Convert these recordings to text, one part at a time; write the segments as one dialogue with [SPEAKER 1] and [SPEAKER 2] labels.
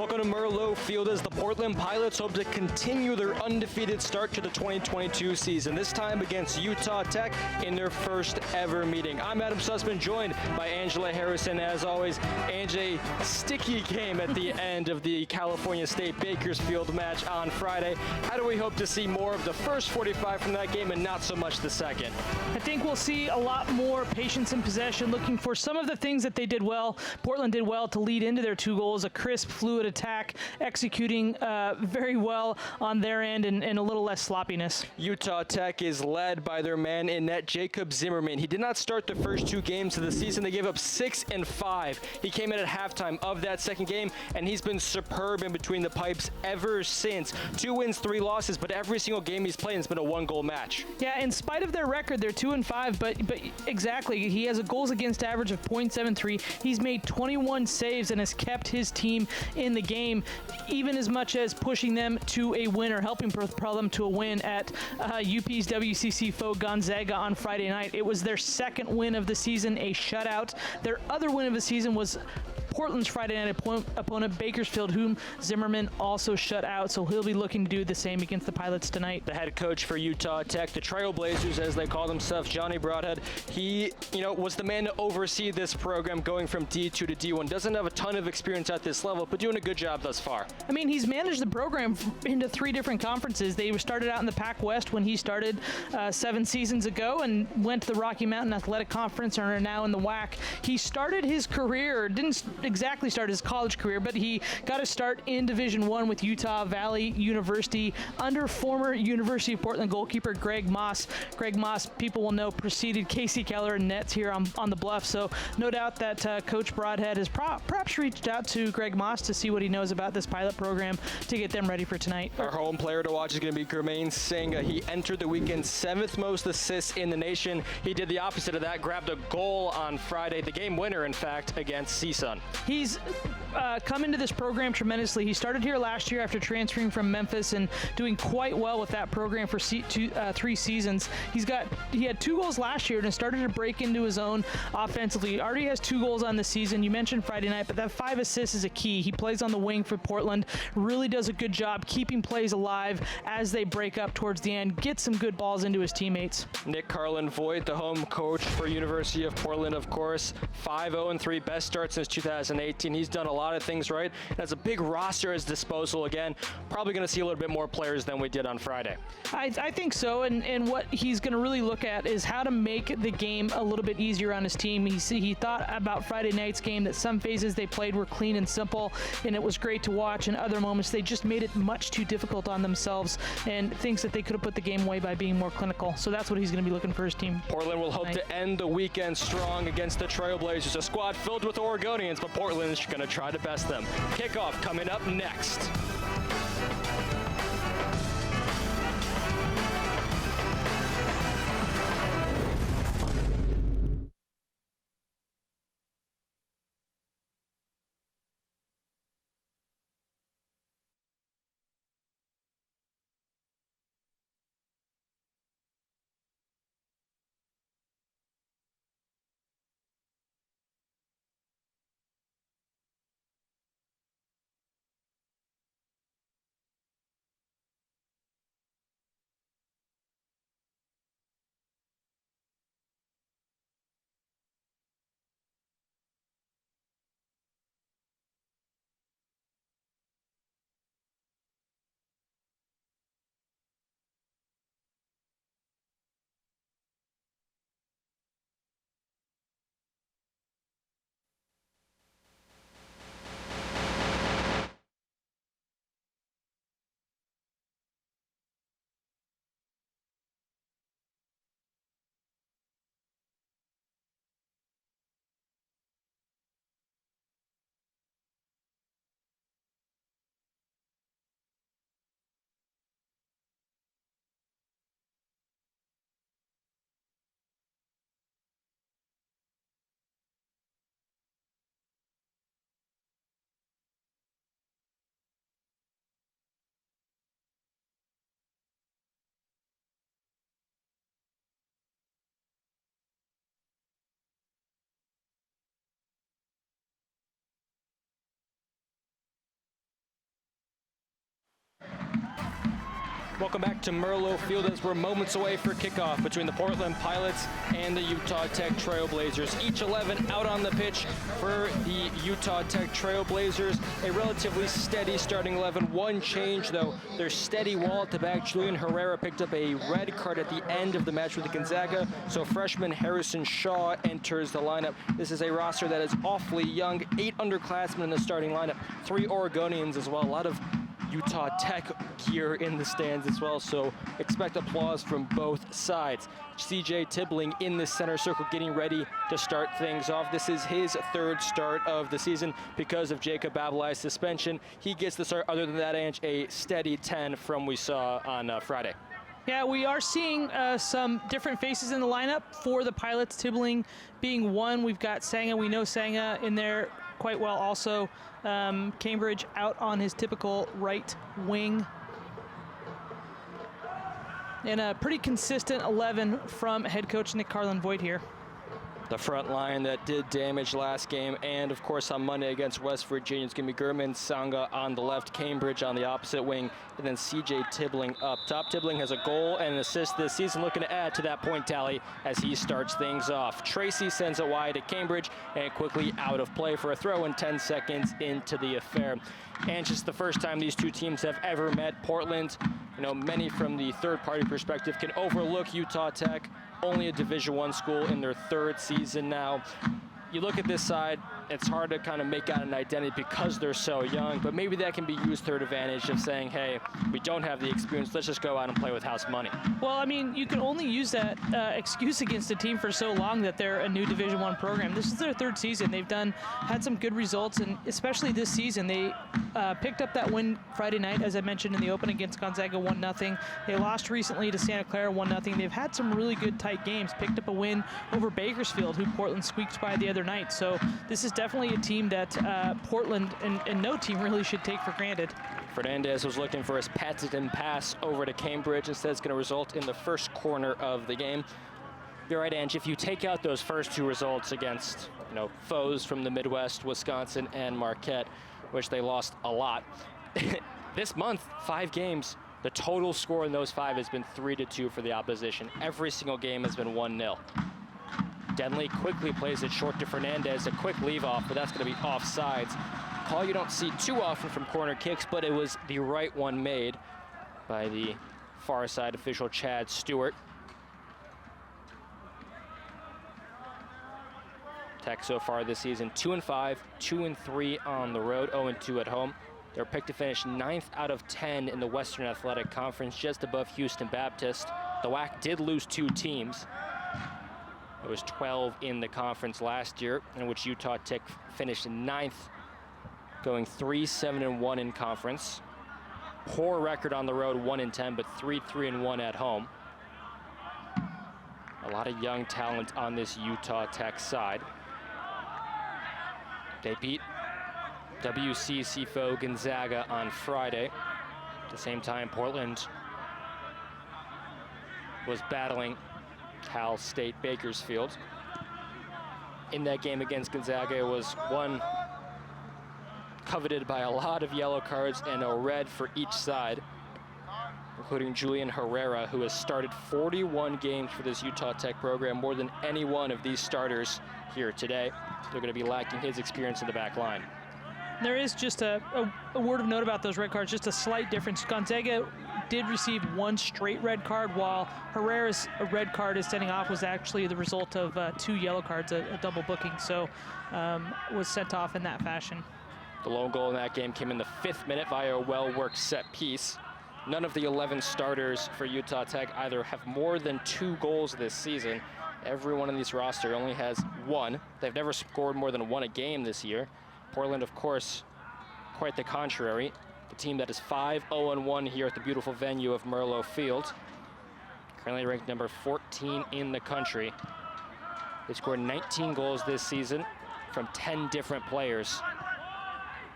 [SPEAKER 1] Welcome to Merlot Field as the Portland Pilots hope to continue their undefeated start to the 2022 season, this time against Utah Tech in their first ever meeting. I'm Adam Sussman, joined by Angela Harrison. As always, Angie, sticky game at the end of the California State Bakersfield match on Friday. How do we hope to see more of the first 45 from that game and not so much the second?
[SPEAKER 2] I think we'll see a lot more patience in possession, looking for some of the things that they did well. Portland did well to lead into their 2 goals, a crisp, fluid attack, executing very well on their end and a little less sloppiness.
[SPEAKER 1] Utah Tech is led by their man in net, Jacob Zimmerman. He did not start the first 2 games of the season. They gave up 6 and 5. He came in at halftime of that second game, and he's been superb in between the pipes ever since. 2 wins, 3 losses, but every single game he's played has been a 1-goal match.
[SPEAKER 2] Yeah, in spite of their record, they're 2 and 5, but exactly, he has a goals against average of .73. He's made 21 saves and has kept his team in the game, even as much as pushing them to a win or helping propel them to a win at UP's WCC foe Gonzaga on Friday night. It was their second win of the season, a shutout. Their other win of the season was Portland's Friday night opponent, Bakersfield, whom Zimmerman also shut out, so he'll be looking to do the same against the Pilots tonight. The
[SPEAKER 1] head coach for Utah Tech, the Trailblazers as they call themselves, Johnny Broadhead, he was the man to oversee this program going from D2 to D1. Doesn't have a ton of experience at this level, but doing a good job thus far.
[SPEAKER 2] I mean, he's managed the program into 3 different conferences. They started out in the Pac-West when he started 7 seasons ago and went to the Rocky Mountain Athletic Conference and are now in the WAC. He started his career, didn't exactly start his college career, but he got a start in Division I with Utah Valley University under former University of Portland goalkeeper Greg Moss. Greg Moss, people will know, preceded Casey Keller in nets here on the Bluff, so no doubt that Coach Broadhead has perhaps reached out to Greg Moss to see what he knows about this pilot program to get them ready for tonight.
[SPEAKER 1] Our home player to watch is going to be Germain Senga. He entered the weekend 7th most assists in the nation. He did the opposite of that, grabbed a goal on Friday, the game winner, in fact, against CSUN.
[SPEAKER 2] He's come into this program tremendously. He started here last year after transferring from Memphis and doing quite well with that program for 3 seasons. He had 2 goals last year and started to break into his own offensively. He already has 2 goals on the season. You mentioned Friday night, but that 5 assists is a key. He plays on the wing for Portland, really does a good job keeping plays alive as they break up towards the end, gets some good balls into his teammates.
[SPEAKER 1] Nick Carlin-Voigt, the home coach for University of Portland, of course, 5-0-3, best start since 2018. He's done a lot of things right. Has a big roster at his disposal again. Probably going to see a little bit more players than we did on Friday.
[SPEAKER 2] I think so, and what he's going to really look at is how to make the game a little bit easier on his team. He thought about Friday night's game that some phases they played were clean and simple, and it was great to watch. In other moments, they just made it much too difficult on themselves and thinks that they could have put the game away by being more clinical. So that's what he's going to be looking for his team.
[SPEAKER 1] Portland will hope to end the weekend strong against the Trailblazers, a squad filled with Oregonians, but Portland's going to try to best them. Kickoff coming up next. Welcome back to Merlo Field as we're moments away for kickoff between the Portland Pilots and the Utah Tech Trailblazers. Each 11 out on the pitch for the Utah Tech Trailblazers. A relatively steady starting 11. One change, though. Their steady wall at the back. Julian Herrera picked up a red card at the end of the match with Gonzaga, so freshman Harrison Shaw enters the lineup. This is a roster that is awfully young. 8 underclassmen in the starting lineup. 3 Oregonians as well. A lot of Utah Tech gear in the stands as well, so expect applause from both sides. CJ Tibbling in the center circle getting ready to start things off. This is his 3rd start of the season because of Jacob Abelay's suspension. He gets the start. Other than that, Ange, a steady 10 from we saw on Friday.
[SPEAKER 2] Yeah, we are seeing some different faces in the lineup for the Pilots, Tibbling being one. We've got Sanga. We know Sanga in there quite well also. Cambridge out on his typical right wing. And a pretty consistent 11 from head coach Nick Carlin-Voigt here.
[SPEAKER 1] The front line that did damage last game, and of course on Monday against West Virginia, it's going to be Gurman Sanga on the left, Cambridge on the opposite wing, and then CJ Tibbling up top. Tibbling has a goal and an assist this season, looking to add to that point tally as he starts things off. Tracy sends it wide to Cambridge and quickly out of play for a throw in 10 seconds into the affair. And just the first time these two teams have ever met. Portland, you know, many from the third-party perspective can overlook Utah Tech. Only a Division I school in their 3rd season now. You look at this side, it's hard to kind of make out an identity because they're so young, but maybe that can be used to their advantage of saying, hey, we don't have the experience, let's just go out and play with house money.
[SPEAKER 2] Well, I mean, you can only use that excuse against a team for so long that they're a new Division I program. This is their 3rd season. They've had some good results, and especially this season, they picked up that win Friday night, as I mentioned in the open, against Gonzaga 1-0. They lost recently to Santa Clara 1-0. They've had some really good tight games. Picked up a win over Bakersfield, who Portland squeaked by the other night. So this is definitely a team that Portland and no team really should take for granted.
[SPEAKER 1] Fernandez was looking for his patented pass over to Cambridge. Instead, it's going to result in the first corner of the game. You're right, Ange. If you take out those first 2 results against, you know, foes from the Midwest, Wisconsin and Marquette, which they lost a lot, this month, 5 games, the total score in those 5 has been 3-2 for the opposition. Every single game has been 1-0. Denley quickly plays it short to Fernandez, a quick leave off, but that's going to be offsides. Call you don't see too often from corner kicks, but it was the right one made by the far side official Chad Stewart. Tech so far this season 2-5, 2-3 on the road, 0-2 at home. They're picked to finish 9th out of 10 in the Western Athletic Conference, just above Houston Baptist. The WAC did lose 2 teams. There was 12 in the conference last year, in which Utah Tech finished 9th, going 3-7-1 in conference. Poor record on the road, 1-10, but 3-3-1 at home. A lot of young talent on this Utah Tech side. They beat WCC foe Gonzaga on Friday. At the same time, Portland was battling Cal State Bakersfield. In that game against Gonzaga, it was one coveted by a lot of yellow cards and a red for each side, including Julian Herrera, who has started 41 games for this Utah Tech program, more than any one of these starters here today. They're going to be lacking his experience in the back line.
[SPEAKER 2] There is just a word of note about those red cards, just a slight difference. Gonzaga did receive 1 straight red card, while Herrera's red card is sending off was actually the result of 2 yellow cards, a double booking, so was sent off in that fashion.
[SPEAKER 1] The lone goal in that game came in the 5th minute via a well-worked set piece. None of the 11 starters for Utah Tech either have more than 2 goals this season. Everyone in this roster only has 1. They've never scored more than 1 a game this year. Portland, of course, quite the contrary. The team that is 5-0-1 here at the beautiful venue of Merlo Field. Currently ranked number 14 in the country. They scored 19 goals this season from 10 different players.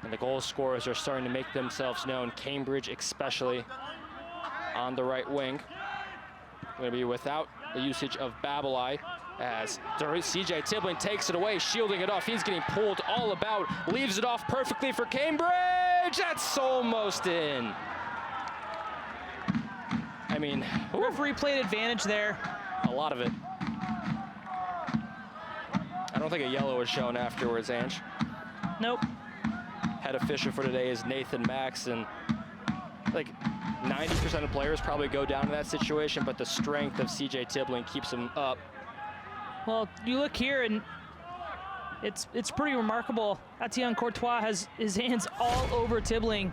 [SPEAKER 1] And the goal scorers are starting to make themselves known. Cambridge especially on the right wing. Going to be without the usage of Babelai as CJ Tibbling takes it away, shielding it off. He's getting pulled all about, leaves it off perfectly for Cambridge. That's almost in. I mean,
[SPEAKER 2] referee played advantage there.
[SPEAKER 1] a lot of it. I don't think a yellow was shown afterwards, Ange.
[SPEAKER 2] Nope.
[SPEAKER 1] Head official for today is Nathan Max, and like 90% of players probably go down in that situation, but the strength of CJ Tibbling keeps him up.
[SPEAKER 2] Well, you look here, and it's pretty remarkable. Etienne Courtois has his hands all over Tibbling.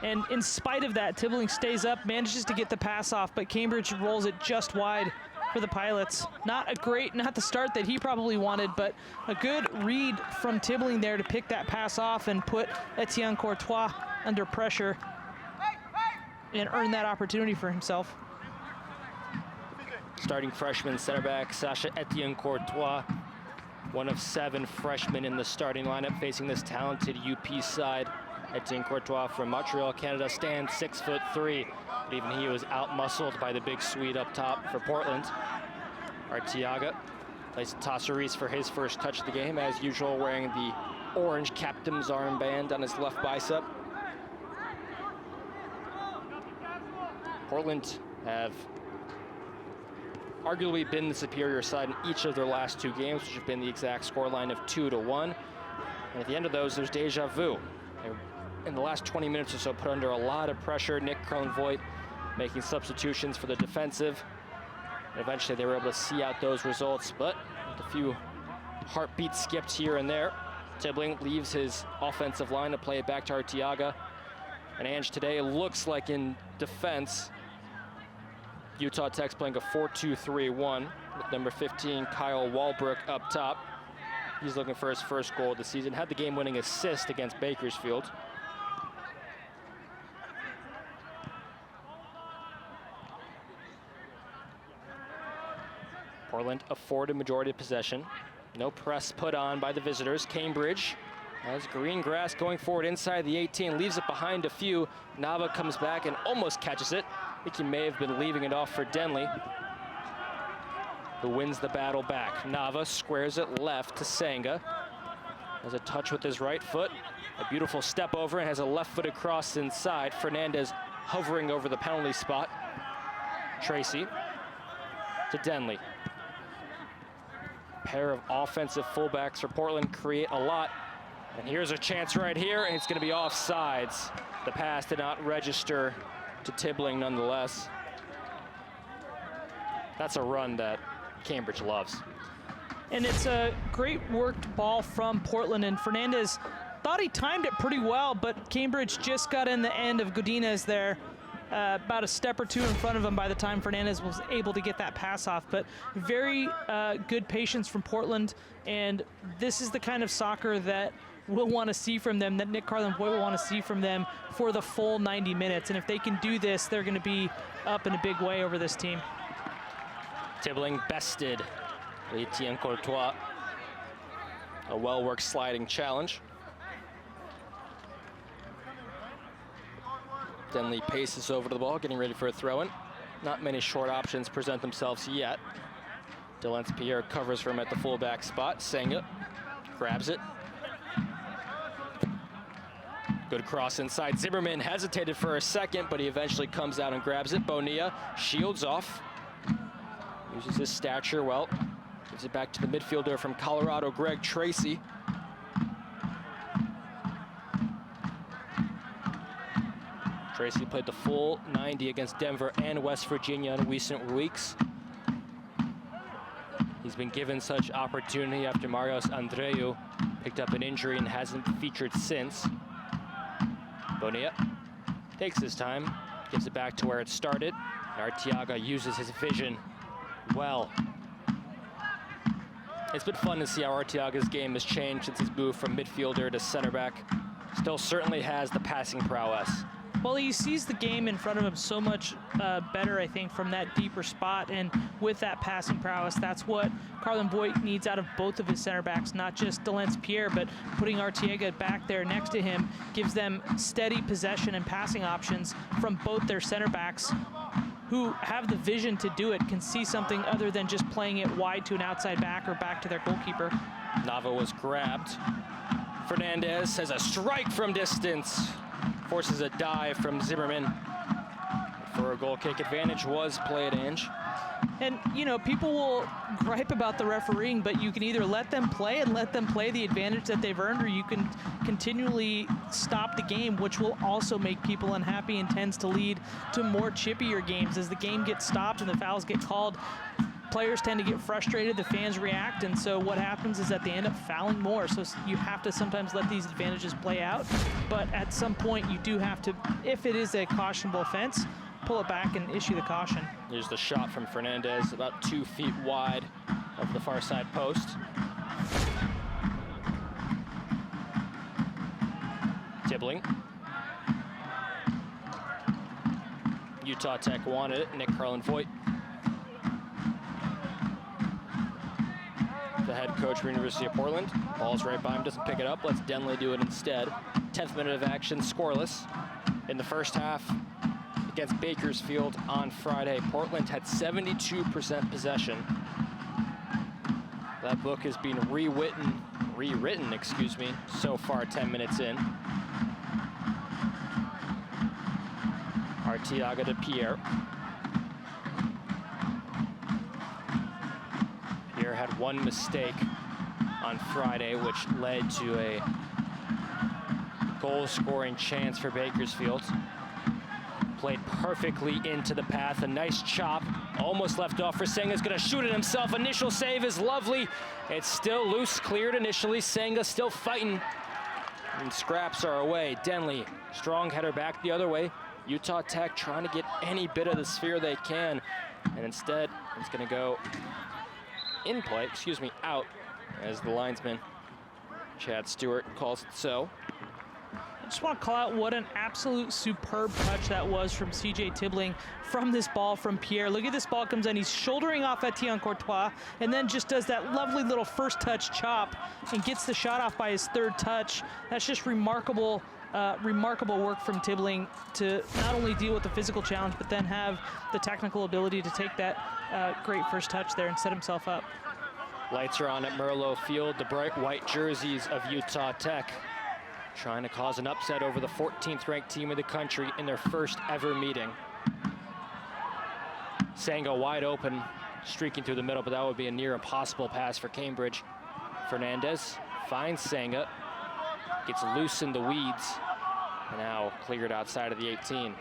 [SPEAKER 2] And in spite of that, Tibbling stays up, manages to get the pass off, but Cambridge rolls it just wide for the Pilots. Not the start that he probably wanted, but a good read from Tibbling there to pick that pass off and put Etienne Courtois under pressure and earn that opportunity for himself.
[SPEAKER 1] Starting freshman center back Sacha Etienne Courtois, one of 7 freshmen in the starting lineup facing this talented UP side. Etienne Courtois from Montreal, Canada, stands 6'3", but even he was out-muscled by the big Swede up top for Portland. Arteaga plays Tassaris for his first touch of the game, as usual, wearing the orange captain's armband on his left bicep. Portland have arguably been the superior side in each of their last 2 games, which have been the exact scoreline of 2-1. And at the end of those, there's deja vu. In the last 20 minutes or so, put under a lot of pressure. Nick Kronvoigt making substitutions for the defensive. And eventually they were able to see out those results, but with a few heartbeats skipped here and there. Tibbling leaves his offensive line to play it back to Arteaga. And Ange, today looks like in defense, Utah Tech's playing a 4-2-3-1 with number 15, Kyle Walbrook, up top. He's looking for his first goal of the season. Had the game-winning assist against Bakersfield. Portland afforded majority of possession. No press put on by the visitors. Cambridge has green grass going forward inside the 18, leaves it behind a few. Nava comes back and almost catches it. I think he may have been leaving it off for Denley, who wins the battle back. Nava squares it left to Sanga. Has a touch with his right foot. A beautiful step over and has a left-footed cross inside. Fernandez hovering over the penalty spot. Tracy to Denley. Pair of offensive fullbacks for Portland create a lot. And here's a chance right here, and it's going to be offsides. The pass did not register to Tibbling nonetheless. That's a run that Cambridge loves.
[SPEAKER 2] And it's a great worked ball from Portland, and Fernandez thought he timed it pretty well, but Cambridge just got in the end of Godinez there, about a step or 2 in front of him by the time Fernandez was able to get that pass off. But very good patience from Portland, and this is the kind of soccer that we'll want to see from them, that Nick Carlin-Boyd will want to see from them for the full 90 minutes. And if they can do this, they're going to be up in a big way over this team.
[SPEAKER 1] Tibbling bested Etienne Courtois. A well-worked sliding challenge. Denley paces over to the ball, getting ready for a throw-in. Not many short options present themselves yet. Delance Pierre covers for him at the fullback spot. Sanga grabs it. Good cross inside. Zimmerman hesitated for a second, but he eventually comes out and grabs it. Bonilla shields off. Uses his stature well. Gives it back to the midfielder from Colorado, Greg Tracy. Tracy played the full 90 against Denver and West Virginia in recent weeks. He's been given such opportunity after Marios Andreu picked up an injury and hasn't featured since. Bonilla takes his time, gives it back to where it started. Arteaga uses his vision well. It's been fun to see how Arteaga's game has changed since his move from midfielder to center back. Still certainly has the passing prowess.
[SPEAKER 2] Well, he sees the game in front of him so much better, I think, from that deeper spot. And with that passing prowess, that's what Carlin-Boyd needs out of both of his center backs, not just Delance Pierre, but putting Arteaga back there next to him gives them steady possession and passing options from both their center backs, who have the vision to do it, can see something other than just playing it wide to an outside back or back to their goalkeeper.
[SPEAKER 1] Nava was grabbed. Fernandez has a strike from distance. Forces a dive from Zimmerman. for a goal kick advantage was played, Ange.
[SPEAKER 2] And, you know, people will gripe about the refereeing, but you can either let them play and let them play the advantage that they've earned, or you can continually stop the game, which will also make people unhappy and tends to lead to more chippier games. As the game gets stopped and the fouls get called, players tend to get frustrated, the fans react, and so what happens is that they end up fouling more. So you have to sometimes let these advantages play out, but at some point you do have to, if it is a cautionable offense, pull it back and issue the caution.
[SPEAKER 1] Here's the shot from Fernandez, about 2 feet wide of the far side post. Tibbling. Utah Tech wanted it. Nick Carlin-Voigt, the head coach for University of Portland. Ball's right by him, doesn't pick it up. Lets Denley do it instead. 10th minute of action, scoreless. In the first half, against Bakersfield on Friday, Portland had 72% possession. That book has been rewritten, excuse me, so far 10 minutes in. Arteaga to Pierre. Pierre had one mistake on Friday, which led to a goal-scoring chance for Bakersfield. Played perfectly into the path. A nice chop. Almost left off for Senga's going to shoot it himself. Initial save is lovely. It's still loose. Cleared initially. Senga still fighting. And scraps are away. Denley, strong header back the other way. Utah Tech trying to get any bit of the sphere they can. And instead, it's going to go in play, out, as the linesman, Chad Stewart, calls it so.
[SPEAKER 2] I just want to call out what an absolute superb touch that was from CJ Tibbling from this ball from Pierre. Look at this ball comes in, he's shouldering off Etienne Courtois, and then just does that lovely little first touch chop and gets the shot off by his third touch. That's just remarkable, remarkable work from Tibbling to not only deal with the physical challenge, but then have the technical ability to take that great first touch there and set himself up.
[SPEAKER 1] Lights are on at Merlot Field. The bright white jerseys of Utah Tech trying to cause an upset over the 14th ranked team of the country in their first ever meeting. Senga wide open, streaking through the middle, but that would be a near impossible pass for Cambridge. Fernandez finds Senga, gets loose in the weeds, and now cleared outside of the 18.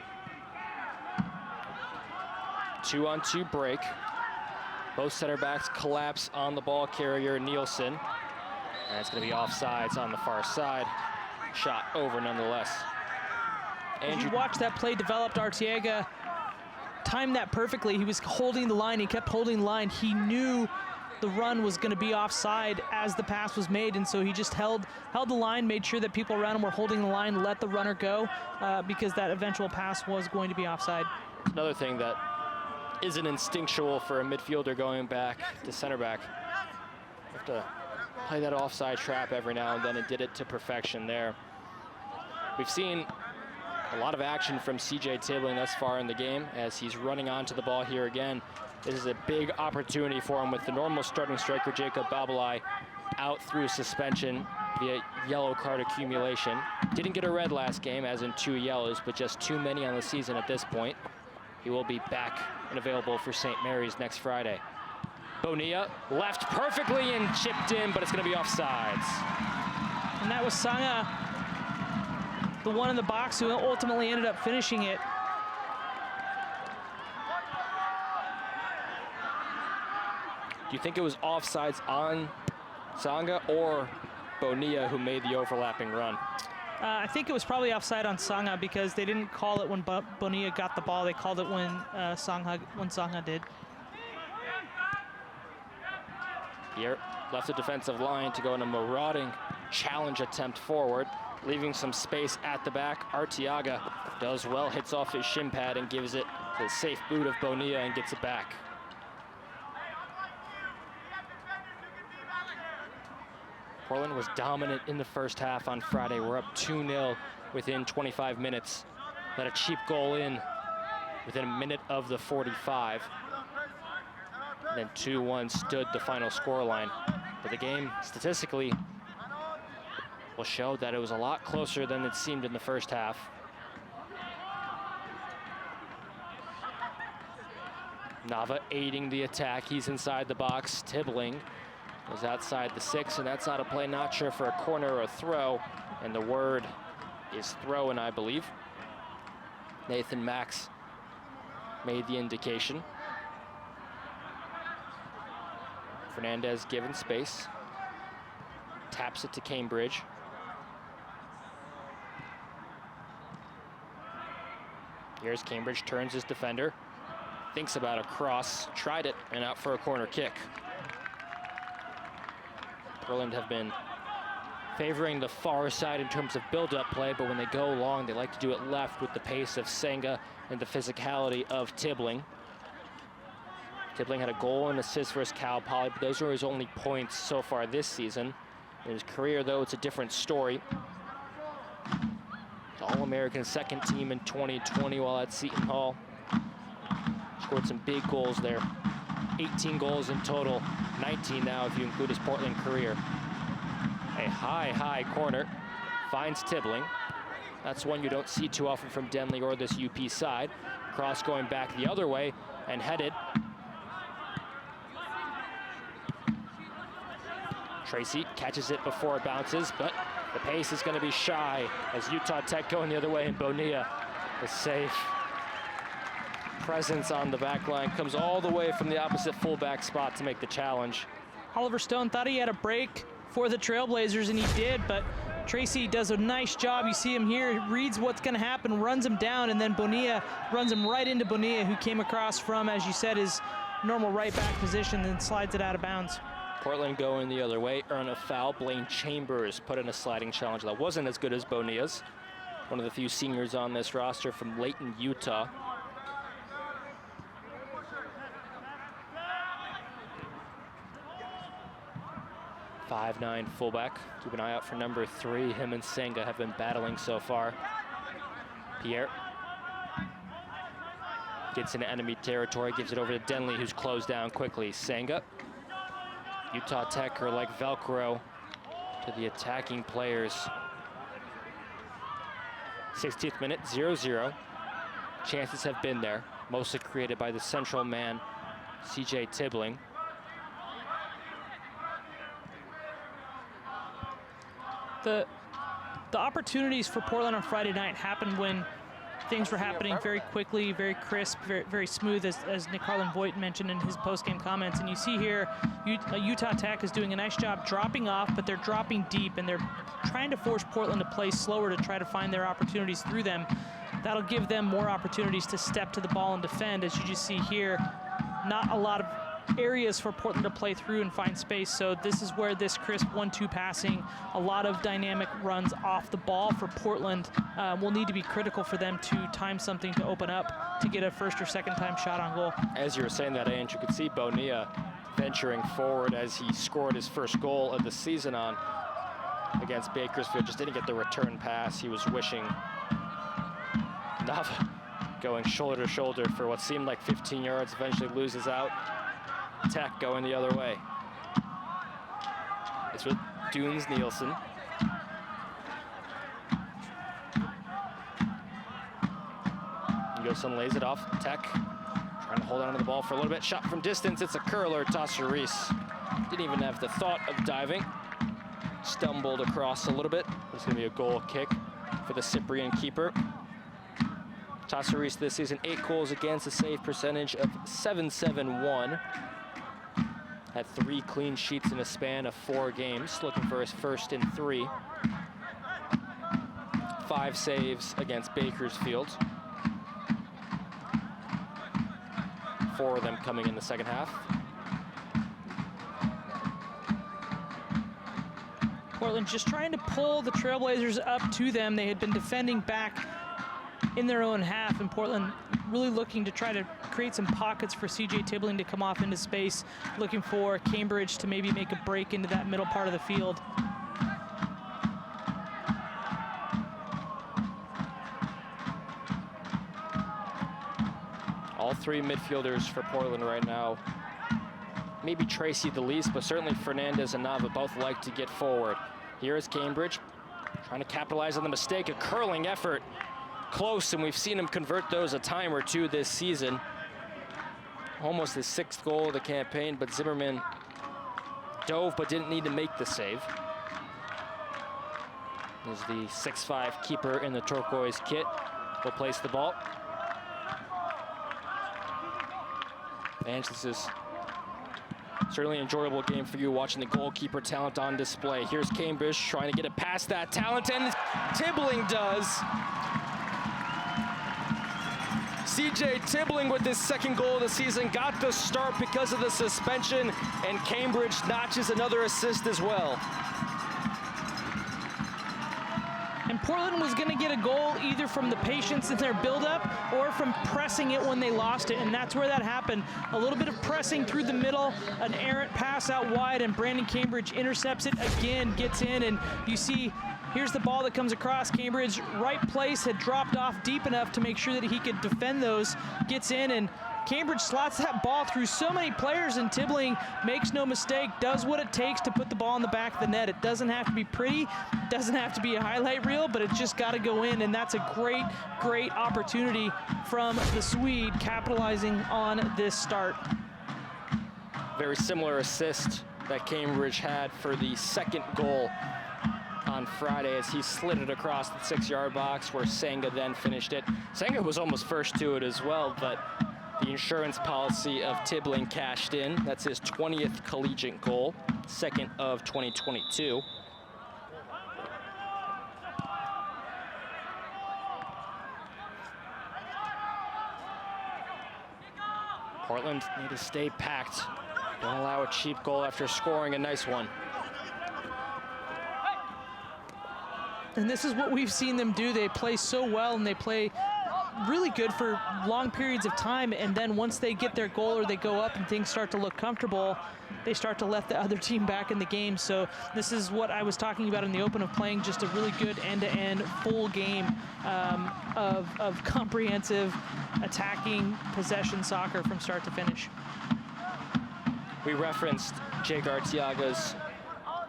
[SPEAKER 1] 2-on-2 break. Both center backs collapse on the ball carrier, Nielsen. And it's going to be offsides on the far side. Shot over nonetheless.
[SPEAKER 2] As you watch that play developed, Arteaga timed that perfectly. He was holding the line, he kept holding the line. He knew the run was going to be offside as the pass was made, and so he just held the line, made sure that people around him were holding the line, let the runner go, because that eventual pass was going to be offside.
[SPEAKER 1] Another thing that isn't instinctual for a midfielder going back to center back. You have to play that offside trap every now and then, and did it to perfection there. We've seen a lot of action from CJ Tibbling thus far in the game as he's running onto the ball here again. This is a big opportunity for him with the normal starting striker Jacob Babalai out through suspension via yellow card accumulation. Didn't get a red last game, as in 2 yellows, but just too many on the season at this point. He will be back and available for St. Mary's next Friday. Bonilla left perfectly and chipped in, but it's going to be offsides.
[SPEAKER 2] And that was Sanga, the one in the box who ultimately ended up finishing it.
[SPEAKER 1] Do you think it was offsides on Sanga or Bonilla who made the overlapping run?
[SPEAKER 2] I think it was probably offside on Sanga because they didn't call it when Bonilla got the ball. They called it when Sanga did.
[SPEAKER 1] Here, left the defensive line to go in a marauding challenge attempt forward, leaving some space at the back. Arteaga does well, hits off his shin pad and gives it to the safe boot of Bonilla and gets it back. Portland was dominant in the first half on Friday. We're up 2-0 within 25 minutes. Let a cheap goal in within a minute of the 45. And then 2-1 stood the final scoreline. But the game, statistically, will show that it was a lot closer than it seemed in the first half. Nava aiding the attack. He's inside the box. Tibbling was outside the 6, and that's out of play. Not sure for a corner or a throw, and the word is throw-in, I believe. Nathan Max made the indication. Fernandez given space. Taps it to Cambridge. Here's Cambridge, turns his defender. Thinks about a cross, tried it, and out for a corner kick. Portland have been favoring the far side in terms of build-up play, but when they go long, they like to do it left with the pace of Senga and the physicality of Tibbling. Tibbling had a goal and assist versus Cal Poly, but those are his only points so far this season. In his career, though, it's a different story. All-American second team in 2020 while at Seton Hall. Scored some big goals there. 18 goals in total, 19 now if you include his Portland career. A high corner, finds Tibbling. That's one you don't see too often from Denley or this UP side. Cross going back the other way and headed. Tracy catches it before it bounces, but the pace is going to be shy as Utah Tech going the other way, and Bonilla is safe. Presence on the back line, comes all the way from the opposite fullback spot to make the challenge.
[SPEAKER 2] Oliver Stone thought he had a break for the Trailblazers, and he did, but Tracy does a nice job. You see him here, reads what's going to happen, runs him down, and then Bonilla runs him right into Bonilla, who came across from, as you said, his normal right back position, and slides it out of bounds.
[SPEAKER 1] Portland going the other way, earn a foul. Blaine Chambers put in a sliding challenge that wasn't as good as Bonilla's. One of the few seniors on this roster from Layton, Utah. .59 fullback. Keep an eye out for number 3. Him and Senga have been battling so far. Pierre gets into enemy territory, gives it over to Denley, who's closed down quickly. Senga. Utah Tech are like Velcro to the attacking players. 16th minute, 0-0. Chances have been there, mostly created by the central man, CJ Tibbling.
[SPEAKER 2] The opportunities for Portland on Friday night happened when things were happening very quickly, very crisp, very smooth, as Nick Harlan-Voigt mentioned in his post-game comments. And you see here, Utah Tech is doing a nice job dropping off, but they're dropping deep, and they're trying to force Portland to play slower to try to find their opportunities through them. That'll give them more opportunities to step to the ball and defend. As you just see here, not a lot of areas for Portland to play through and find space. So this is where this crisp 1-2 passing, a lot of dynamic runs off the ball for Portland will need to be critical for them to time something to open up to get a first or second time shot on goal.
[SPEAKER 1] As you were saying that, Andrew, you could see Bonilla venturing forward as he scored his first goal of the season on against Bakersfield. Just didn't get the return pass he was wishing. Nava going shoulder to shoulder for what seemed like 15 yards, eventually loses out. Tech going the other way. It's with Dunes Nielsen. Nielsen lays it off. Tech trying to hold on to the ball for a little bit. Shot from distance. It's a curler. Tasser Reese didn't even have the thought of diving. Stumbled across a little bit. It's going to be a goal kick for the Cyprian keeper. Tasser Reese this season, 8 goals against, a save percentage of .771. Had 3 clean sheets in a span of 4 games, looking for his first in 3. 5 saves against Bakersfield. 4 of them coming in the second half.
[SPEAKER 2] Portland just trying to pull the Trailblazers up to them. They had been defending back in their own half, and Portland really looking to try to create some pockets for CJ Tibbling to come off into space, looking for Cambridge to maybe make a break into that middle part of the field.
[SPEAKER 1] All 3 midfielders for Portland right now. Maybe Tracy the least, but certainly Fernandez and Nava both like to get forward. Here is Cambridge trying to capitalize on the mistake, a curling effort. Close, and we've seen him convert those a time or two this season. almost his 6th goal of the campaign, but Zimmerman dove but didn't need to make the save. Is the 6'5" keeper in the turquoise kit. Will place the ball. And this is certainly an enjoyable game for you, watching the goalkeeper talent on display. Here's Cambridge trying to get it past that talent, and Tibbling does. CJ Tibbling with his 2nd goal of the season got the start because of the suspension, and Cambridge notches another assist as well.
[SPEAKER 2] And Portland was going to get a goal either from the patience in their buildup or from pressing it when they lost it, and that's where that happened. A little bit of pressing through the middle, an errant pass out wide, and Brandon Cambridge intercepts it again, gets in, and you see here's the ball that comes across. Cambridge, right place, had dropped off deep enough to make sure that he could defend those, gets in, and Cambridge slots that ball through so many players, and Tibbling makes no mistake, does what it takes to put the ball in the back of the net. It doesn't have to be pretty, it doesn't have to be a highlight reel, but it's just got to go in, and that's a great, great opportunity from the Swede, capitalizing on this start.
[SPEAKER 1] Very similar assist that Cambridge had for the 2nd goal on Friday as he slid it across the 6-yard box where Senga then finished it. Senga was almost first to it as well, but the insurance policy of Tibbling cashed in. That's his 20th collegiate goal, 2nd of 2022. Portland need to stay packed. Don't allow a cheap goal after scoring a nice one.
[SPEAKER 2] And this is what we've seen them do. They play so well, and they play really good for long periods of time, and then once they get their goal or they go up and things start to look comfortable, they start to let the other team back in the game. So this is what I was talking about in the open, of playing just a really good end-to-end full game of comprehensive attacking possession soccer from start to finish.
[SPEAKER 1] We referenced Jake Arteaga's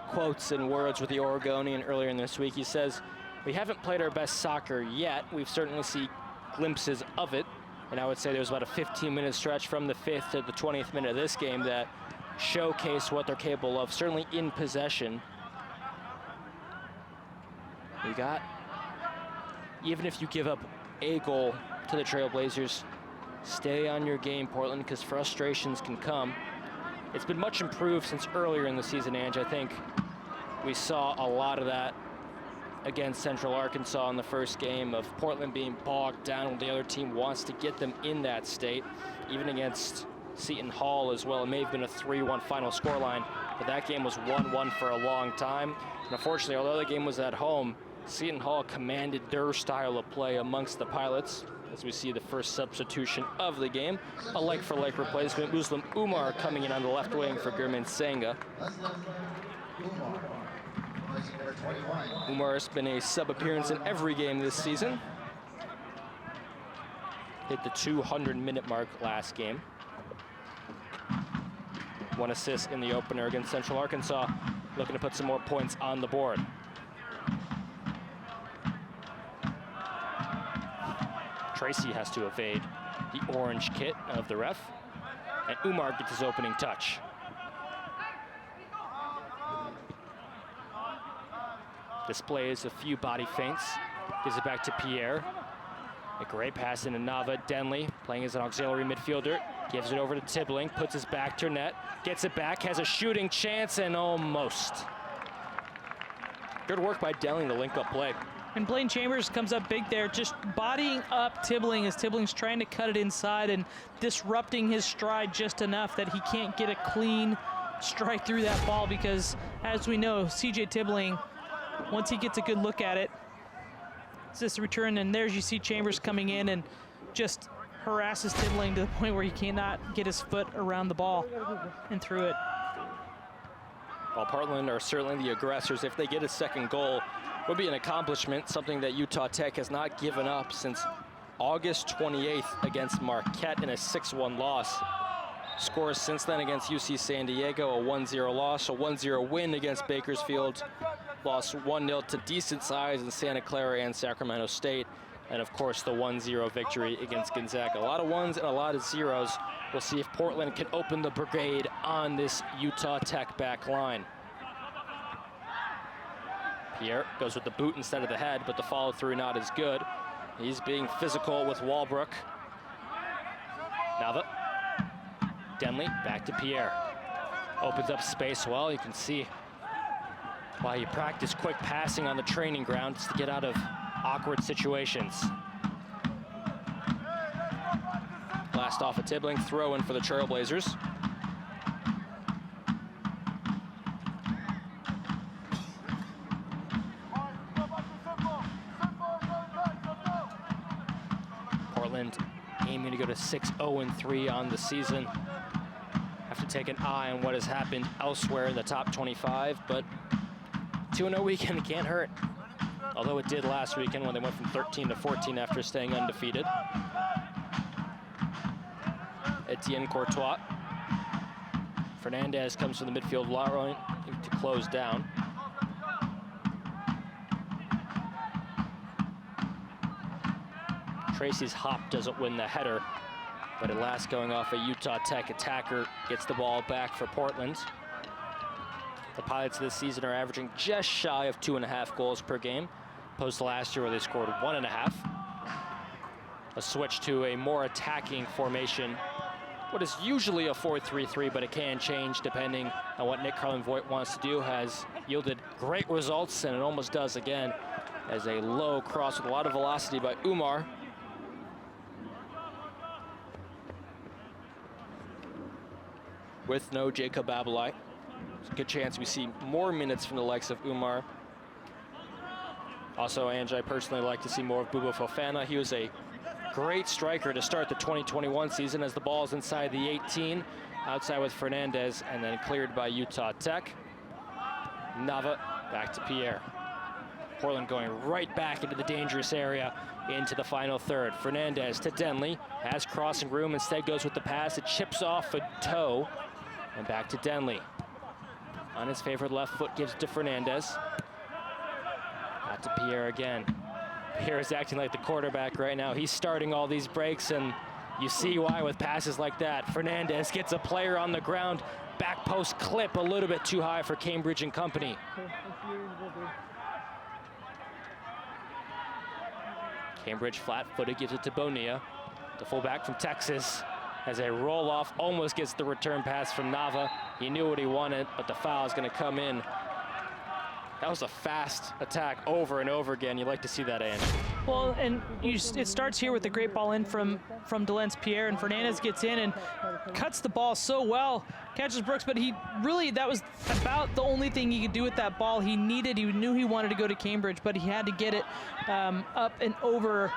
[SPEAKER 1] quotes and words with the Oregonian earlier in this week. He says, "We haven't played our best soccer yet. We've certainly seen glimpses of it." And I would say there was about a 15-minute stretch from the 5th to the 20th minute of this game that showcased what they're capable of, certainly in possession. You got, even if you give up a goal to the Trailblazers, stay on your game, Portland, because frustrations can come. It's been much improved since earlier in the season, Ange. I think we saw a lot of that against Central Arkansas in the first game, of Portland being bogged down when the other team wants to get them in that state. Even against Seton Hall as well. It may have been a 3-1 final scoreline, but that game was 1-1 for a long time. And unfortunately, although the game was at home, Seton Hall commanded their style of play amongst the Pilots, as we see the first substitution of the game. A like-for-like replacement, Muslim Umar coming in on the left wing for Gurman Senga. Umar has been a sub-appearance in every game this season. Hit the 200-minute mark last game. 1 assist in the opener against Central Arkansas, looking to put some more points on the board. Tracy has to evade the orange kit of the ref, and Umar gets his opening touch. Displays a few body feints, gives it back to Pierre. A great pass into Nava. Denley playing as an auxiliary midfielder, gives it over to Tibbling, puts his back to net, gets it back, has a shooting chance, and almost. Good work by Denley to link up play.
[SPEAKER 2] And Blaine Chambers comes up big there, just bodying up Tibbling as Tibbling's trying to cut it inside and disrupting his stride just enough that he can't get a clean strike through that ball, because as we know, CJ Tibbling, once he gets a good look at it, it's this return, and there's you see Chambers coming in and just harasses Tibbling to the point where he cannot get his foot around the ball and through it.
[SPEAKER 1] While Portland are certainly the aggressors, if they get a second goal, would be an accomplishment, something that Utah Tech has not given up since August 28th against Marquette in a 6-1 loss. Scores since then against UC San Diego, a 1-0 loss, a 1-0 win against Bakersfield, lost 1-0 to decent size in Santa Clara and Sacramento State, and of course the 1-0 victory against Gonzaga. A lot of ones and a lot of zeros. We'll see if Portland can open the brigade on this Utah Tech back line. Pierre goes with the boot instead of the head, but the follow through not as good. He's being physical with Walbrook. Nava. Denley back to Pierre. Opens up space well. You can see why you practice quick passing on the training ground, just to get out of awkward situations. Last off a Tibbling throw in for the Trailblazers. Portland aiming to go to 6-0-3 on the season. Have to take an eye on what has happened elsewhere in the top 25, but 2-0 weekend can't hurt. Although it did last weekend when they went from 13 to 14 after staying undefeated. Etienne Courtois. Fernandez comes from the midfield line to close down. Tracy's hop doesn't win the header, but at last going off a Utah Tech attacker gets the ball back for Portland. The Pilots this season are averaging just shy of 2.5 goals per game, opposed to last year where they scored 1.5. A switch to a more attacking formation. What is usually a 4-3-3, but it can change depending on what Nick Carlin-Voigt wants to do, has yielded great results, and it almost does again as a low cross with a lot of velocity by Umar. With no Jacob Abalai. There's a good chance we see more minutes from the likes of Umar. Also, Ange, I personally like to see more of Buba Fofana. He was a great striker to start the 2021 season as the ball is inside the 18, outside with Fernandez, and then cleared by Utah Tech. Nava back to Pierre. Portland going right back into the dangerous area into the final third. Fernandez to Denley, has crossing room, instead goes with the pass. It chips off a toe, and back to Denley. On his favored left foot, gives it to Fernandez. Back to Pierre again. Pierre is acting like the quarterback right now. He's starting all these breaks, and you see why with passes like that. Fernandez gets a player on the ground. Back post clip a little bit too high for Cambridge and company. Cambridge flat-footed, gives it to Bonilla. The fullback from Texas has a roll-off, almost gets the return pass from Nava. He knew what he wanted, but the foul is going to come in. That was a fast attack over and over again. You like to see that, Ange.
[SPEAKER 2] Well, and it starts here with the great ball in from Delence Pierre, and Fernandez gets in and cuts the ball so well, catches Brooks, but that was about the only thing he could do with that ball. He knew he wanted to go to Cambridge, but he had to get it up and over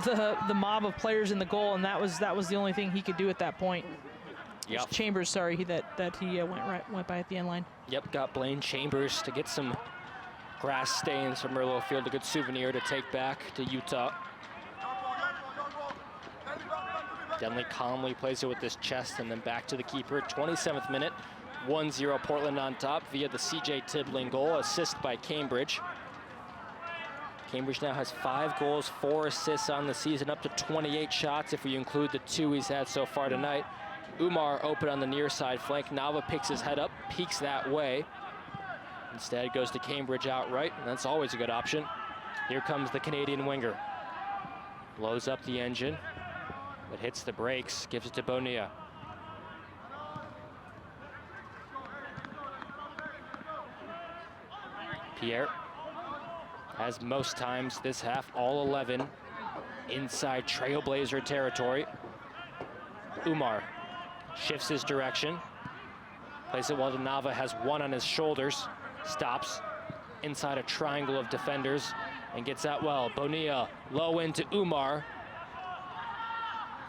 [SPEAKER 2] the mob of players in the goal, and that was the only thing he could do at that point.
[SPEAKER 1] Yep.
[SPEAKER 2] Chambers, sorry, that he went by at the end line.
[SPEAKER 1] Yep, got Blaine Chambers to get some grass stains from Merlo Field, a good souvenir to take back to Utah. Denley calmly plays it with his chest and then back to the keeper. 27th minute, 1-0 Portland on top via the CJ Tibbling goal, assist by Cambridge. Cambridge now has 5 goals, 4 assists on the season, up to 28 shots if we include the 2 he's had so far tonight. Umar open on the near side flank. Nava picks his head up, peeks that way. Instead goes to Cambridge outright, and that's always a good option. Here comes the Canadian winger. Blows up the engine, but hits the brakes, gives it to Bonilla. Pierre has most times this half, all 11, inside Trailblazer territory. Umar shifts his direction, plays it well to Nava, has one on his shoulders, stops inside a triangle of defenders and gets out well. Bonilla low into Umar,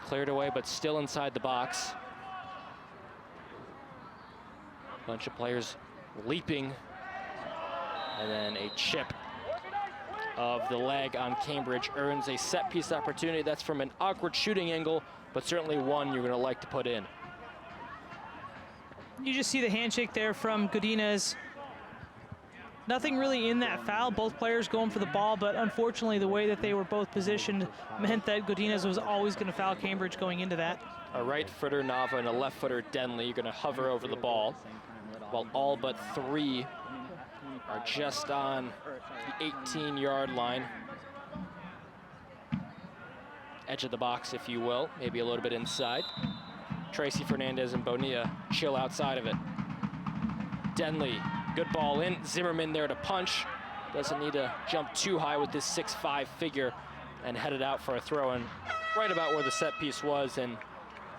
[SPEAKER 1] cleared away but still inside the box. Bunch of players leaping, and then a chip of the leg on Cambridge earns a set piece opportunity. That's from an awkward shooting angle, but certainly one you're going to like to put in.
[SPEAKER 2] You just see the handshake there from Godinez. Nothing really in that foul. Both players going for the ball, but unfortunately the way that they were both positioned meant that Godinez was always going to foul Cambridge going into that.
[SPEAKER 1] A right footer Nava and a left footer Denley. You're going to hover over the ball, while all but 3 are just on the 18-yard line. Edge of the box, if you will, maybe a little bit inside. Tracy Fernandez and Bonilla chill outside of it. Denley, good ball in. Zimmerman there to punch. Doesn't need to jump too high with this 6'5" figure, and headed out for a throw, and right about where the set piece was. And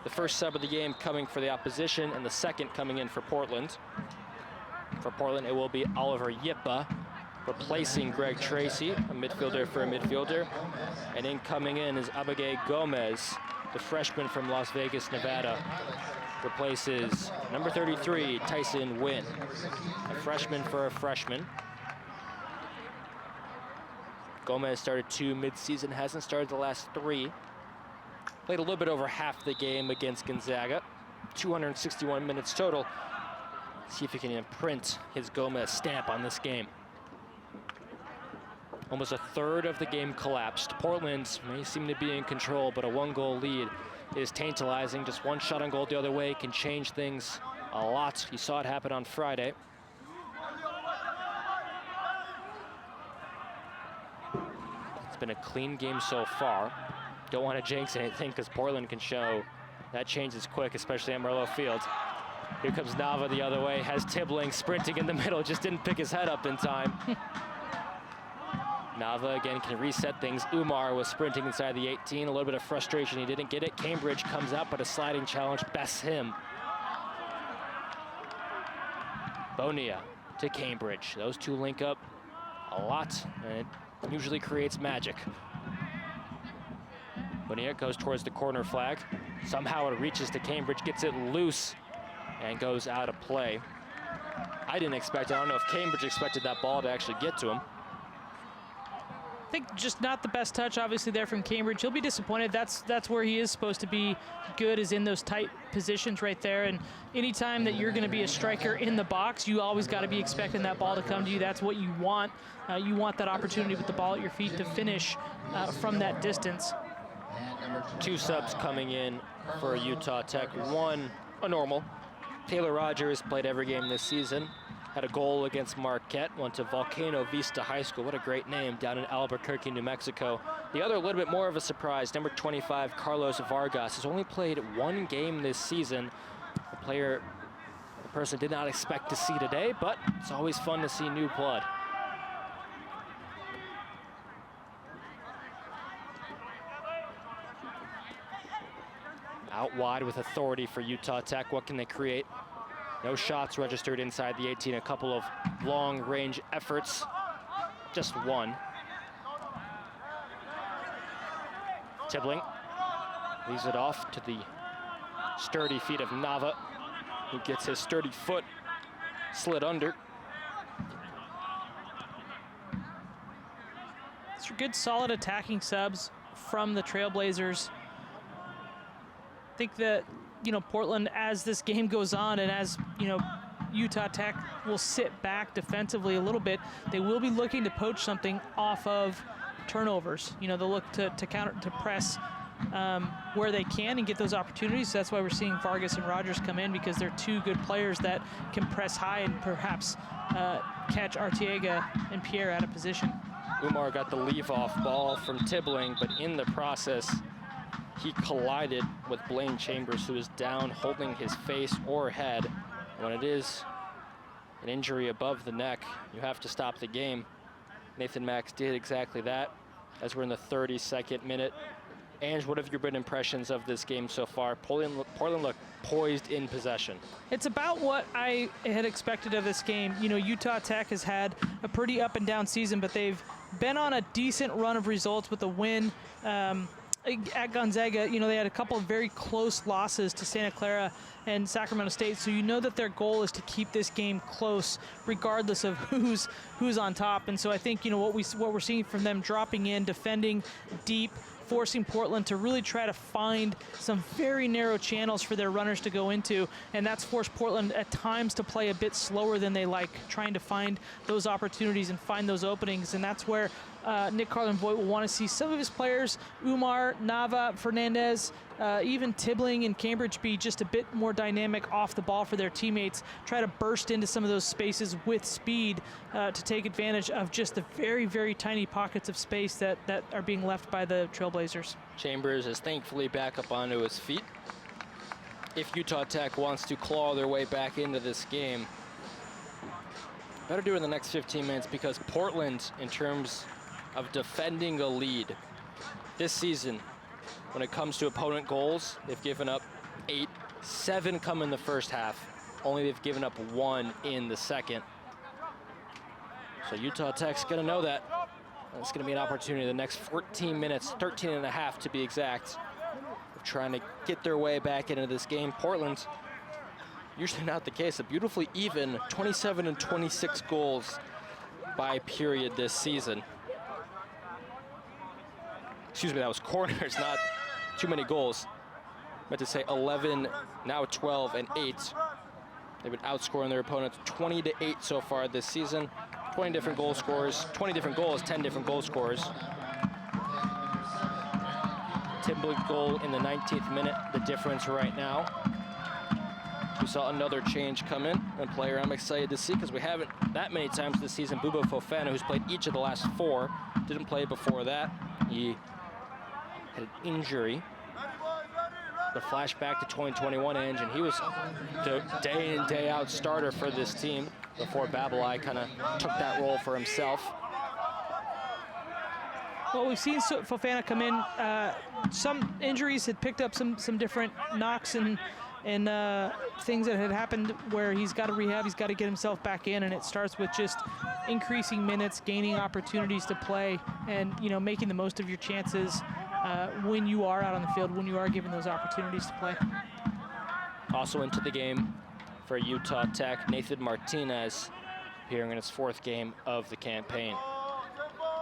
[SPEAKER 1] the first sub of the game coming for the opposition, and the second coming in for Portland. For Portland, it will be Oliver Yippa replacing Greg Tracy, a midfielder for a midfielder. And in coming in is Abagay Gomez, the freshman from Las Vegas, Nevada. Replaces number 33, Tyson Wynn, a freshman for a freshman. Gomez started 2 mid-season, hasn't started the last 3. Played a little bit over half the game against Gonzaga. 261 minutes total. See if he can imprint his Gomez stamp on this game. Almost a third of the game collapsed. Portland may seem to be in control, but a 1-goal lead is tantalizing. Just one shot on goal the other way can change things a lot. You saw it happen on Friday. It's been a clean game so far. Don't want to jinx anything because Portland can show that changes quick, especially at Merlot Field. Here comes Nava the other way, has Tibbling sprinting in the middle, just didn't pick his head up in time. Nava again can reset things. Umar was sprinting inside the 18, a little bit of frustration, he didn't get it. Cambridge comes out, but a sliding challenge bests him. Bonilla to Cambridge. Those two link up a lot, and it usually creates magic. Bonilla goes towards the corner flag. Somehow it reaches to Cambridge, gets it loose, and goes out of play. I didn't expect it. I don't know if Cambridge expected that ball to actually get to him.
[SPEAKER 2] I think just not the best touch, obviously, there from Cambridge. He'll be disappointed. That's where he is supposed to be good, is in those tight positions right there. And anytime that you're going to be a striker in the box, you always got to be expecting that ball to come to you. That's what you want. You want that opportunity with the ball at your feet to finish from that distance.
[SPEAKER 1] 2 subs coming in for Utah Tech. One, a normal. Taylor Rogers played every game this season. Had a goal against Marquette, went to Volcano Vista High School. What a great name, down in Albuquerque, New Mexico. The other, a little bit more of a surprise, number 25, Carlos Vargas, has only played 1 game this season. A player the person did not expect to see today, but it's always fun to see new blood. Out wide with authority for Utah Tech. What can they create? No shots registered inside the 18. A couple of long-range efforts. Just one. Tibbling leaves it off to the sturdy feet of Nava, who gets his sturdy foot slid under.
[SPEAKER 2] It's good, solid attacking subs from the Trailblazers. I think that, Portland, as this game goes on and as, Utah Tech will sit back defensively a little bit, they will be looking to poach something off of turnovers. They'll look to counter, to press where they can and get those opportunities. So that's why we're seeing Vargas and Rogers come in, because they're 2 good players that can press high and perhaps catch Arteaga and Pierre out of position.
[SPEAKER 1] Umar got the leave-off ball from Tibbling, but in the process, he collided with Blaine Chambers, who is down holding his face or head. When it is an injury above the neck, you have to stop the game. Nathan Max did exactly that as we're in the 32nd minute. Ange, what have your been impressions of this game so far? Portland looked poised in possession. It's
[SPEAKER 2] about what I had expected of this game. Utah Tech has had a pretty up and down season, but they've been on a decent run of results with a win at Gonzaga, you know, they had a couple of very close losses to Santa Clara and Sacramento State, so you know that their goal is to keep this game close regardless of who's on top. And so I think, you know, what we're seeing from them, dropping in, defending deep, forcing Portland to really try to find some very narrow channels for their runners to go into, and that's forced Portland at times to play a bit slower than they like, trying to find those opportunities and find those openings. And that's where Nick Carlin-Voigt will want to see some of his players, Umar, Nava, Fernandez, even Tibbling and Cambridge, be just a bit more dynamic off the ball for their teammates, try to burst into some of those spaces with speed to take advantage of just the very, very tiny pockets of space that are being left by the Trailblazers.
[SPEAKER 1] Chambers is thankfully back up onto his feet. If Utah Tech wants to claw their way back into this game, better do it in the next 15 minutes, because Portland, in terms of defending a lead this season, when it comes to opponent goals, they've given up 8, 7 come in the first half. Only they've given up 1 in the second. So Utah Tech's gonna know that. It's gonna be an opportunity the next 14 minutes, 13 and a half to be exact, of trying to get their way back into this game. Portland, usually not the case, a beautifully even 27 and 26 goals by period this season. Excuse me, that was corners, not too many goals. I meant to say 11, now 12 and 8. They've been outscoring their opponents 20-8 so far this season. 20 different goal scorers, 20 different goals, 10 different goal scorers. Tibbling goal in the 19th minute, the difference right now. We saw another change come in, a player I'm excited to see because we haven't that many times this season. Buba Fofana, who's played each of the last 4, didn't play before that. He had an injury. The flashback to 2021, Ange, and he was the day in, day out starter for this team before Babalai kind of took that role for himself.
[SPEAKER 2] Well, we've seen Fofana come in. Some injuries had picked up some different knocks and things that had happened where he's got to rehab, he's got to get himself back in, and it starts with just increasing minutes, gaining opportunities to play, and, you know, making the most of your chances when you are out on the field, when you are given those opportunities to play.
[SPEAKER 1] Also into the game for Utah Tech, Nathan Martinez, appearing in his 4th game of the campaign.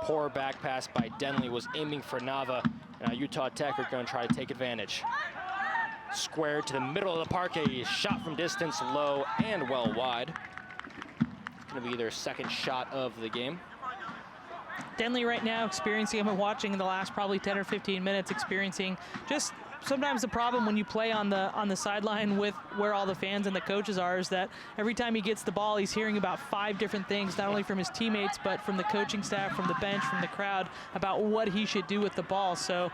[SPEAKER 1] Poor back pass by Denley, was aiming for Nava. Now Utah Tech are going to try to take advantage. Square to the middle of the parquet, shot from distance, low and well wide. Going to be their 2nd shot of the game.
[SPEAKER 2] Denley right now experiencing, I've been watching in the last probably 10 or 15 minutes, experiencing just sometimes the problem when you play on the sideline with where all the fans and the coaches are is that every time he gets the ball, he's hearing about 5 different things, not only from his teammates, but from the coaching staff, from the bench, from the crowd, about what he should do with the ball. So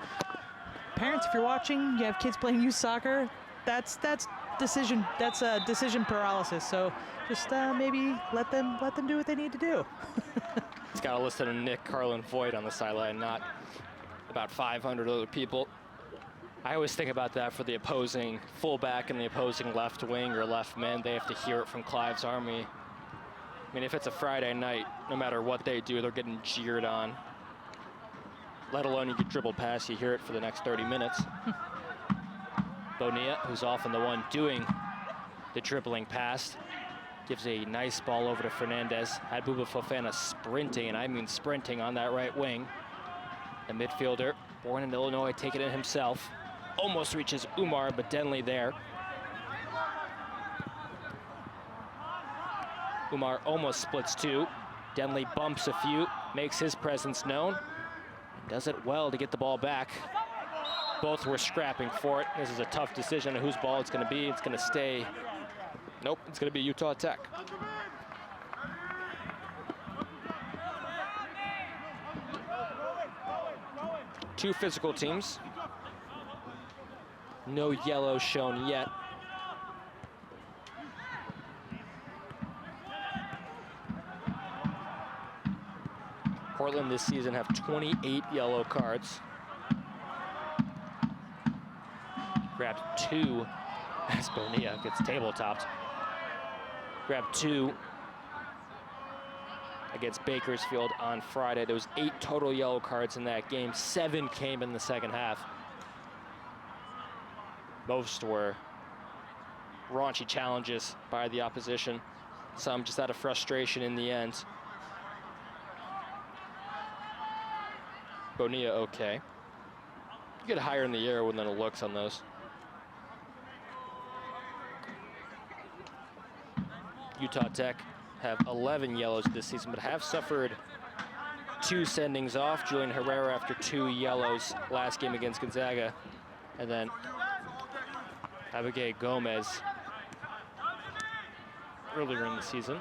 [SPEAKER 2] parents, if you're watching, you have kids playing youth soccer, that's decision paralysis. So just maybe let them do what they need to do.
[SPEAKER 1] He's got to listen to Nick Carlin-Voigt on the sideline, not about 500 other people. I always think about that for the opposing fullback and the opposing left wing or left men. They have to hear it from Clive's Army. I mean, if it's a Friday night, no matter what they do, they're getting jeered on. Let alone you get dribbled past, you hear it for the next 30 minutes. Bonilla, who's often the one doing the dribbling pass, gives a nice ball over to Fernandez. Had Buba Fofana sprinting, and I mean sprinting, on that right wing. The midfielder, born in Illinois, taking it himself. Almost reaches Umar, but Denley there. Umar almost splits 2. Denley bumps a few, makes his presence known, and does it well to get the ball back. Both were scrapping for it. This is a tough decision on whose ball it's going to be. It's going to stay. Nope, it's going to be Utah Tech. Two physical teams. No yellow shown yet. Portland this season have 28 yellow cards. Grabbed 2 as Bonilla gets tabletopped. Grabbed 2 against Bakersfield on Friday. There was 8 total yellow cards in that game. 7 came in the second half. Most were raunchy challenges by the opposition. Some just out of frustration in the end. Bonilla okay. You get higher in the air than it looks on those. Utah Tech have 11 yellows this season, but have suffered 2 sendings off. Julian Herrera after 2 yellows last game against Gonzaga. And then Abigail Gomez earlier in the season.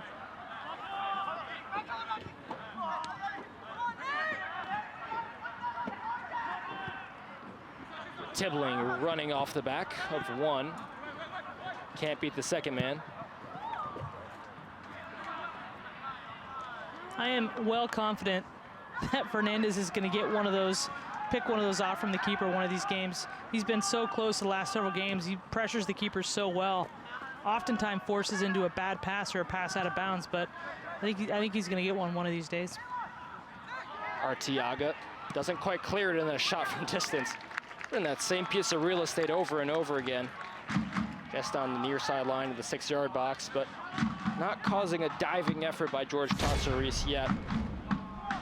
[SPEAKER 1] Tibbling running off the back of 1. Can't beat the second man.
[SPEAKER 2] I am well confident that Fernandez is going to get one of those, pick one of those off from the keeper one of these games. He's been so close the last several games. He pressures the keeper so well. Oftentimes forces into a bad pass or a pass out of bounds, but I think he's going to get one of these days.
[SPEAKER 1] Arteaga doesn't quite clear it in a shot from distance. In that same piece of real estate over and over again. Just on the near sideline of the 6-yard box, but not causing a diving effort by George Tassaris yet.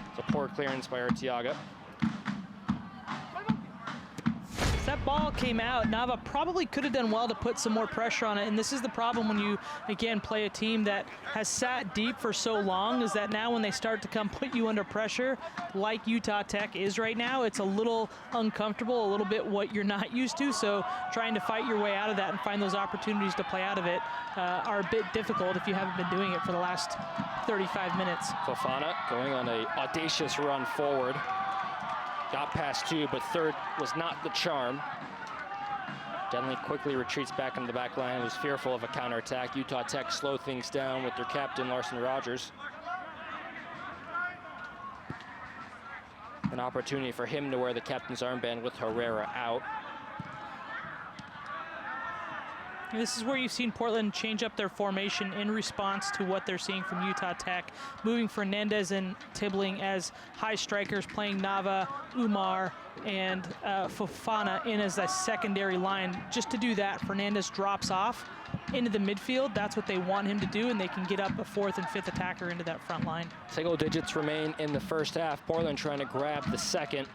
[SPEAKER 1] It's a poor clearance by Arteaga.
[SPEAKER 2] That ball came out. Nava probably could have done well to put some more pressure on it, and this is the problem when you, again, play a team that has sat deep for so long, is that now when they start to come put you under pressure, like Utah Tech is right now, it's a little uncomfortable, a little bit what you're not used to, so trying to fight your way out of that and find those opportunities to play out of it are a bit difficult if you haven't been doing it for the last 35 minutes.
[SPEAKER 1] Fofana going on an audacious run forward. Got past 2, but 3rd was not the charm. Denley quickly retreats back into the back line, was fearful of a counterattack. Utah Tech slow things down with their captain, Larson Rogers. An opportunity for him to wear the captain's armband with Herrera out.
[SPEAKER 2] This is where you've seen Portland change up their formation in response to what they're seeing from Utah Tech, moving Fernandez and Tibbling as high strikers, playing Nava, Umar, and Fofana in as a secondary line. Just to do that, Fernandez drops off into the midfield. That's what they want him to do, and they can get up a 4th and 5th attacker into that front line.
[SPEAKER 1] Single digits remain in the first half. Portland trying to grab the second.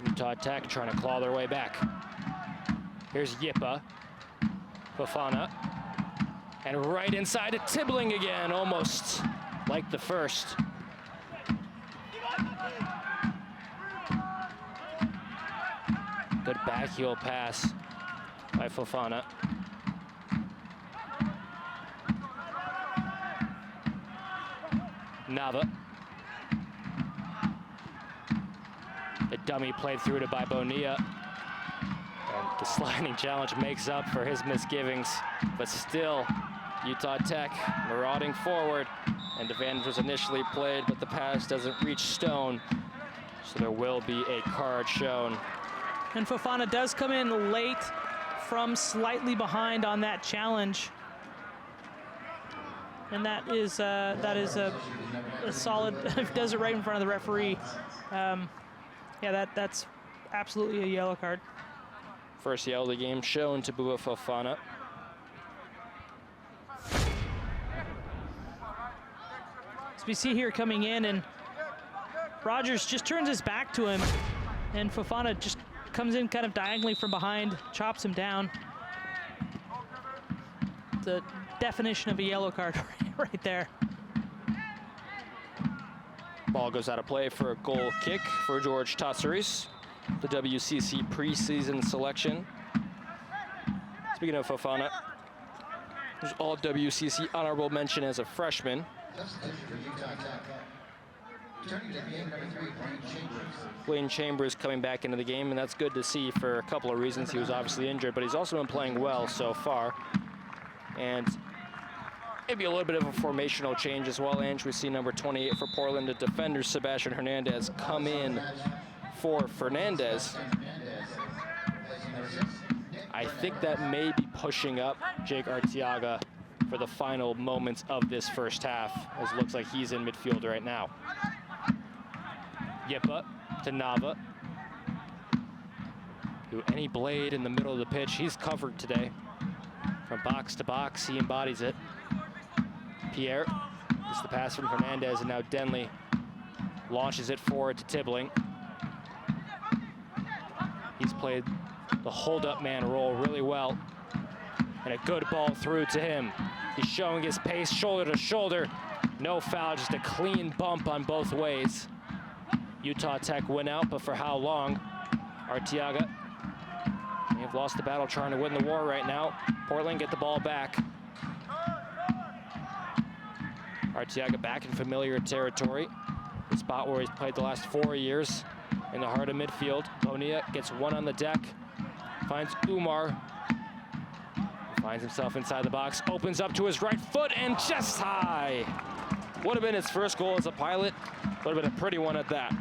[SPEAKER 1] Utah Tech trying to claw their way back. Here's Yipa, Fofana, and right inside to Tibbling again, almost like the first. Good backheel pass by Fofana. Nava. The dummy played through to by Bonilla. And the sliding challenge makes up for his misgivings, but still, Utah Tech marauding forward, and advantage was initially played, but the pass doesn't reach Stone, so there will be a card shown.
[SPEAKER 2] And Fofana does come in late from slightly behind on that challenge. And that is a solid, does it right in front of the referee. Yeah, that's absolutely a yellow card.
[SPEAKER 1] First yellow of the game shown to Bua Fofana.
[SPEAKER 2] As we see here coming in, and Rogers just turns his back to him, and Fofana just comes in kind of diagonally from behind, chops him down. The definition of a yellow card right there.
[SPEAKER 1] Ball goes out of play for a goal kick for George Tassaris, the WCC preseason selection. Speaking of Fofana, there's all WCC honorable mention as a freshman. Blaine Chambers coming back into the game, and that's good to see for a couple of reasons. He was obviously injured, but he's also been playing well so far. And maybe a little bit of a formational change as well, Ange. We see number 28 for Portland, the defender Sebastian Hernandez, come in for Fernandez. I think that may be pushing up Jake Arteaga for for the final moments of this first half, as it looks like he's in midfield right now. Yipa to Nava, who any blade in the middle of the pitch, he's covered today. From box to box, he embodies it. Pierre gets the pass from Hernandez, and now Denley launches it forward to Tibbling. He's played the hold-up man role really well, and a good ball through to him. He's showing his pace, shoulder to shoulder. No foul, just a clean bump on both ways. Utah Tech win out, but for how long? Arteaga may have lost the battle trying to win the war right now. Portland get the ball back. Arteaga back in familiar territory. The spot where he's played the last 4 years in the heart of midfield. Bonilla gets one on the deck, finds Umar. He finds himself inside the box, opens up to his right foot and chest high. Would have been his first goal as a Pilot. Would have been a pretty one at that.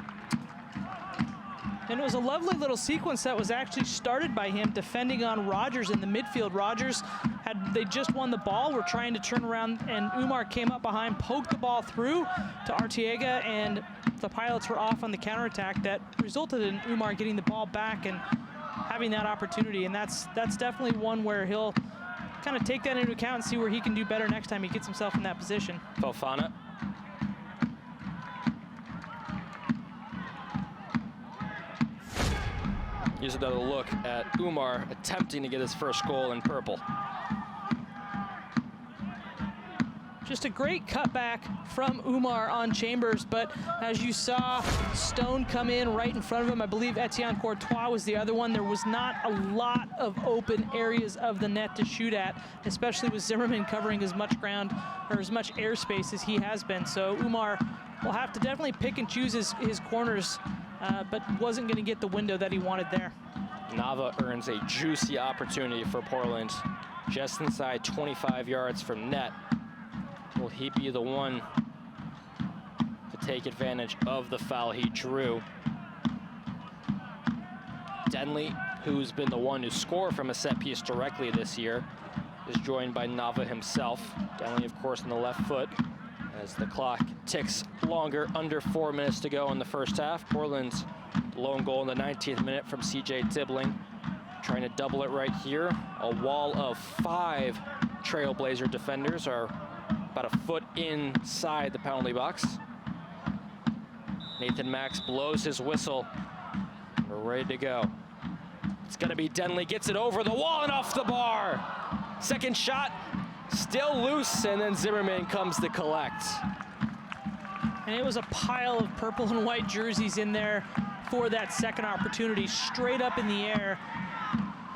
[SPEAKER 2] And it was a lovely little sequence that was actually started by him defending on Rogers in the midfield. Rogers they just won the ball, were trying to turn around, and Umar came up behind, poked the ball through to Arteaga, and the Pilots were off on the counterattack that resulted in Umar getting the ball back and having that opportunity. And that's definitely one where he'll kind of take that into account and see where he can do better next time he gets himself in that position.
[SPEAKER 1] Fofana. Here's another look at Umar attempting to get his first goal in purple.
[SPEAKER 2] Just a great cutback from Umar on Chambers, but as you saw, Stone come in right in front of him. I believe Etienne Courtois was the other one. There was not a lot of open areas of the net to shoot at, especially with Zimmerman covering as much ground or as much airspace as he has been. So Umar will have to definitely pick and choose his corners, but wasn't going to get the window that he wanted there.
[SPEAKER 1] Nava earns a juicy opportunity for Portland, just inside 25 yards from net. Will he be the one to take advantage of the foul he drew? Denley, who's been the one to score from a set piece directly this year, is joined by Nava himself. Denley, of course, on the left foot. As the clock ticks longer, under 4 minutes to go in the first half. Portland's lone goal in the 19th minute from CJ Tibbling. Trying to double it right here. A wall of 5 Trailblazer defenders are about a foot inside the penalty box. Nathan Max blows his whistle. We're ready to go. It's gonna be Denley, gets it over the wall and off the bar. Second shot, still loose, and then Zimmerman comes to collect.
[SPEAKER 2] And it was a pile of purple and white jerseys in there for that second opportunity, straight up in the air.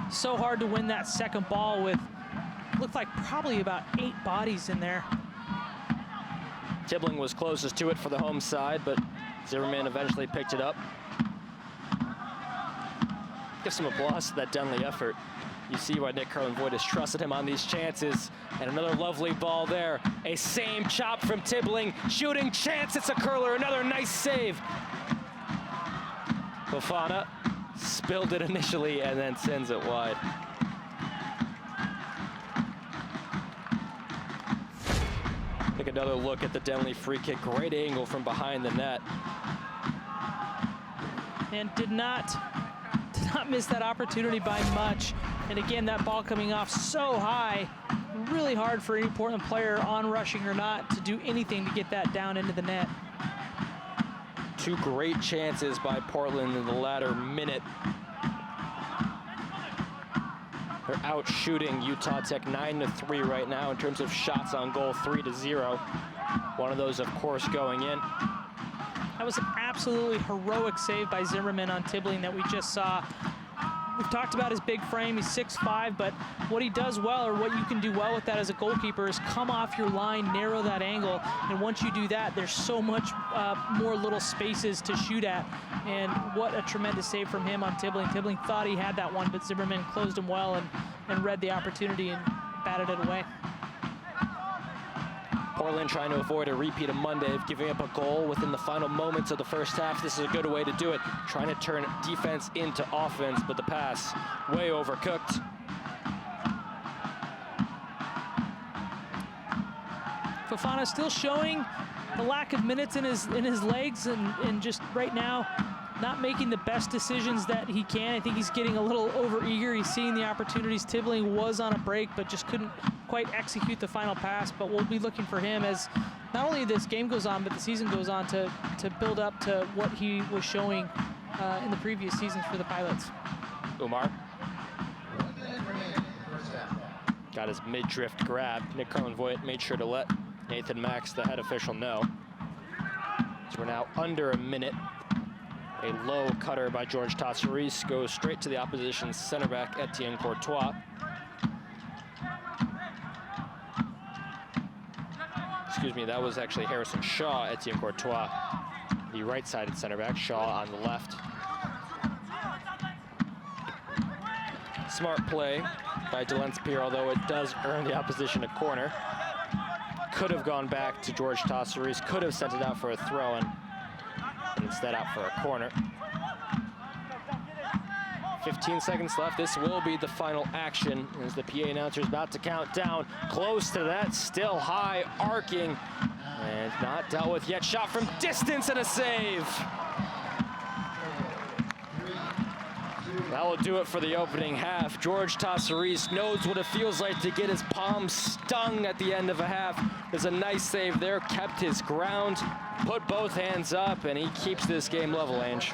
[SPEAKER 2] So hard to win that second ball with, looked like probably about 8 bodies in there.
[SPEAKER 1] Tibbling was closest to it for the home side, but Zimmerman eventually picked it up. Give some applause to that Denley effort. You see why Nick Carlin-Voigt has trusted him on these chances. And another lovely ball there. A same chop from Tibbling. Shooting chance, it's a curler, another nice save. Fofana spilled it initially and then sends it wide. Take another look at the Denley free kick. Great angle from behind the net.
[SPEAKER 2] And did not miss that opportunity by much. And again, that ball coming off so high, really hard for any Portland player, on rushing or not, to do anything to get that down into the net.
[SPEAKER 1] 2 great chances by Portland in the latter minute. They're out shooting Utah Tech 9-3 right now in terms of shots on goal, 3-0. One of those, of course, going in.
[SPEAKER 2] That was an absolutely heroic save by Zimmerman on Tibbling that we just saw. We've talked about his big frame. He's 6'5", but what he does well, or what you can do well with that as a goalkeeper, is come off your line, narrow that angle, and once you do that, there's so much more little spaces to shoot at. And what a tremendous save from him on Tibbling. Tibbling thought he had that one, but Zimmerman closed him well and read the opportunity and batted it away.
[SPEAKER 1] Portland trying to avoid a repeat of Monday of giving up a goal within the final moments of the first half. This is a good way to do it. Trying to turn defense into offense, but the pass way overcooked.
[SPEAKER 2] Fofana still showing the lack of minutes in his legs, and just right now not making the best decisions that he can. I think he's getting a little overeager. He's seeing the opportunities. Tibbling was on a break, but just couldn't quite execute the final pass. But we'll be looking for him as not only this game goes on, but the season goes on to build up to what he was showing in the previous seasons for the Pilots.
[SPEAKER 1] Umar got his mid-drift grab. Nick Carlin-Voigt made sure to let Nathan Max, the head official, know. So we're now under a minute. A low cutter by George Tassaris goes straight to the opposition's center back, Etienne Courtois. Excuse me, that was actually Harrison Shaw, Etienne Courtois, the right-sided center back, Shaw on the left. Smart play by Delancey, although it does earn the opposition a corner. Could have gone back to George Tassaris, could have sent it out for a throw-in, and instead out for a corner. 15 seconds left. This will be the final action as the PA announcer is about to count down. Close to that, still high, arcing, and not dealt with yet. Shot from distance and a save. That will do it for the opening half. George Tassaris knows what it feels like to get his palm stung at the end of a half. There's a nice save there, kept his ground, put both hands up, and he keeps this game level, Ange.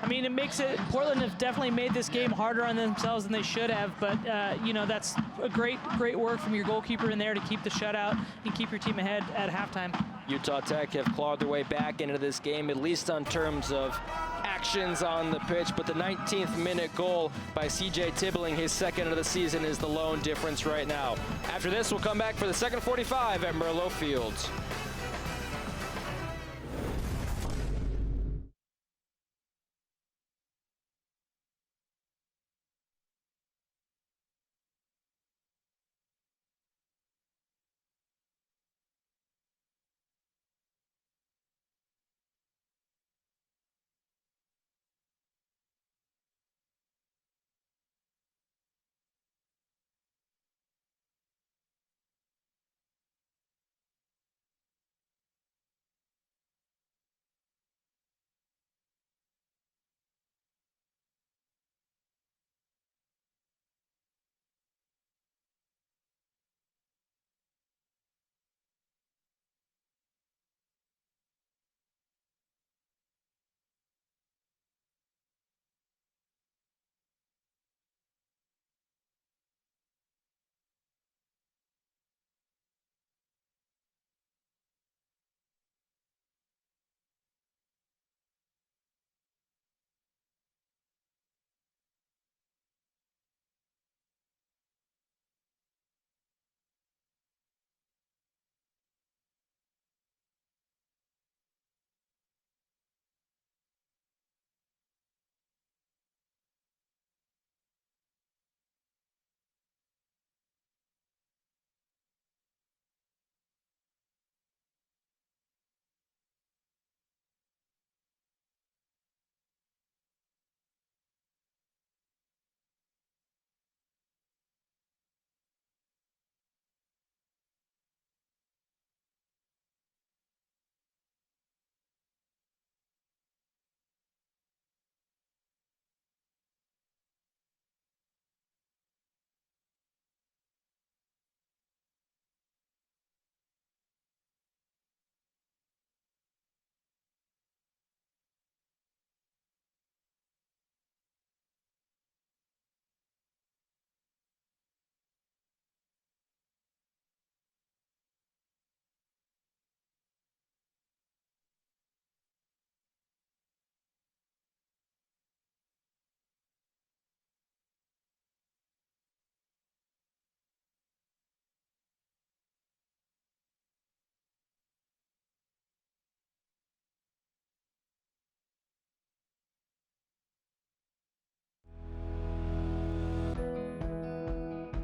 [SPEAKER 2] I mean, it makes it, Portland have definitely made this game harder on themselves than they should have, but you know, that's a great work from your goalkeeper in there to keep the shutout and keep your team ahead at halftime.
[SPEAKER 1] Utah Tech have clawed their way back into this game, at least on terms of actions on the pitch, but the 19th minute goal by CJ Tibbling, his second of the season, is the lone difference right now. After this, we'll come back for the second 45 at Merlot Fields.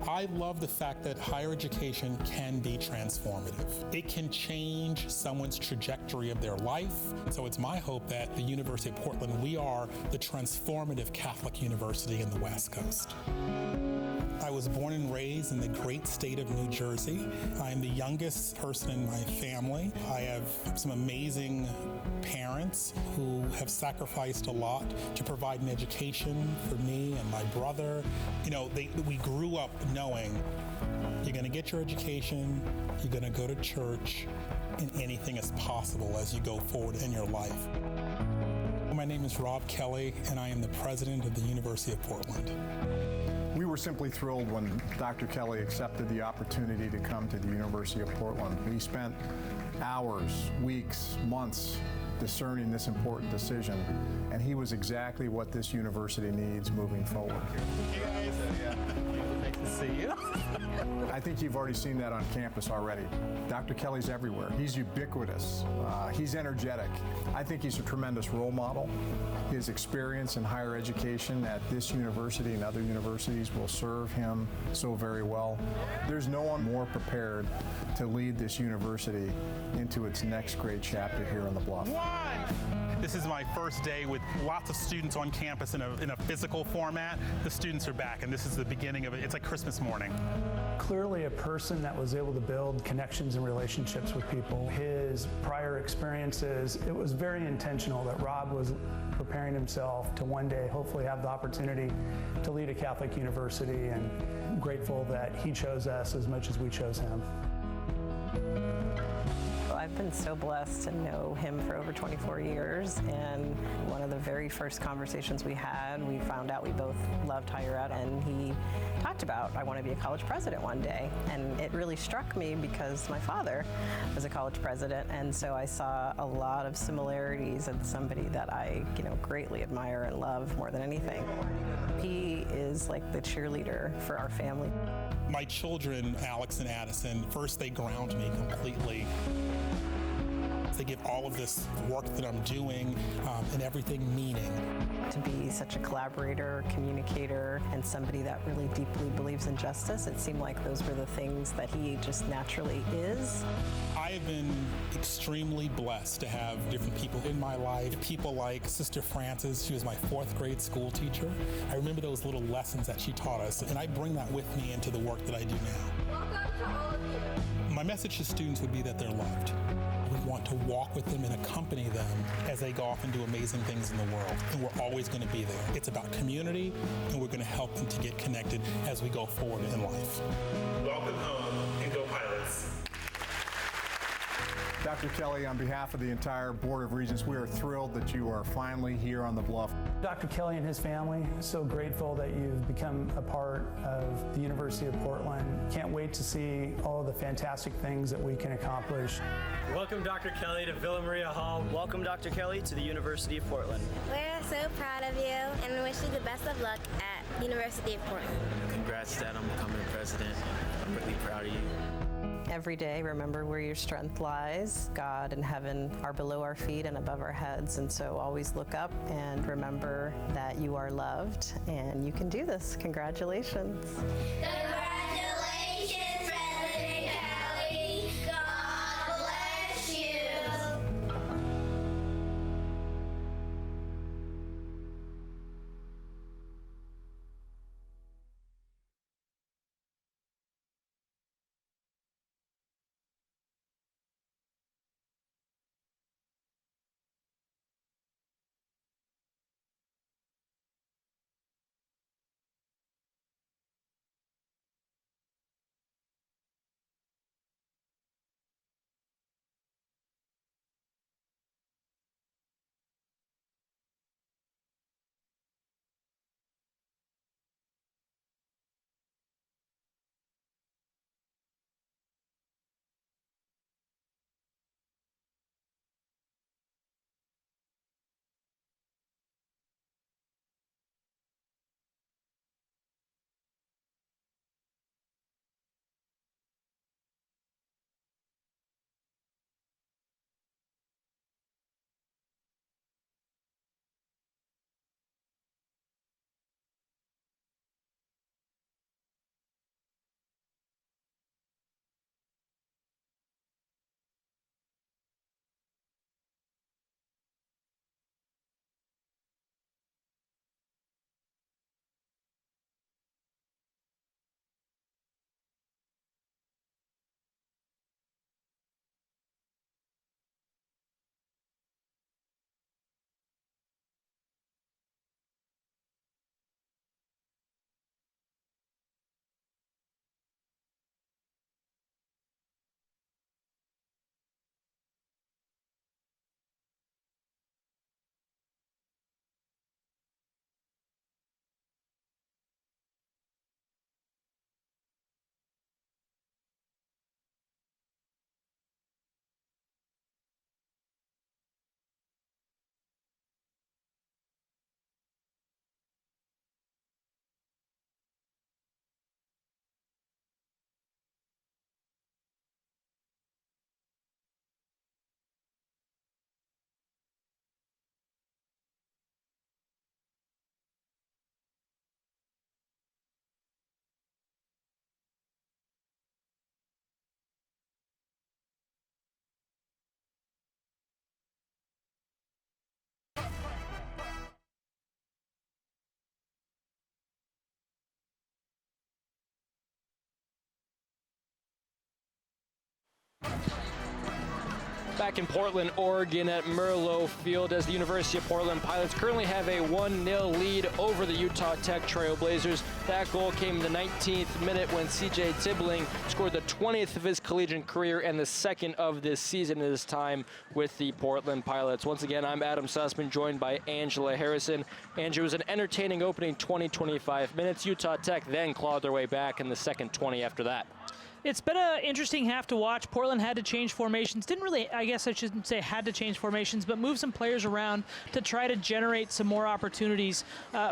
[SPEAKER 3] I love the fact that higher education can be transformative. It can change someone's trajectory of their life. So it's my hope that the University of Portland, we are the transformative Catholic university in the West Coast. I was born and raised in the great state of New Jersey. I'm the youngest person in my family. I have some amazing parents who have sacrificed a lot to provide an education for me and my brother. You know, we grew up knowing you're going to get your education, you're going to go to church, and anything is possible as you go forward in your life. My name is Rob Kelly, and I am the president of the University of Portland.
[SPEAKER 4] We were simply thrilled when Dr. Kelly accepted the opportunity to come to the University of Portland. We spent hours, weeks, months discerning this important decision, and he was exactly what this university needs moving forward.
[SPEAKER 3] Hey guys. Nice to see you.
[SPEAKER 4] I think you've already seen that on campus already. Dr. Kelly's everywhere. He's ubiquitous. He's energetic. I think he's a tremendous role model. His experience in higher education at this university and other universities will serve him so very well. There's no one more prepared to lead this university into its next great chapter here on the Bluff.
[SPEAKER 3] This is my first day with lots of students on campus in a physical format. The students are back, and this is the beginning of it. It's like Christmas morning.
[SPEAKER 5] Clearly a person that was able to build connections and relationships with people. His prior experiences, it was very intentional that Rob was preparing himself to one day hopefully have the opportunity to lead a Catholic university, and I'm grateful that he chose us as much as we chose him.
[SPEAKER 6] I've been so blessed to know him for over 24 years, and one of the very first conversations we had, we found out we both loved higher ed, and he talked about, I want to be a college president one day. And it really struck me because my father was a college president, and so I saw a lot of similarities in somebody that I, greatly admire and love more than anything. He is like the cheerleader for our family.
[SPEAKER 3] My children, Alex and Addison, first they ground me completely. They give all of this work that I'm doing and everything meaning.
[SPEAKER 6] To be such a collaborator, communicator, and somebody that really deeply believes in justice, it seemed like those were the things that he just naturally is.
[SPEAKER 3] I have been extremely blessed to have different people in my life. People like Sister Frances, she was my 4th grade school teacher. I remember those little lessons that she taught us, and I bring that with me into the work that I do now.
[SPEAKER 7] Welcome to all of you.
[SPEAKER 3] My message to students would be that they're loved. We want to walk with them and accompany them as they go off and do amazing things in the world. And we're always going to be there. It's about community, and we're going to help them to get connected as we go forward in life. Welcome home, and go Pirates.
[SPEAKER 4] Dr. Kelly, on behalf of the entire Board of Regents, we are thrilled that you are finally here on the Bluff.
[SPEAKER 5] Dr. Kelly and his family, so grateful that you've become a part of the University of Portland. Can't wait to see all of the fantastic things that we can accomplish.
[SPEAKER 8] Welcome, Dr. Kelly, to Villa Maria Hall. Welcome, Dr. Kelly, to the University of Portland.
[SPEAKER 7] We're so proud of you and wish you the best of luck at University of Portland.
[SPEAKER 8] Congrats, Dad, on becoming president. I'm really proud of you.
[SPEAKER 6] Every day, remember where your strength lies. God and heaven are below our feet and above our heads, and so always look up and remember that you are loved and you can do this. Congratulations.
[SPEAKER 1] Back in Portland, Oregon at Merlot Field as the University of Portland Pilots currently have a 1-0 lead over the Utah Tech Trailblazers. That goal came in the 19th minute when C.J. Tibbling scored the 20th of his collegiate career and the second of this season at his time with the Portland Pilots. Once again, I'm Adam Sussman, joined by Angela Harrison. Andrew, was an entertaining opening 20-25 minutes. Utah Tech then clawed their way back in the second 20 after that.
[SPEAKER 2] It's been an interesting half to watch. Portland had to change formations. Didn't really, I guess I shouldn't say had to change formations, but move some players around to try to generate some more opportunities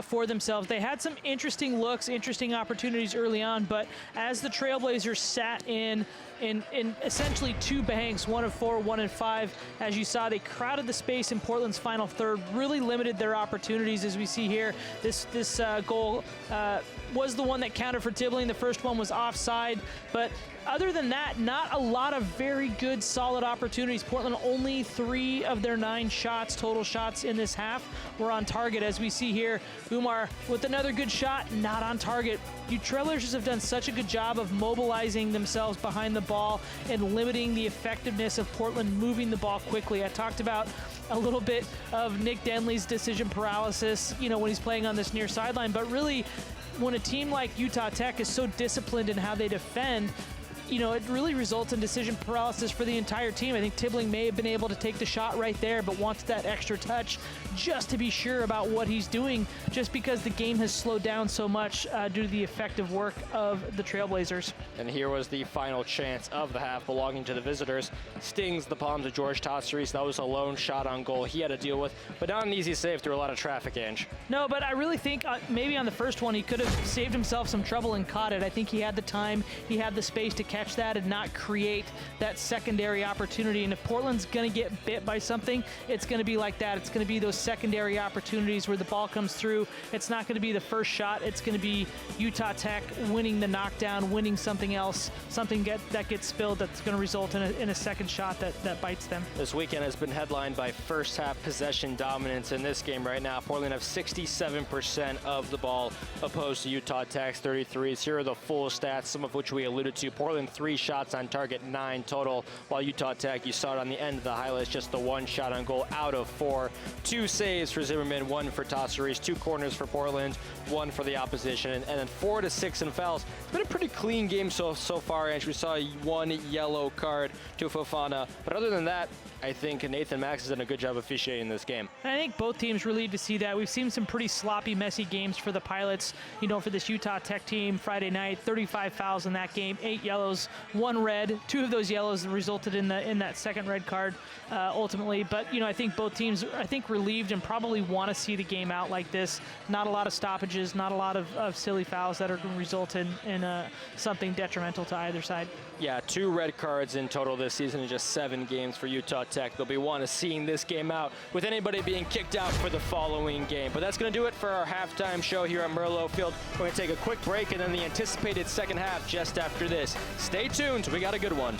[SPEAKER 2] for themselves. They had some interesting looks, interesting opportunities early on, but as the Trailblazers sat in essentially two banks, 1 of 4, 1 and 5, as you saw, they crowded the space in Portland's final third, really limited their opportunities. As we see here, this goal was the one that counted for Tibbling. The first one was offside, but other than that, not a lot of very good, solid opportunities. Portland only 3 of their 9 shots, total shots in this half, were on target. As we see here, Umar with another good shot, not on target. You Trailblazers have done such a good job of mobilizing themselves behind the ball and limiting the effectiveness of Portland moving the ball quickly. I talked about a little bit of Nick Denley's decision paralysis, when he's playing on this near sideline, but really, when a team like Utah Tech is so disciplined in how they defend, it really results in decision paralysis for the entire team. I think Tibbling may have been able to take the shot right there, but wants that extra touch just to be sure about what he's doing, just because the game has slowed down so much due to the effective work of the Trailblazers.
[SPEAKER 1] And here was the final chance of the half belonging to the visitors. Stings the palms of George Tosseries. That was a lone shot on goal he had to deal with, but not an easy save through a lot of traffic, Ange.
[SPEAKER 2] No, but I really think maybe on the first one he could have saved himself some trouble and caught it. I think he had the time, he had the space to catch that and not create that secondary opportunity. And if Portland's going to get bit by something, it's going to be like that. It's going to be those secondary opportunities where the ball comes through. It's not going to be the first shot. It's going to be Utah Tech winning the knockdown, winning something else, something that gets spilled that's going to result in a second shot that bites them.
[SPEAKER 1] This weekend has been headlined by first half possession dominance in this game right now. Portland have 67% of the ball opposed to Utah Tech's 33s. Here are the full stats, some of which we alluded to. Portland 3 shots on target, 9 total, while Utah Tech, you saw it on the end of the highlights, just the 1 shot on goal out of 4. 2 saves for Zimmerman, 1 for Tosseries, 2 corners for Portland, 1 for the opposition, and then 4 to 6 in fouls. It's been a pretty clean game so far, and we saw 1 yellow card to Fofana, but other than that, I think Nathan Max has done a good job officiating this game.
[SPEAKER 2] I think both teams relieved to see that. We've seen some pretty sloppy, messy games for the Pilots, for this Utah Tech team Friday night. 35 fouls in that game, 8 yellows, 1 red. 2 of those yellows resulted in that second red card ultimately. But, I think both teams, relieved and probably want to see the game out like this. Not a lot of stoppages, not a lot of silly fouls that are going to result in something detrimental to either side.
[SPEAKER 1] Yeah, 2 red cards in total this season in just 7 games for Utah Tech. They'll be wanting to seeing this game out with anybody being kicked out for the following game. But that's going to do it for our halftime show here at Merlot Field. We're going to take a quick break and then the anticipated second half just after this. Stay tuned. We got a good one.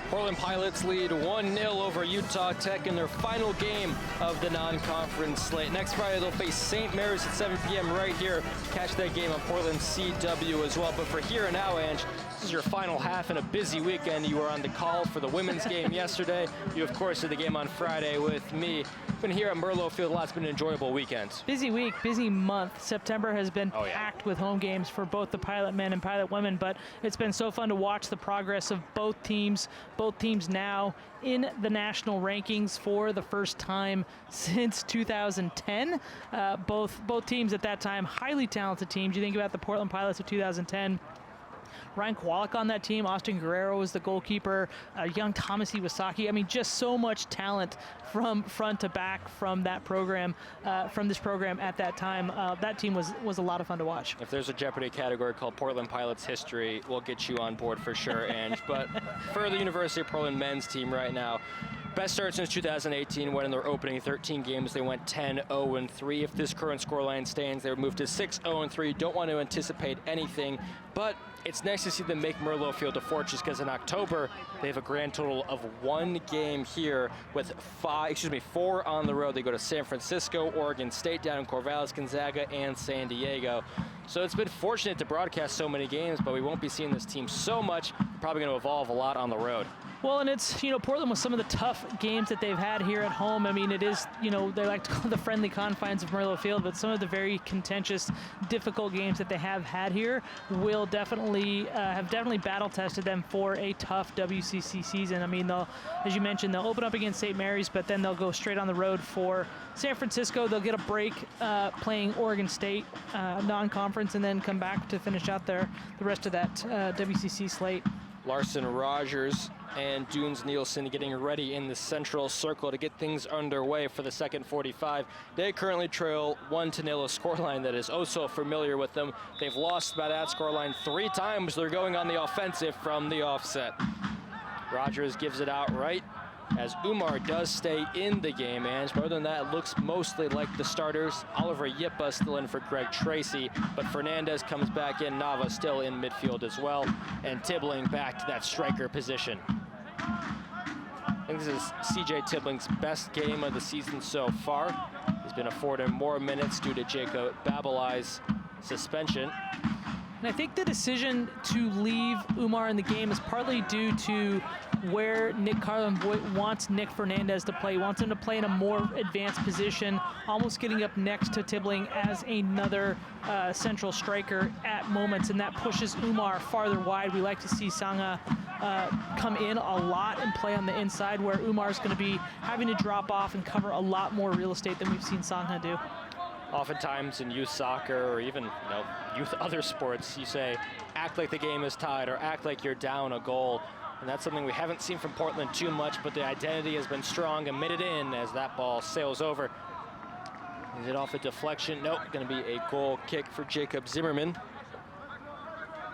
[SPEAKER 1] Portland Pilots lead 1-0 over Utah Tech in their final game of the non-conference slate. Next Friday, they'll face St. Mary's at 7 p.m. right here. Catch that game on Portland CW as well. But for here and now, Ange, this is your final half in a busy weekend. You were on the call for the women's game yesterday. You, of course, did the game on Friday with me. Been here at Merlo Field a lot. It's been an enjoyable weekend.
[SPEAKER 2] Busy week, busy month. September has been packed with home games for both the Pilot men and Pilot women, but it's been so fun to watch the progress of both teams. Both teams now in the national rankings for the first time since 2010. Both teams at that time, highly talented teams. You think about the Portland Pilots of 2010. Ryan Kowalik on that team, Austin Guerrero was the goalkeeper, young Thomas Iwasaki. I mean, just so much talent from front to back from that program, from this program at that time. That team was a lot of fun to watch.
[SPEAKER 1] If there's a Jeopardy category called Portland Pilots History, we'll get you on board for sure, Ange. But for the University of Portland men's team right now, best start since 2018, when in their opening 13 games, they went 10-0-3. If this current scoreline stands, they would move to 6-0-3. Don't want to anticipate anything, but it's nice to see them make Merlo Field a fortress, because in October, they have a grand total of 1 game here with 4 on the road. They go to San Francisco, Oregon State, down in Corvallis, Gonzaga, and San Diego. So it's been fortunate to broadcast so many games, but we won't be seeing this team so much. Probably going to evolve a lot on the road.
[SPEAKER 2] Well, and it's, Portland with some of the tough games that they've had here at home. I mean, it is, they like to call the friendly confines of Merlo Field, but some of the very contentious, difficult games that they have had here will definitely, have definitely battle tested them for a tough WCC season. I mean, as you mentioned, they'll open up against St. Mary's, but then they'll go straight on the road for San Francisco. They'll get a break playing Oregon State non-conference, and then come back to finish out the rest of that WCC slate.
[SPEAKER 1] Larson Rogers and Dunes Nielsen getting ready in the central circle to get things underway for the second 45. They currently trail 1-0, a scoreline that is oh so familiar with them. They've lost by that scoreline 3 times. They're going on the offensive from the offset. Rogers gives it out right as Umar does stay in the game, and other than that, it looks mostly like the starters. Oliver Yippa still in for Greg Tracy, but Fernandez comes back in, Nava still in midfield as well, and Tibbling back to that striker position. I think this is CJ Tibbling's best game of the season so far. He's been afforded more minutes due to Jacob Babalai's suspension.
[SPEAKER 2] And I think the decision to leave Umar in the game is partly due to where Nick Carlin wants Nick Fernandez to play. He wants him to play in a more advanced position, almost getting up next to Tibbling as another central striker at moments, and that pushes Umar farther wide. We like to see Sangha come in a lot and play on the inside, where Umar's going to be having to drop off and cover a lot more real estate than we've seen Sangha do.
[SPEAKER 1] Oftentimes in youth soccer, or even youth other sports, you say, act like the game is tied or act like you're down a goal. And that's something we haven't seen from Portland too much, but the identity has been strong and minute in as that ball sails over. Is it off a deflection? Nope, going to be a goal kick for Jacob Zimmerman.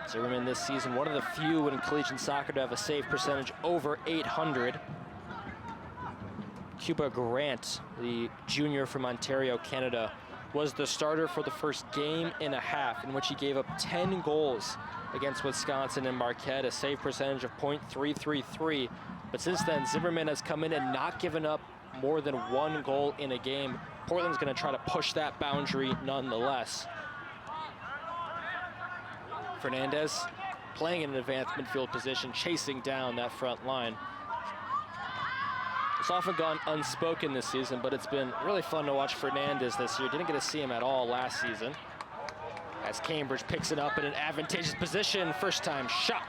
[SPEAKER 1] Zimmerman this season, one of the few in collegiate soccer to have a save percentage over 800. Cuba Grant, the junior from Ontario, Canada, was the starter for the first game and a half, in which he gave up 10 goals against Wisconsin and Marquette, a save percentage of .333. But since then, Zimmerman has come in and not given up more than 1 goal in a game. Portland's going to try to push that boundary nonetheless. Fernandez playing in an advanced midfield position, chasing down that front line. It's often gone unspoken this season, but it's been really fun to watch Fernandez this year. Didn't get to see him at all last season. As Cambridge picks it up in an advantageous position, first time shot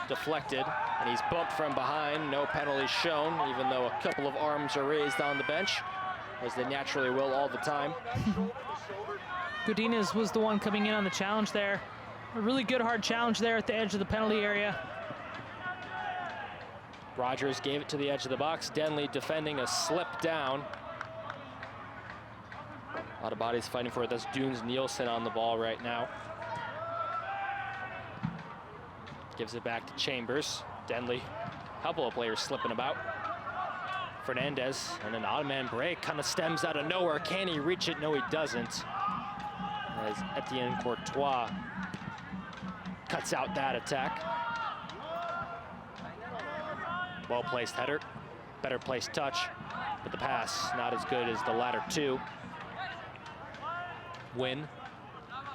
[SPEAKER 1] deflected, and he's bumped from behind. No penalty shown, even though a couple of arms are raised on the bench, as they naturally will all the time.
[SPEAKER 2] Godinez was the one coming in on the challenge there. A really good hard challenge there at the edge of the penalty area.
[SPEAKER 1] Rogers gave it to the edge of the box. Denley defending a slip down. A lot of bodies fighting for it. That's Dunes Nielsen on the ball right now. Gives it back to Chambers. Denley, a couple of players slipping about. Fernandez, and an odd man break, kind of stems out of nowhere. Can he reach it? No, he doesn't. As Etienne Courtois cuts out that attack. Well-placed header, better placed touch, but the pass not as good as the latter two. Wynn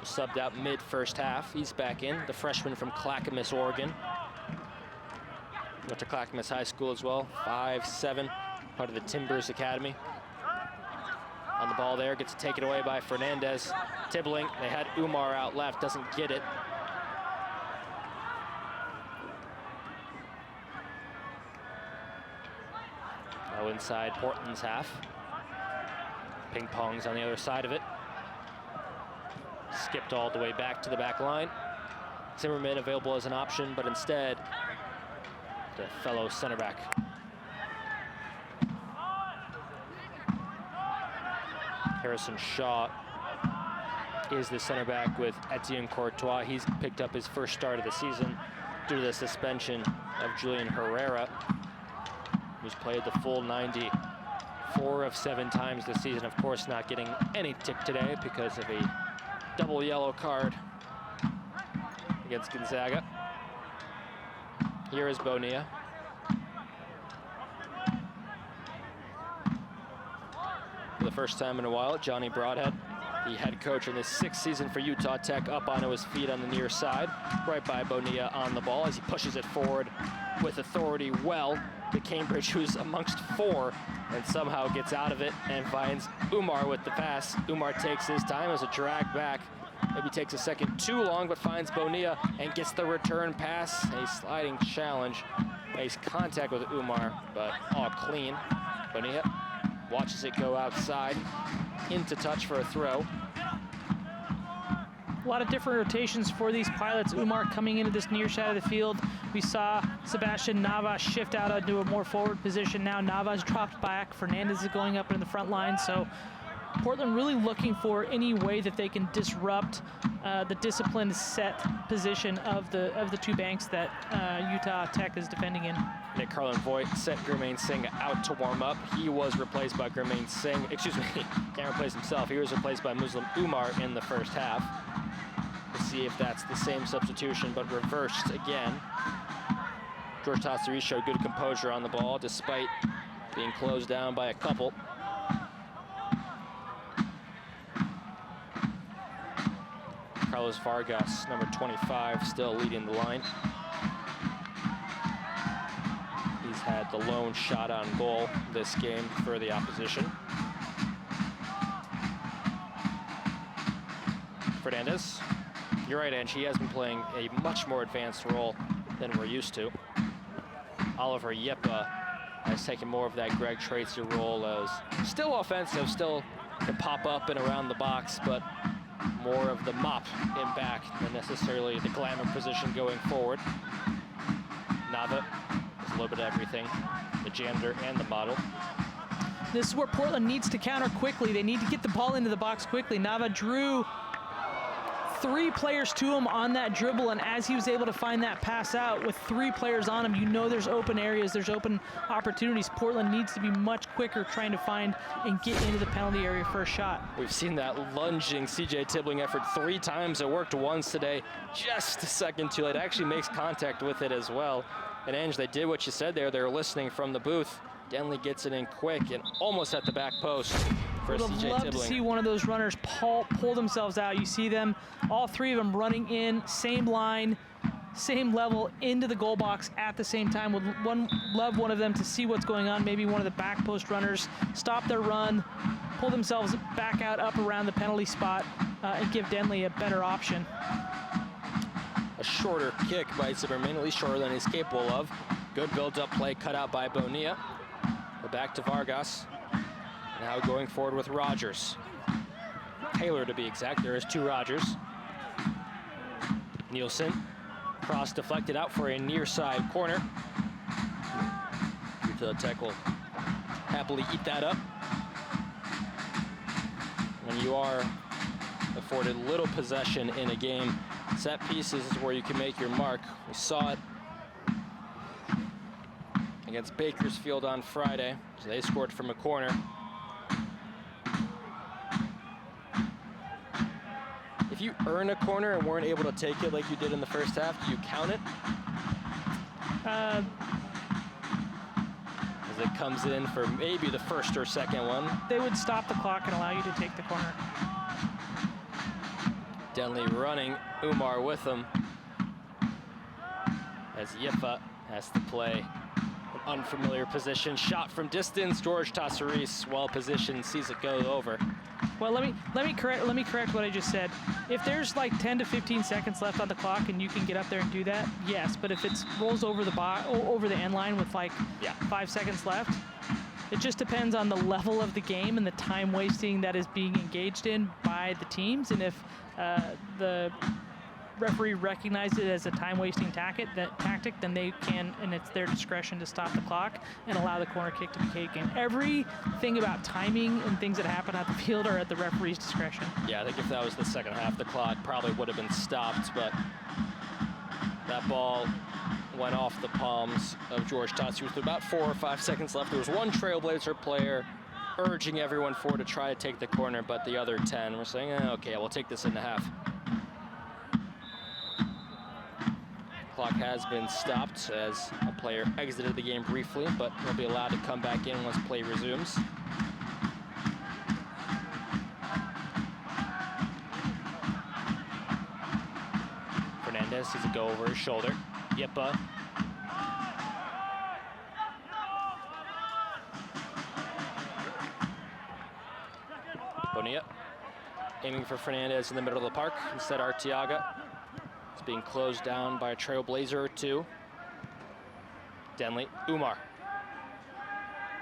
[SPEAKER 1] subbed out mid first half. He's back in, the freshman from Clackamas, Oregon. Went to Clackamas High School as well, 5'7", part of the Timbers Academy. On the ball there, gets taken away by Fernandez. Tibbling, they had Umar out left, doesn't get it. Now inside Portland's half. Ping pongs on the other side of it. Skipped all the way back to the back line. Zimmerman available as an option, but instead, the fellow center back. Harrison Shaw is the center back with Etienne Courtois. He's picked up his first start of the season due to the suspension of Julian Herrera, who's played the full 90 4 of 7 times this season. Of course, not getting any tick today because of a double yellow card against Gonzaga. Here is Bonilla. For the first time in a while, Johnny Broadhead, the head coach in his 6th season for Utah Tech, up onto his feet on the near side, right by Bonilla on the ball as he pushes it forward with authority well to Cambridge, who's amongst 4 and somehow gets out of it and finds Umar with the pass. Umar takes his time as a drag back. Maybe takes a second too long, but finds Bonilla and gets the return pass. A sliding challenge. Makes contact with Umar, but all clean. Bonilla watches it go outside, into touch for a throw.
[SPEAKER 2] A lot of different rotations for these Pilots. Umar coming into this near side of the field. We saw Sebastian Navas shift out into a more forward position. Now Navas dropped back. Fernandez is going up in the front line. So Portland really looking for any way that they can disrupt the disciplined set position of the two banks that Utah Tech is defending in.
[SPEAKER 1] Nick Carlin-Voigt sent Gurmain Singh out to warm up. He was replaced by Gurmain Singh. Excuse me, can't replace himself. He was replaced by Muslim Umar in the first half. We'll see if that's the same substitution, but reversed again. George Tasseri showed good composure on the ball despite being closed down by a couple. Carlos Vargas, number 25, still leading the line. He's had the lone shot on goal this game for the opposition. Fernandez, you're right, Ange, he has been playing a much more advanced role than we're used to. Oliver Yepa has taken more of that Greg Tracy role as still offensive, still can pop up and around the box, but more of the mop in back than necessarily the glamour position going forward. Nava is a little bit of everything, the janitor and the model.
[SPEAKER 2] This is where Portland needs to counter quickly. They need to get the ball into the box quickly. Nava drew 3 players to him on that dribble, and as he was able to find that pass out with 3 players on him, you know there's open areas, there's open opportunities. Portland needs to be much quicker trying to find and get into the penalty area for a shot.
[SPEAKER 1] We've seen that lunging CJ Tibbling effort 3 times. It worked once today, just a second too late. Actually makes contact with it as well. And Ange, they did what you said there. They were listening from the booth. Denley gets it in quick and almost at the back post for
[SPEAKER 2] Would have
[SPEAKER 1] CJ
[SPEAKER 2] loved
[SPEAKER 1] Tibbling.
[SPEAKER 2] to see one of those runners pull themselves out. You see them, all 3 of them running in, same line, same level, into the goal box at the same time. Would love one of them to see what's going on. Maybe one of the back post runners stop their run, pull themselves back out up around the penalty spot, and give Denley a better option.
[SPEAKER 1] A shorter kick by Zimmerman, at least shorter than he's capable of. Good build-up play cut out by Bonilla. But back to Vargas. Now going forward with Rogers. Taylor to be exact, there is 2 Rogers. Nielsen, cross deflected out for a near side corner. Utah Tech will happily eat that up. When you are afforded little possession in a game, set pieces is where you can make your mark. We saw it against Bakersfield on Friday, so they scored from a corner. If you earn a corner and weren't able to take it like you did in the first half, do you count it? it comes in for maybe the first or second one.
[SPEAKER 2] They would stop the clock and allow you to take the corner.
[SPEAKER 1] Denley running, Umar with him. As Yipa has to play an unfamiliar position. Shot from distance, George Tassaris, well positioned, sees it go over.
[SPEAKER 2] Well, let me correct what I just said. If there's like 10 to 15 seconds left on the clock and you can get up there and do that, yes. But if it rolls over the end line with like 5 seconds left, it just depends on the level of the game and the time wasting that is being engaged in by the teams. And if the referee recognizes it as a time-wasting tactic, then they can, and it's their discretion to stop the clock and allow the corner kick to be taken. Everything about timing and things that happen at the field are at the referee's discretion.
[SPEAKER 1] Yeah, I think if that was the second half, the clock probably would have been stopped, but that ball went off the palms of George Tassi with about 4 or 5 seconds left. There was one Trailblazer player urging everyone forward to try to take the corner, but the other 10 were saying, okay, we'll take this in the half. Clock has been stopped as a player exited the game briefly, but he'll be allowed to come back in once play resumes. Fernandez sees it go over his shoulder. Yipa. Bonilla aiming for Fernandez in the middle of the park. Instead, Arteaga. It's being closed down by a Trailblazer or two. Denley, Umar.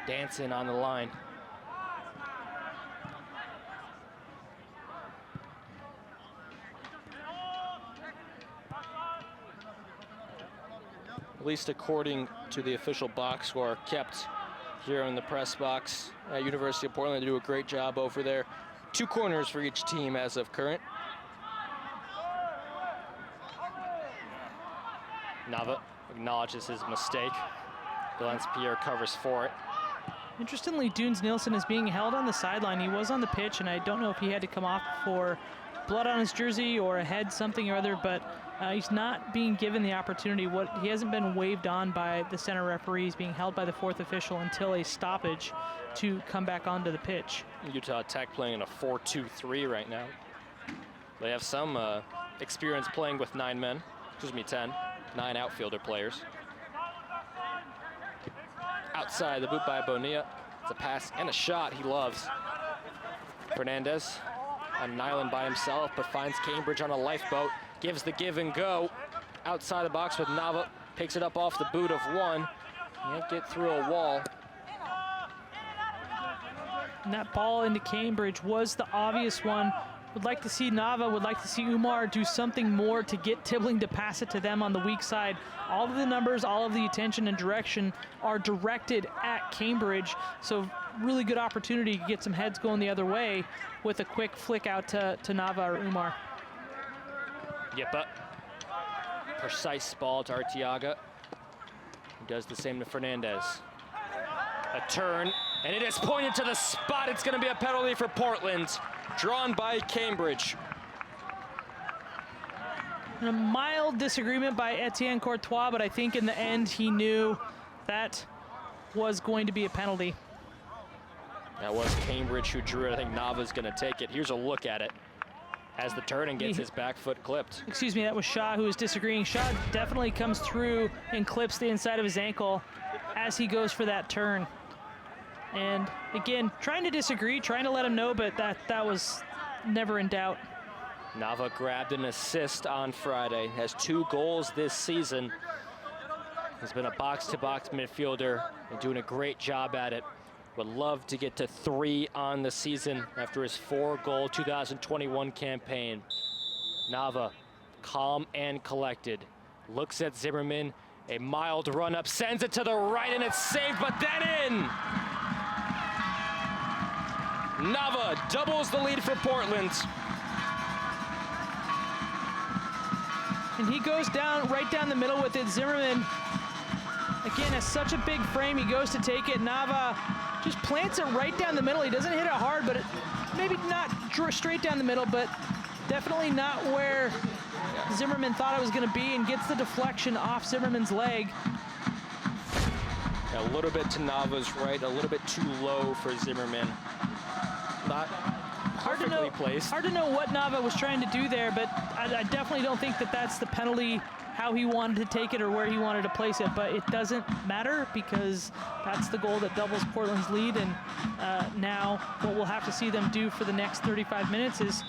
[SPEAKER 1] Dancing on the line. At least according to the official box score kept here in the press box at University of Portland. They do a great job over there. 2 corners for each team as of current. Nava acknowledges his mistake. Pierre covers for it.
[SPEAKER 2] Interestingly, Dunes Nielsen is being held on the sideline. He was on the pitch, and I don't know if he had to come off for blood on his jersey or a head, something or other, but he's not being given the opportunity. He hasn't been waved on by the center referee. He's being held by the 4th official until a stoppage to come back onto the pitch.
[SPEAKER 1] Utah Tech playing in a 4-2-3 right now. They have some experience playing with 9 men, 9 outfielder players. Outside, the boot by Bonilla. It's a pass and a shot he loves. Fernandez on an island by himself, but finds Cambridge on a lifeboat. Gives the give and go. Outside the box with Nava. Picks it up off the boot of one. Can't get through a wall.
[SPEAKER 2] And that ball into Cambridge was the obvious one. Would like to see Nava, would like to see Umar do something more to get Tibbling to pass it to them on the weak side. All of the numbers, all of the attention and direction are directed at Cambridge. So really good opportunity to get some heads going the other way with a quick flick out to Nava or Umar.
[SPEAKER 1] Yipa. Precise ball to Arteaga. He does the same to Fernandez. A turn, and it is pointed to the spot. It's going to be a penalty for Portland. Drawn by Cambridge.
[SPEAKER 2] A mild disagreement by Etienne Courtois, but I think in the end he knew that was going to be a penalty.
[SPEAKER 1] That was Cambridge who drew it. I think Nava's going to take it. Here's a look at it as the turn and gets his back foot clipped.
[SPEAKER 2] Excuse me, that was Shaw who was disagreeing. Shaw definitely comes through and clips the inside of his ankle as he goes for that turn. And again, trying to disagree, trying to let him know, but that was never in doubt.
[SPEAKER 1] Nava grabbed an assist on Friday, has 2 goals this season. He's been a box-to-box midfielder and doing a great job at it. Would love to get to 3 on the season after his 4-goal 2021 campaign. Nava, calm and collected, looks at Zimmerman, a mild run-up, sends it to the right, and it's saved, but then in! Nava doubles the lead for Portland.
[SPEAKER 2] And he goes down, right down the middle with it. Zimmerman, again, has such a big frame. He goes to take it. Nava just plants it right down the middle. He doesn't hit it hard, but maybe not straight down the middle, but definitely not where Zimmerman thought it was going to be, and gets the deflection off Zimmerman's leg.
[SPEAKER 1] A little bit to Nava's right, a little bit too low for Zimmerman. Not perfectly placed.
[SPEAKER 2] Hard to know what Nava was trying to do there, but I definitely don't think that that's the penalty, how he wanted to take it or where he wanted to place it, but it doesn't matter because that's the goal that doubles Portland's lead. And now what we'll have to see them do for the next 35 minutes is,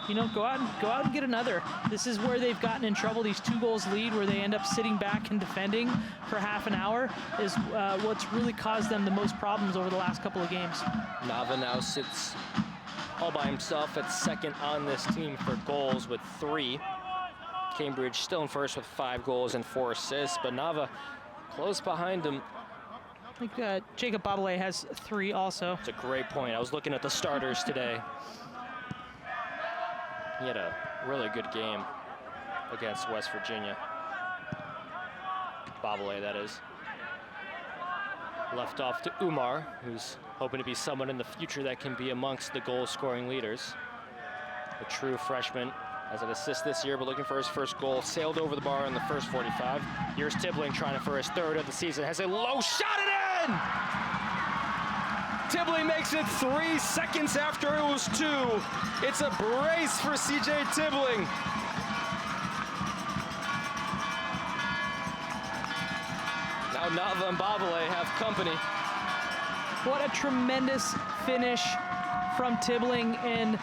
[SPEAKER 2] you know, go out and get another. This is where they've gotten in trouble. These 2 goals lead where they end up sitting back and defending for half an hour is what's really caused them the most problems over the last couple of games.
[SPEAKER 1] Nava now sits all by himself at second on this team for goals with 3. Cambridge still in first with 5 goals and 4 assists, but Nava close behind him.
[SPEAKER 2] I think Jacob Babale has 3 also.
[SPEAKER 1] It's a great point. I was looking at the starters today. He had a really good game against West Virginia. Babale, that is. Left off to Umar, who's hoping to be someone in the future that can be amongst the goal-scoring leaders. A true freshman, has an assist this year, but looking for his first goal. Sailed over the bar in the first 45. Here's Tibbling trying for his 3rd of the season. Has a low shot it in! Tibbling makes it 3 seconds after it was 2. It's a brace for CJ Tibbling. Now Nava and Babale have company.
[SPEAKER 2] What a tremendous finish from Tibbling, and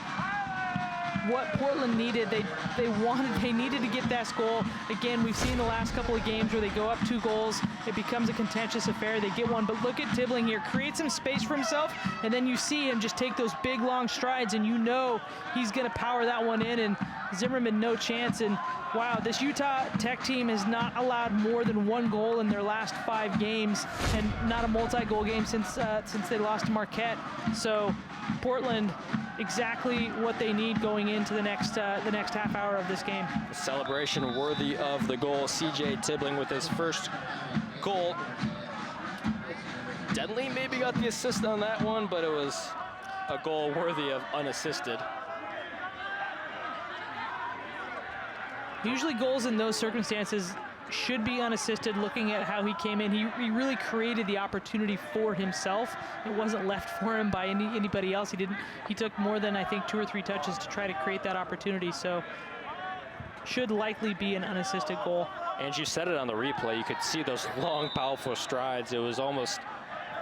[SPEAKER 2] what Portland needed. They needed to get that goal. Again, we've seen the last couple of games where they go up 2 goals, it becomes a contentious affair, they get one, but look at Tibbling here, create some space for himself, and then you see him just take those big long strides, and you know he's gonna power that one in, and Zimmerman no chance. And wow, this Utah Tech team has not allowed more than 1 goal in their last 5 games, and not a multi-goal game since they lost to Marquette. So Portland, exactly what they need going into the next half hour of this game.
[SPEAKER 1] A celebration worthy of the goal. CJ Tibbling with his first goal. Denley maybe got the assist on that one, but it was a goal worthy of unassisted.
[SPEAKER 2] Usually goals in those circumstances should be unassisted. Looking at how he came in, he really created the opportunity for himself. It wasn't left for him by anybody else. He took more than, I think, 2 or 3 touches to try to create that opportunity. So should likely be an unassisted goal.
[SPEAKER 1] And you said it on the replay. You could see those long, powerful strides. It was almost...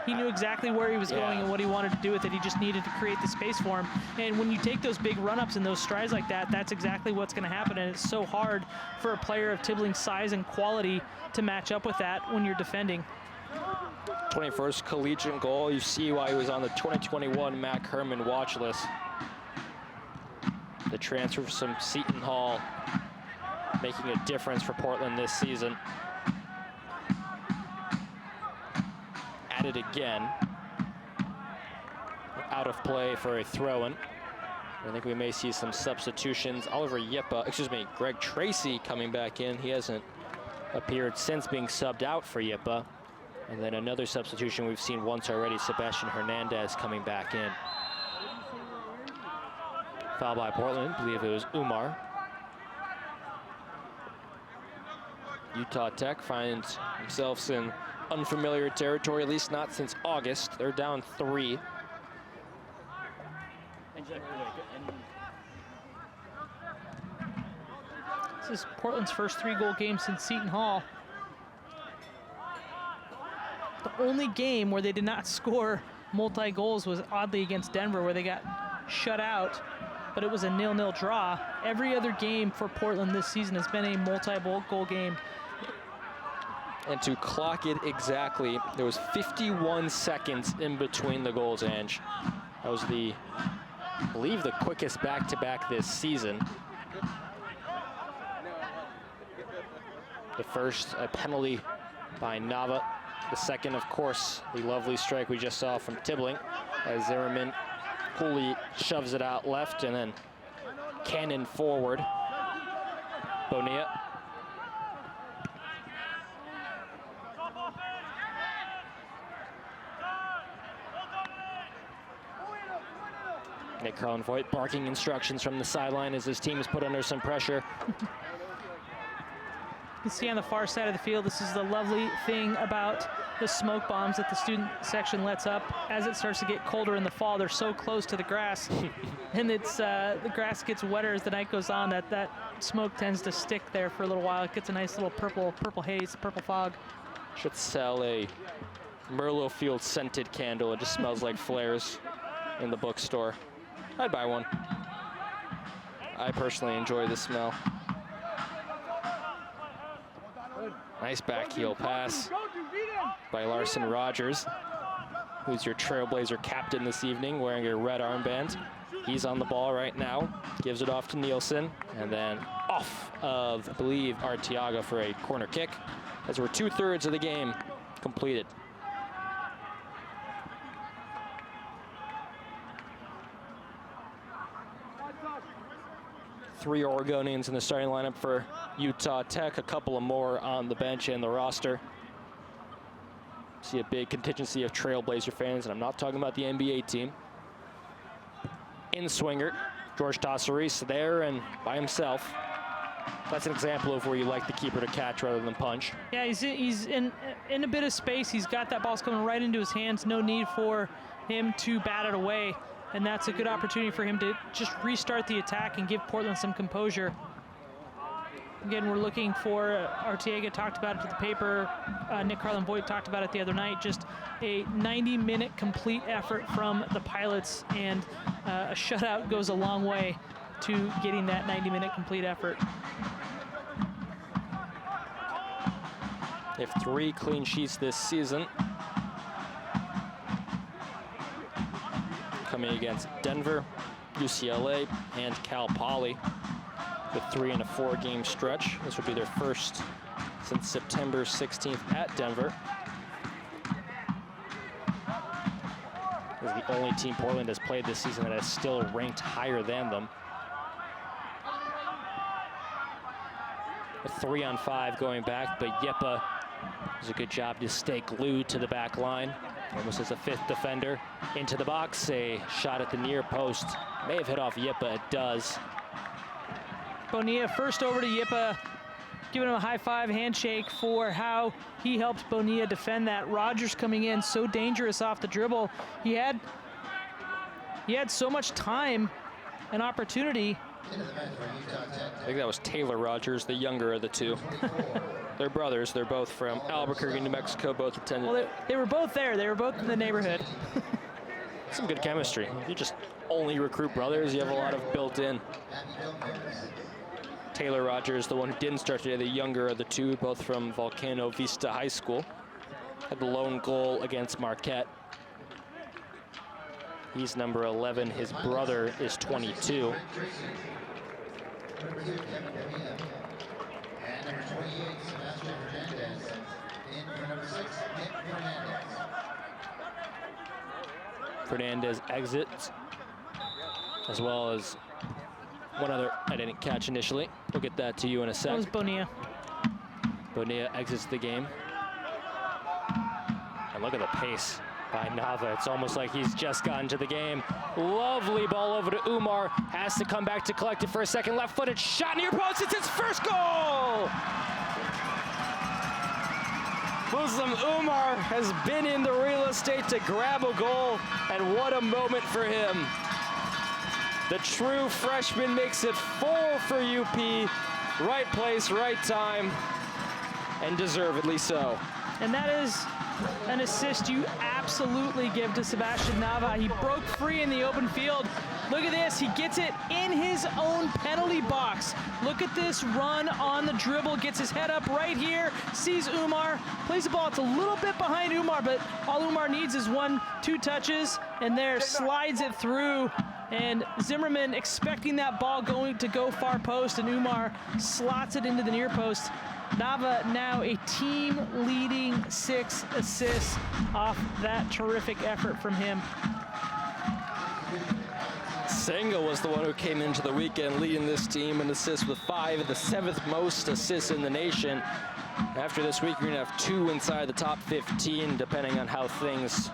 [SPEAKER 2] He knew exactly where he was going and what he wanted to do with it. He just needed to create the space for him. And when you take those big run-ups and those strides like that, that's exactly what's going to happen. And it's so hard for a player of Tibbling's size and quality to match up with that when you're defending.
[SPEAKER 1] 21st collegiate goal. You see why he was on the 2021 Mac Herman watch list. The transfer from Seton Hall making a difference for Portland this season. At it again. Out of play for a throw-in. I think we may see some substitutions. Greg Tracy coming back in. He hasn't appeared since being subbed out for Yippa. And then another substitution we've seen once already, Sebastian Hernandez coming back in. Foul by Portland, I believe it was Umar. Utah Tech finds themselves in unfamiliar territory, at least not since August. They're down 3.
[SPEAKER 2] This is Portland's first 3-goal game since Seton Hall. The only game where they did not score multi-goals was oddly against Denver, where they got shut out, but it was a 0-0 draw. Every other game for Portland this season has been a multi-goal game.
[SPEAKER 1] And to clock it exactly, there was 51 seconds in between the goals, Ange. That was I believe the quickest back-to-back this season. The first, a penalty by Nava. The second, of course, the lovely strike we just saw from Tibbling, as Zimmerman coolly shoves it out left and then cannon forward. Bonilla. Nick Carlin-Voigt barking instructions from the sideline as his team is put under some pressure.
[SPEAKER 2] You can see on the far side of the field, this is the lovely thing about the smoke bombs that the student section lets up as it starts to get colder in the fall. They're so close to the grass, and it's the grass gets wetter as the night goes on. That smoke tends to stick there for a little while. It gets a nice little purple haze, purple fog.
[SPEAKER 1] Should sell a Merlot Field scented candle. It just smells like flares in the bookstore. I'd buy one. I personally enjoy the smell. Nice back heel pass by Larson Rogers, who's your Trailblazer captain this evening, wearing a red armband. He's on the ball right now, gives it off to Nielsen, and then off of, I believe, Arteaga for a corner kick, as we're 2/3 of the game completed. Three Oregonians in the starting lineup for Utah Tech, a couple of more on the bench and the roster. See a big contingency of Trailblazer fans, and I'm not talking about the NBA team. In swinger, George Tassaris there and by himself. That's an example of where you like the keeper to catch rather than punch.
[SPEAKER 2] Yeah, he's in a bit of space. He's got that ball's coming right into his hands. No need for him to bat it away. And that's a good opportunity for him to just restart the attack and give Portland some composure. Again, we're looking for, Arteaga talked about it to the paper, Nick Carlin-Voigt talked about it the other night, just a 90-minute complete effort from the Pilots, and a shutout goes a long way to getting that 90-minute complete effort.
[SPEAKER 1] They have 3 clean sheets this season. Coming against Denver, UCLA, and Cal Poly. The 3 in a 4-game stretch. This would be their first since September 16th at Denver. This is the only team Portland has played this season that is still ranked higher than them. A 3-on-5 going back, but Yippa does a good job to stay glued to the back line. Almost as a 5th defender into the box. A shot at the near post. May have hit off Yippa, it does.
[SPEAKER 2] Bonilla first over to Yippa, giving him a high-five handshake for how he helped Bonilla defend that. Rogers coming in so dangerous off the dribble. He had so much time and opportunity.
[SPEAKER 1] I think that was Taylor Rogers, the younger of the two. They're brothers. They're both from Albuquerque, New Mexico. Both attended.
[SPEAKER 2] Well, they were both there. They were both in the neighborhood.
[SPEAKER 1] Some good chemistry. If you just only recruit brothers, you have a lot of built-in. Taylor Rogers, the one who didn't start today, the younger of the two, both from Volcano Vista High School. Had the lone goal against Marquette. He's number 11. His brother is 22. Fernandez exits, as well as one other I didn't catch initially. We'll get that to you in a sec.
[SPEAKER 2] That was Bonilla.
[SPEAKER 1] Bonilla exits the game. And look at the pace by Nava. It's almost like he's just gotten to the game. Lovely ball over to Umar. Has to come back to collect it for a second. Left-footed shot near post. It's his first goal! Muslim Umar has been in the real estate to grab a goal, and what a moment for him. The true freshman makes it 4 for UP. Right place, right time, and deservedly so.
[SPEAKER 2] And that is an assist you absolutely give to Sebastian Nava. He broke free in the open field. Look at this, he gets it in his own penalty box. Look at this run on the dribble, gets his head up right here, sees Umar, plays the ball. It's a little bit behind Umar, but all Umar needs is 1-2 touches, and there slides it through. And Zimmerman expecting that ball to go far post, and Umar slots it into the near post. Nava now a team-leading 6 assists off that terrific effort from him.
[SPEAKER 1] Senga was the one who came into the weekend leading this team in assists with 5, the 7th most assists in the nation. After this week, you're gonna have 2 inside the top 15, depending on how things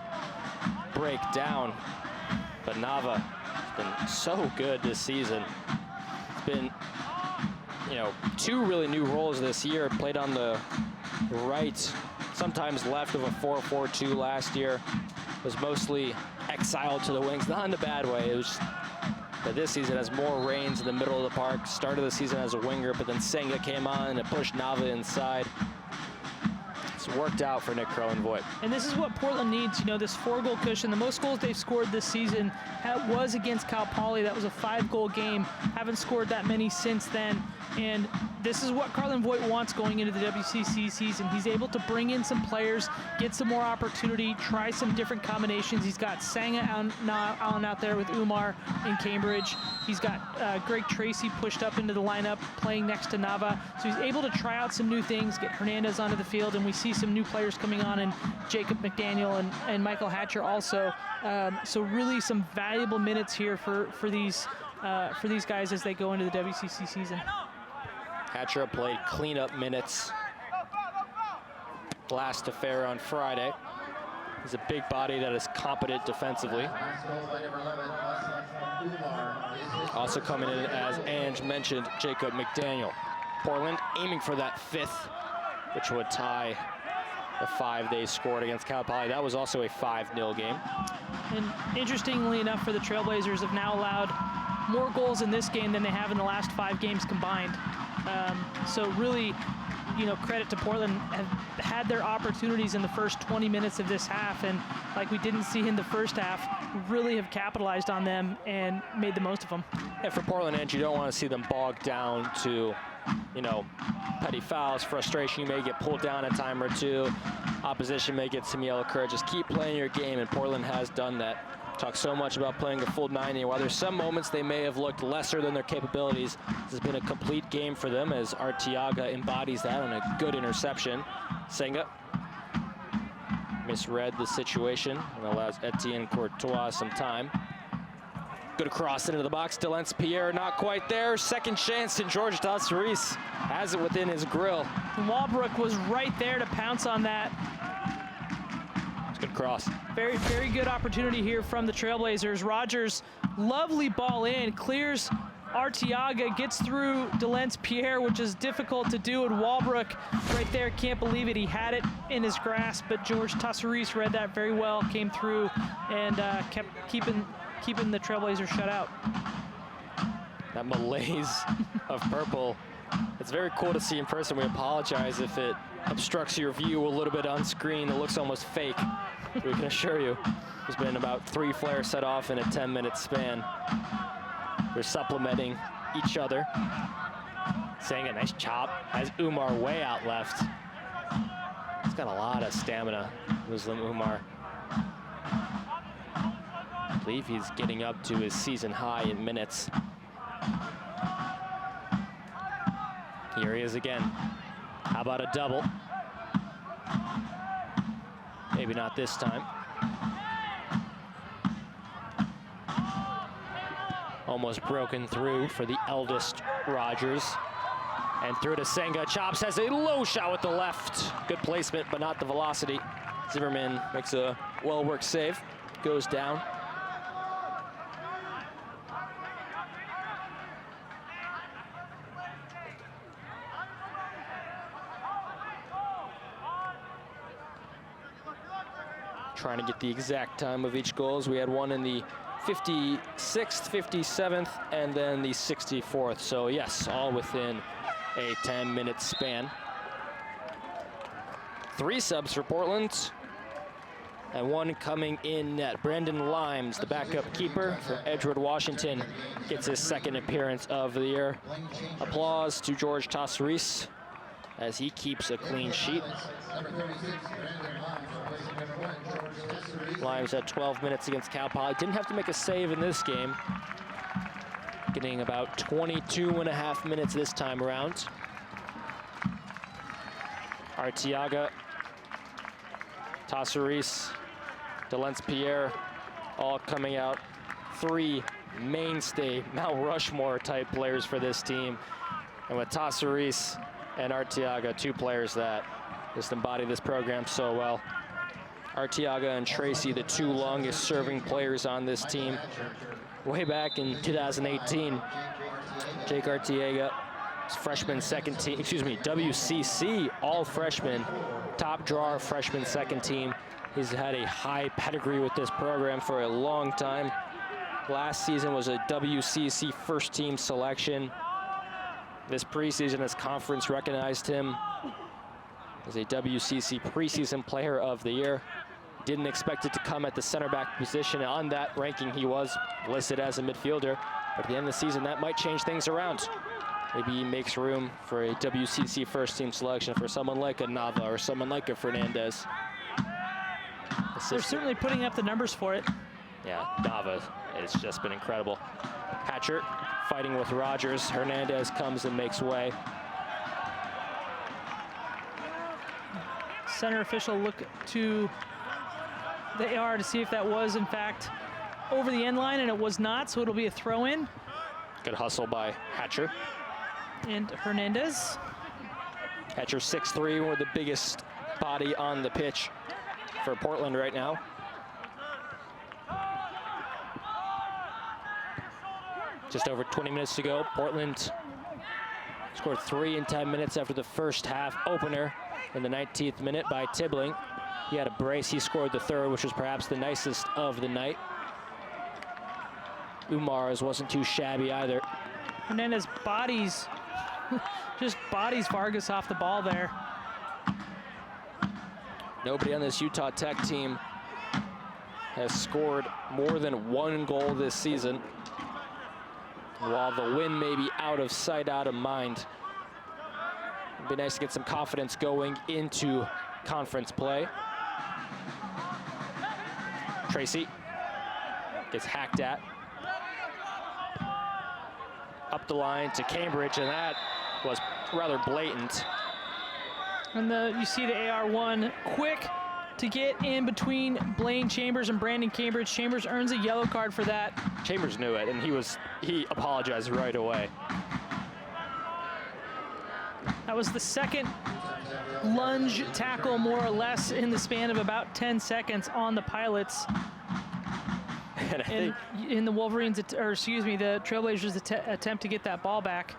[SPEAKER 1] break down. But Nava has been so good this season. It's been two really new roles this year. Played on the right, sometimes left of a 4-4-2 last year. Was mostly exiled to the wings, not in a bad way. It was just, but this season has more reins in the middle of the park. Started the season as a winger, but then Senga came on and it pushed Nava inside. It's worked out for Nick Krellenvoet.
[SPEAKER 2] And this is what Portland needs, this 4-goal cushion. The most goals they've scored this season was against Cal Poly. That was a 5-goal game. Haven't scored that many since then. And this is what Krellenvoet wants going into the WCC season. He's able to bring in some players, get some more opportunity, try some different combinations. He's got Sanga out there with Umar in Cambridge. He's got Greg Tracy pushed up into the lineup, playing next to Nava. So he's able to try out some new things, get Hernandez onto the field, and we see some new players coming on, and Jacob McDaniel and Michael Hatcher also. So really some valuable minutes here for these guys as they go into the WCC season.
[SPEAKER 1] Hatcher played cleanup minutes last affair on Friday. He's a big body that is competent defensively. Also coming in, as Ange mentioned, Jacob McDaniel. Portland aiming for that 5th, which would tie the 5 they scored against Cal Poly. That was also a 5-0 game.
[SPEAKER 2] And interestingly enough, for the Trailblazers, have now allowed more goals in this game than they have in the last 5 games combined. So really, credit to Portland, have had their opportunities in the first 20 minutes of this half, and like we didn't see in the first half, really have capitalized on them and made the most of them.
[SPEAKER 1] And for Portland, and you don't want to see them bogged down to, petty fouls, frustration. You may get pulled down a time or two. Opposition may get some yellow card. Just keep playing your game, and Portland has done that. Talk so much about playing a full 90. While there's some moments they may have looked lesser than their capabilities, this has been a complete game for them as Arteaga embodies that on a good interception. Senga misread the situation and allows Etienne Courtois some time. Good cross into the box. Delence Pierre not quite there. Second chance, and George Tassaris has it within his grill.
[SPEAKER 2] Walbrook was right there to pounce on that.
[SPEAKER 1] Good cross.
[SPEAKER 2] Very, very good opportunity here from the Trailblazers. Rogers, lovely ball in, clears Arteaga, gets through Delence Pierre, which is difficult to do, and Walbrook right there, can't believe it. He had it in his grasp, but George Tassaris read that very well, came through, and kept keeping the Trailblazers shut out.
[SPEAKER 1] That malaise of purple, it's very cool to see in person. We apologize if it obstructs your view a little bit on screen. It looks almost fake. We can assure you there's been about 3 flares set off in a 10-minute span. They're supplementing each other. Saying a nice chop, has Umar way out left. He's got a lot of stamina, Muslim Umar. I believe he's getting up to his season high in minutes. Here he is again. How about a double? Maybe not this time. Almost broken through for the eldest Rogers. And through to Senga. Chops has a low shot with the left. Good placement, but not the velocity. Zimmerman makes a well-worked save. Goes down. Trying to get the exact time of each goal, as we had one in the 56th, 57th, and then the 64th. So yes, all within a 10-minute span. 3 subs for Portland, and 1 coming in net. Brandon Limes, the backup keeper from Edgewood, Washington, gets his 2nd appearance of the year. Applause to George Tassaris as he keeps a clean sheet. Limes had 12 minutes against Cal Poly. Didn't have to make a save in this game. Getting about 22.5 minutes this time around. Arteaga, Tassaris, Delence Pierre, all coming out. 3 mainstay Mount Rushmore type players for this team. And with Tassaris and Arteaga, 2 players that just embody this program so well. Arteaga and Tracy, the 2 longest serving players on this team. Way back in 2018, Jake Arteaga Freshman second team, WCC all freshman, top drawer freshman second team. He's had a high pedigree with this program for a long time. Last season was a WCC first team selection. This preseason, this conference recognized him as a WCC preseason player of the year. Didn't expect it to come at the center back position. On that ranking, he was listed as a midfielder. But at the end of the season, that might change things around. Maybe he makes room for a WCC first team selection for someone like a Nava or someone like a Fernandez.
[SPEAKER 2] They're certainly putting up the numbers for it.
[SPEAKER 1] Yeah, Nava, it's just been incredible. Hatcher fighting with Rogers. Hernandez comes and makes way.
[SPEAKER 2] Center official look to the AR to see if that was in fact over the end line, and it was not, so it'll be a throw in.
[SPEAKER 1] Good hustle by Hatcher.
[SPEAKER 2] And Hernandez.
[SPEAKER 1] Hatcher 6'3", one of the biggest body on the pitch for Portland right now. Just over 20 minutes to go. Portland scored 3 in 10 minutes after the first half opener in the 19th minute by Tibbling. He had a brace. He scored the third, which was perhaps the nicest of the night. Umar's wasn't too shabby either.
[SPEAKER 2] Hernandez bodies, just bodies Vargas off the ball there.
[SPEAKER 1] Nobody on this Utah Tech team has scored more than 1 goal this season. While the win may be out of sight, out of mind, it'd be nice to get some confidence going into conference play. Tracy gets hacked at. Up the line to Cambridge, and that was rather blatant.
[SPEAKER 2] And you see the AR1 quick to get in between Blaine Chambers and Brandon Cambridge. Chambers earns a yellow card for that.
[SPEAKER 1] Chambers knew it, and he apologized right away.
[SPEAKER 2] That was the second lunge tackle, more or less, in the span of about 10 seconds on the Pilots.
[SPEAKER 1] And I think
[SPEAKER 2] in the Wolverines, the Trailblazers' attempt to get that ball back.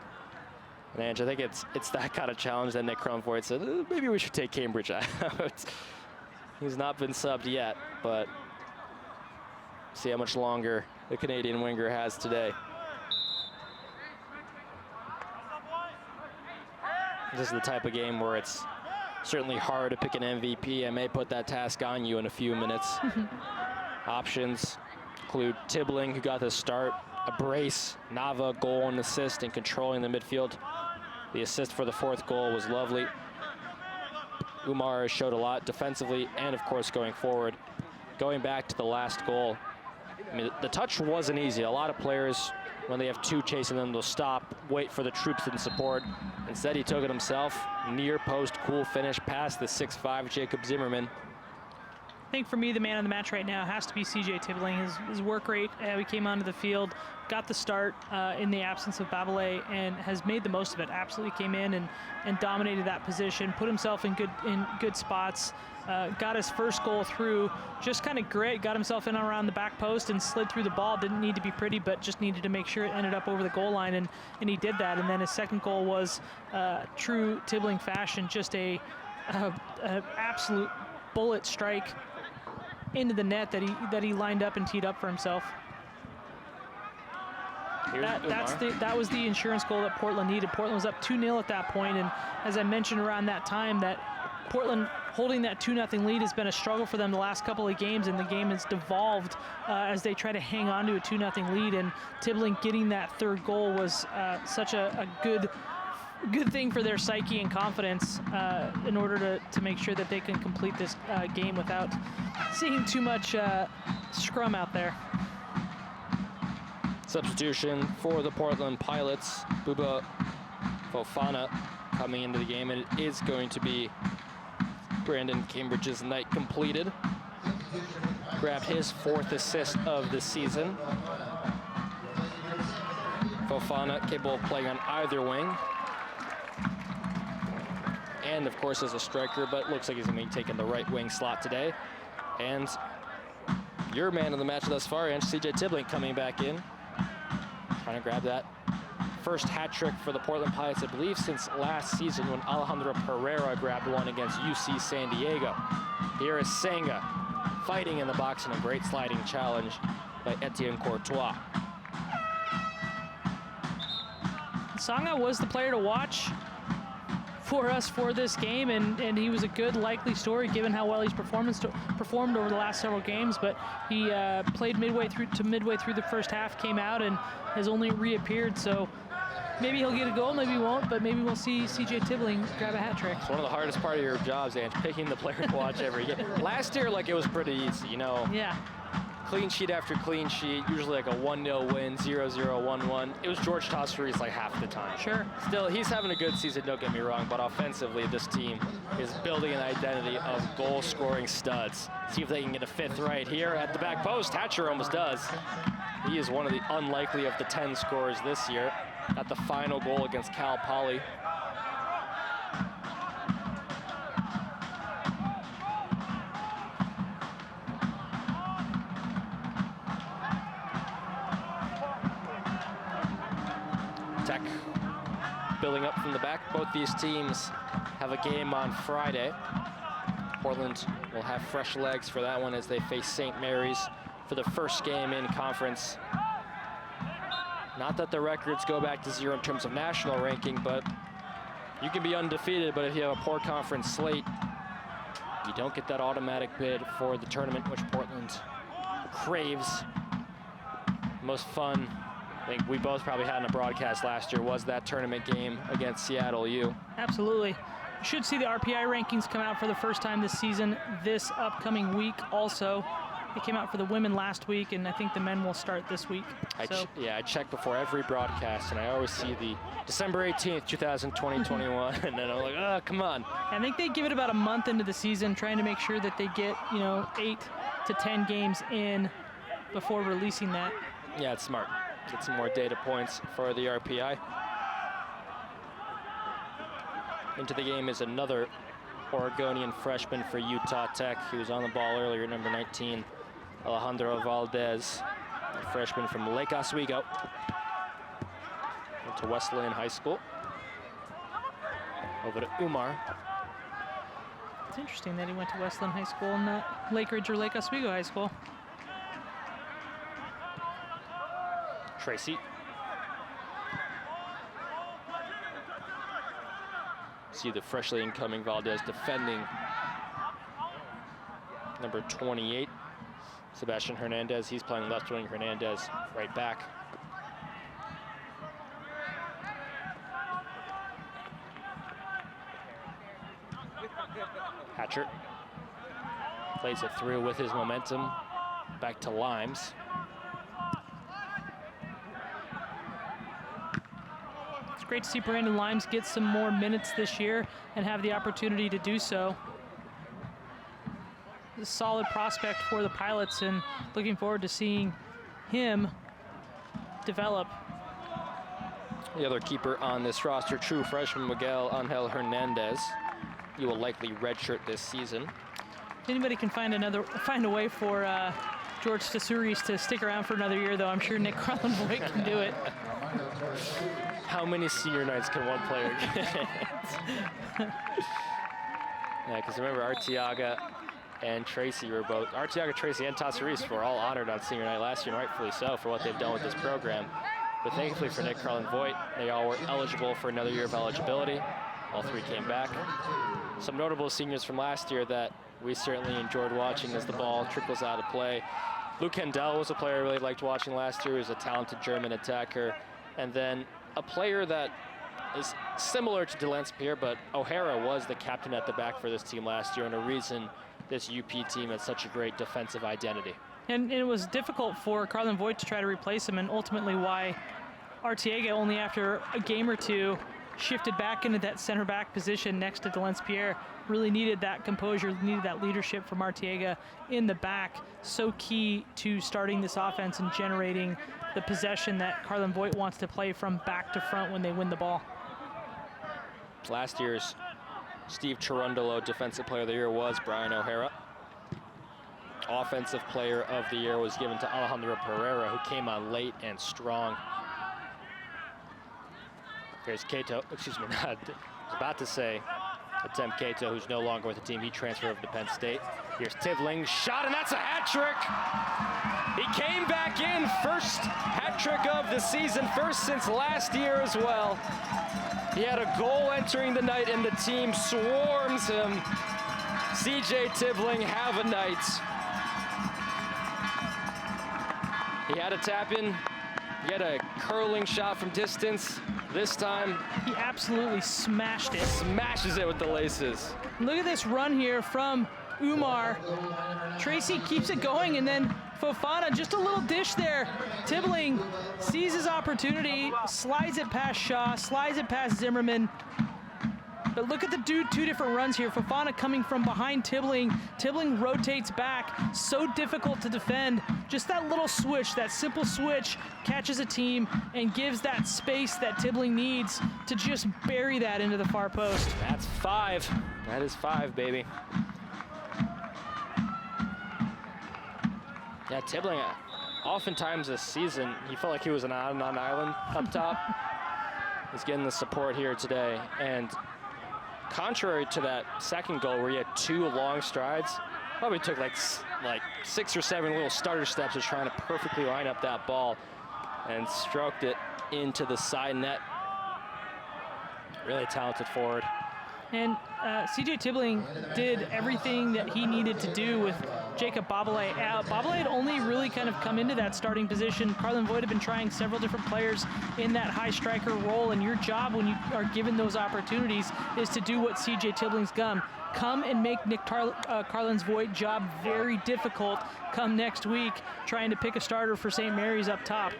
[SPEAKER 1] And Ange, I think it's that kind of challenge that Nick Crumvoort said, maybe we should take Cambridge out. He's not been subbed yet, but see how much longer the Canadian winger has today. This is the type of game where it's certainly hard to pick an MVP. I may put that task on you in a few minutes. Options include Tibbling, who got the start, a brace, Nava, goal and assist, and controlling the midfield. The assist for the 4th goal was lovely. Umar showed a lot defensively and, of course, going forward. Going back to the last goal, I mean, the touch wasn't easy. A lot of players, when they have 2 chasing them, they'll stop, wait for the troops in support. Instead, he took it himself. Near post, cool finish past the 6'5" Jacob Zimmerman.
[SPEAKER 2] I think for me, the man of the match right now has to be CJ Tibbling. His work rate, he came onto the field, got the start in the absence of Babalay, and has made the most of it. Absolutely came in and dominated that position, put himself in good spots, got his first goal through, just kind of grit, got himself in around the back post and slid through the ball. Didn't need to be pretty, but just needed to make sure it ended up over the goal line, and he did that. And then his second goal was true Tibbling fashion, just a absolute bullet strike into the net that he lined up and teed up for himself. That was the insurance goal that Portland needed. Portland was up 2-0 at that point, and as I mentioned around that time, that Portland holding that 2-0 lead has been a struggle for them the last couple of games, and the game has devolved as they try to hang on to a 2-0 lead. And Tibbling getting that 3rd goal was such a good thing for their psyche and confidence in order to make sure that they can complete this game without seeing too much scrum out there.
[SPEAKER 1] Substitution for the Portland Pilots, Buba Fofana coming into the game, and it is going to be Brandon Cambridge's night completed. Grabbed his 4th assist of the season. Fofana capable of playing on either wing, and of course as a striker, but looks like he's going to be taking the right wing slot today. And your man of the match thus far, and CJ Tibbling coming back in, trying to grab that first hat trick for the Portland Pilots, I believe, since last season when Alejandro Pereira grabbed one against UC San Diego. Here is Senga fighting in the box, and a great sliding challenge by Etienne Courtois.
[SPEAKER 2] Sanga was the player to watch for us for this game, and he was a good likely story given how well he's performed over the last several games. But he played midway through the first half, came out, and has only reappeared. So maybe he'll get a goal, maybe he won't, but maybe we'll see CJ Tibbling grab a hat trick.
[SPEAKER 1] It's one of the hardest part of your jobs, Ange, picking the player to watch every game. Last year, like, it was pretty easy, you know.
[SPEAKER 2] Yeah.
[SPEAKER 1] Clean sheet after clean sheet, usually like a 1-0 win, 0-0, 1-1. It was George Tosseries like half the time.
[SPEAKER 2] Sure.
[SPEAKER 1] Still, he's having a good season, don't get me wrong, but offensively, this team is building an identity of goal-scoring studs. See if they can get a fifth right here at the back post. Hatcher almost does. He is one of the unlikely of the 10 scorers this year. At the final goal against Cal Poly. Tech building up from the back. Both these teams have a game on Friday. Portland will have fresh legs for that one as they face St. Mary's for the first game in conference. Not that the records go back to 0 in terms of national ranking, but you can be undefeated, but if you have a poor conference slate, you don't get that automatic bid for the tournament, which Portland craves. Most fun I think we both probably had in a broadcast last year was that tournament game against Seattle U.
[SPEAKER 2] Absolutely. You should see the RPI rankings come out for the first time this season, this upcoming week also. They came out for the women last week, and I think the men will start this week.
[SPEAKER 1] I check before every broadcast, and I always see the December 18th, 2020-21, and then I'm like, oh, come on.
[SPEAKER 2] I think they give it about a month into the season, trying to make sure that they get, 8 to 10 games in before releasing that.
[SPEAKER 1] Yeah, it's smart. Get some more data points for the RPI. Into the game is another Oregonian freshman for Utah Tech. He was on the ball earlier, number 19, Alejandro Valdez, a freshman from Lake Oswego. Went to Wesleyan High School. Over to Umar.
[SPEAKER 2] It's interesting that he went to Wesleyan High School and not Lake Ridge or Lake Oswego High School.
[SPEAKER 1] Tracy. See the freshly incoming Valdez defending number 28, Sebastian Hernandez. He's playing left wing, Hernandez right back. Hatcher plays it through with his momentum back to Limes.
[SPEAKER 2] Great to see Brandon Limes get some more minutes this year and have the opportunity to do so. A solid prospect for the Pilots, and looking forward to seeing him develop.
[SPEAKER 1] The other keeper on this roster, true freshman Miguel Angel Hernandez. He will likely redshirt this season.
[SPEAKER 2] If anybody can find a way for George Stasuris to stick around for another year, though, I'm sure Nick Carlin-Voigt can do it.
[SPEAKER 1] How many senior nights can one player get? Yeah, because remember, Arteaga and Tracy were both, Arteaga, Tracy, and Tassaris were all honored on senior night last year, and rightfully so for what they've done with this program. But thankfully for Nick Carlin-Voigt, they all were eligible for another year of eligibility. All three came back. Some notable seniors from last year that we certainly enjoyed watching as the ball trickles out of play. Luke Hendel was a player I really liked watching last year. He was a talented German attacker. And then a player that is similar to Delancey, but O'Hara was the captain at the back for this team last year, and a reason this UP team has such a great defensive identity.
[SPEAKER 2] And it was difficult for Carlin-Voigt to try to replace him, and ultimately why Arteaga, only after a game or two, shifted back into that center back position next to Delancey. Really needed that composure, needed that leadership from Arteaga in the back. So key to starting this offense and generating the possession that Carlin-Voigt wants to play from back to front when they win the ball.
[SPEAKER 1] Last year's Steve Cherundolo Defensive Player of the Year was Brian O'Hara. Offensive Player of the Year was given to Alejandro Pereira, who came on late and strong. Here's Cato, excuse me, I was about to say Atem Cato, who's no longer with the team. He transferred over to Penn State. Here's Tivling, shot, and that's a hat trick. He came back in, first hat trick of the season, first since last year as well. He had a goal entering the night, and the team swarms him. CJ Tivling, have a night. He had a tap in. He had a curling shot from distance. This time,
[SPEAKER 2] He absolutely smashed it.
[SPEAKER 1] smashes it with the laces.
[SPEAKER 2] Look at this run here from Umar. Tracy keeps it going, and then Fofana, just a little dish there. Tivling sees his opportunity, slides it past Shaw, slides it past Zimmerman. But look at the two different runs here. Fofana coming from behind Tivling. Tivling rotates back. So difficult to defend. Just that little switch, that simple switch, catches a team and gives that space that Tivling needs to just bury that into the far post.
[SPEAKER 1] That's 5. That is 5, baby. Yeah, Tivling, oftentimes this season, he felt like he was on an island up top. He's getting the support here today. And contrary to that second goal where he had 2 long strides, probably took like 6 or 7 little starter steps of trying to perfectly line up that ball and stroked it into the side net. Really talented forward.
[SPEAKER 2] And CJ Tivling did everything that he needed to do with Jacob Babalay out. Babalay had only really kind of come into that starting position. Carlin Voigt had been trying several different players in that high striker role, and your job when you are given those opportunities is to do what CJ Tibling's done. Come and make Carlin's Voigt job very difficult come next week, trying to pick a starter for St. Mary's up top.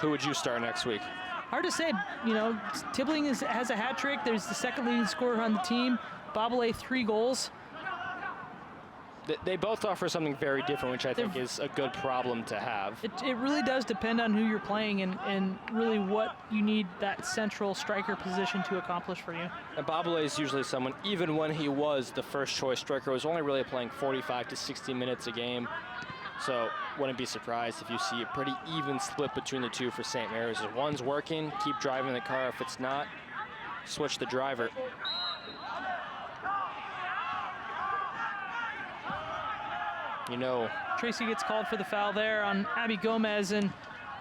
[SPEAKER 1] Who would you start next week?
[SPEAKER 2] Hard to say. You know, Tivling has a hat trick. There's the second leading scorer on the team. Babalay 3 goals.
[SPEAKER 1] They both offer something very different, which I think is a good problem to have.
[SPEAKER 2] It really does depend on who you're playing and really what you need that central striker position to accomplish for you.
[SPEAKER 1] And Babalay is usually someone, even when he was the first choice striker, was only really playing 45 to 60 minutes a game. So wouldn't be surprised if you see a pretty even split between the two for St. Mary's. If one's working, keep driving the car. If it's not, switch the driver. You know,
[SPEAKER 2] Tracy gets called for the foul there on Abby Gomez, and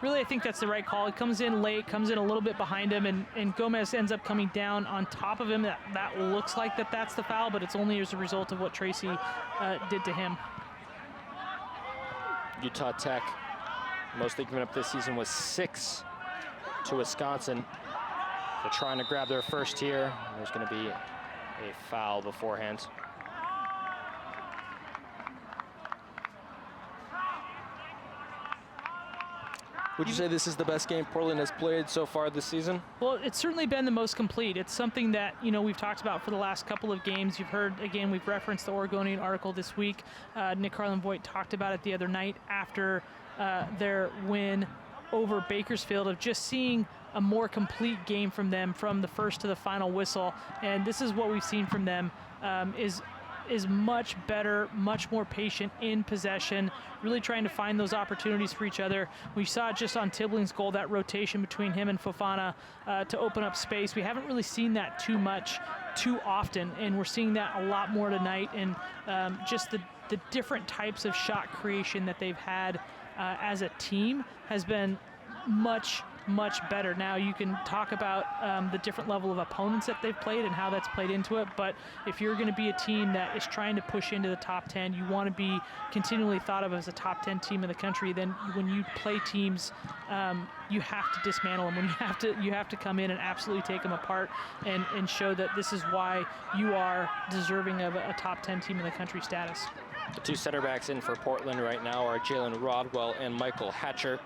[SPEAKER 2] really I think that's the right call. He comes in late, comes in a little bit behind him, and Gomez ends up coming down on top of him. That looks like that's the foul, but it's only as a result of what Tracy did to him.
[SPEAKER 1] Utah Tech, most they've given up this season was 6 to Wisconsin. They're trying to grab their first here. There's going to be a foul beforehand. Would you say this is the best game Portland has played so far this season?
[SPEAKER 2] Well, it's certainly been the most complete. It's something that, you know, we've talked about for the last couple of games. You've heard, again, we've referenced the Oregonian article this week. Nick Carlin Voigt talked about it the other night after their win over Bakersfield, of just seeing a more complete game from them from the first to the final whistle. And this is what we've seen from them, is much better, much more patient in possession, really trying to find those opportunities for each other. We saw it just on Tibling's goal, that rotation between him and Fofana to open up space. We haven't really seen that too often, and we're seeing that a lot more tonight. And just the different types of shot creation that they've had as a team has been much better. Now you can talk about the different level of opponents that they've played and how that's played into it, but if you're going to be a team that is trying to push into the top 10, you want to be continually thought of as a top 10 team in the country. Then when you play teams, you have to dismantle them. When you have to come in and absolutely take them apart and show that this is why you are deserving of a top 10 team in the country status.
[SPEAKER 1] The 2 center backs in for Portland right now are Jalen Rodwell and Michael Hatcher,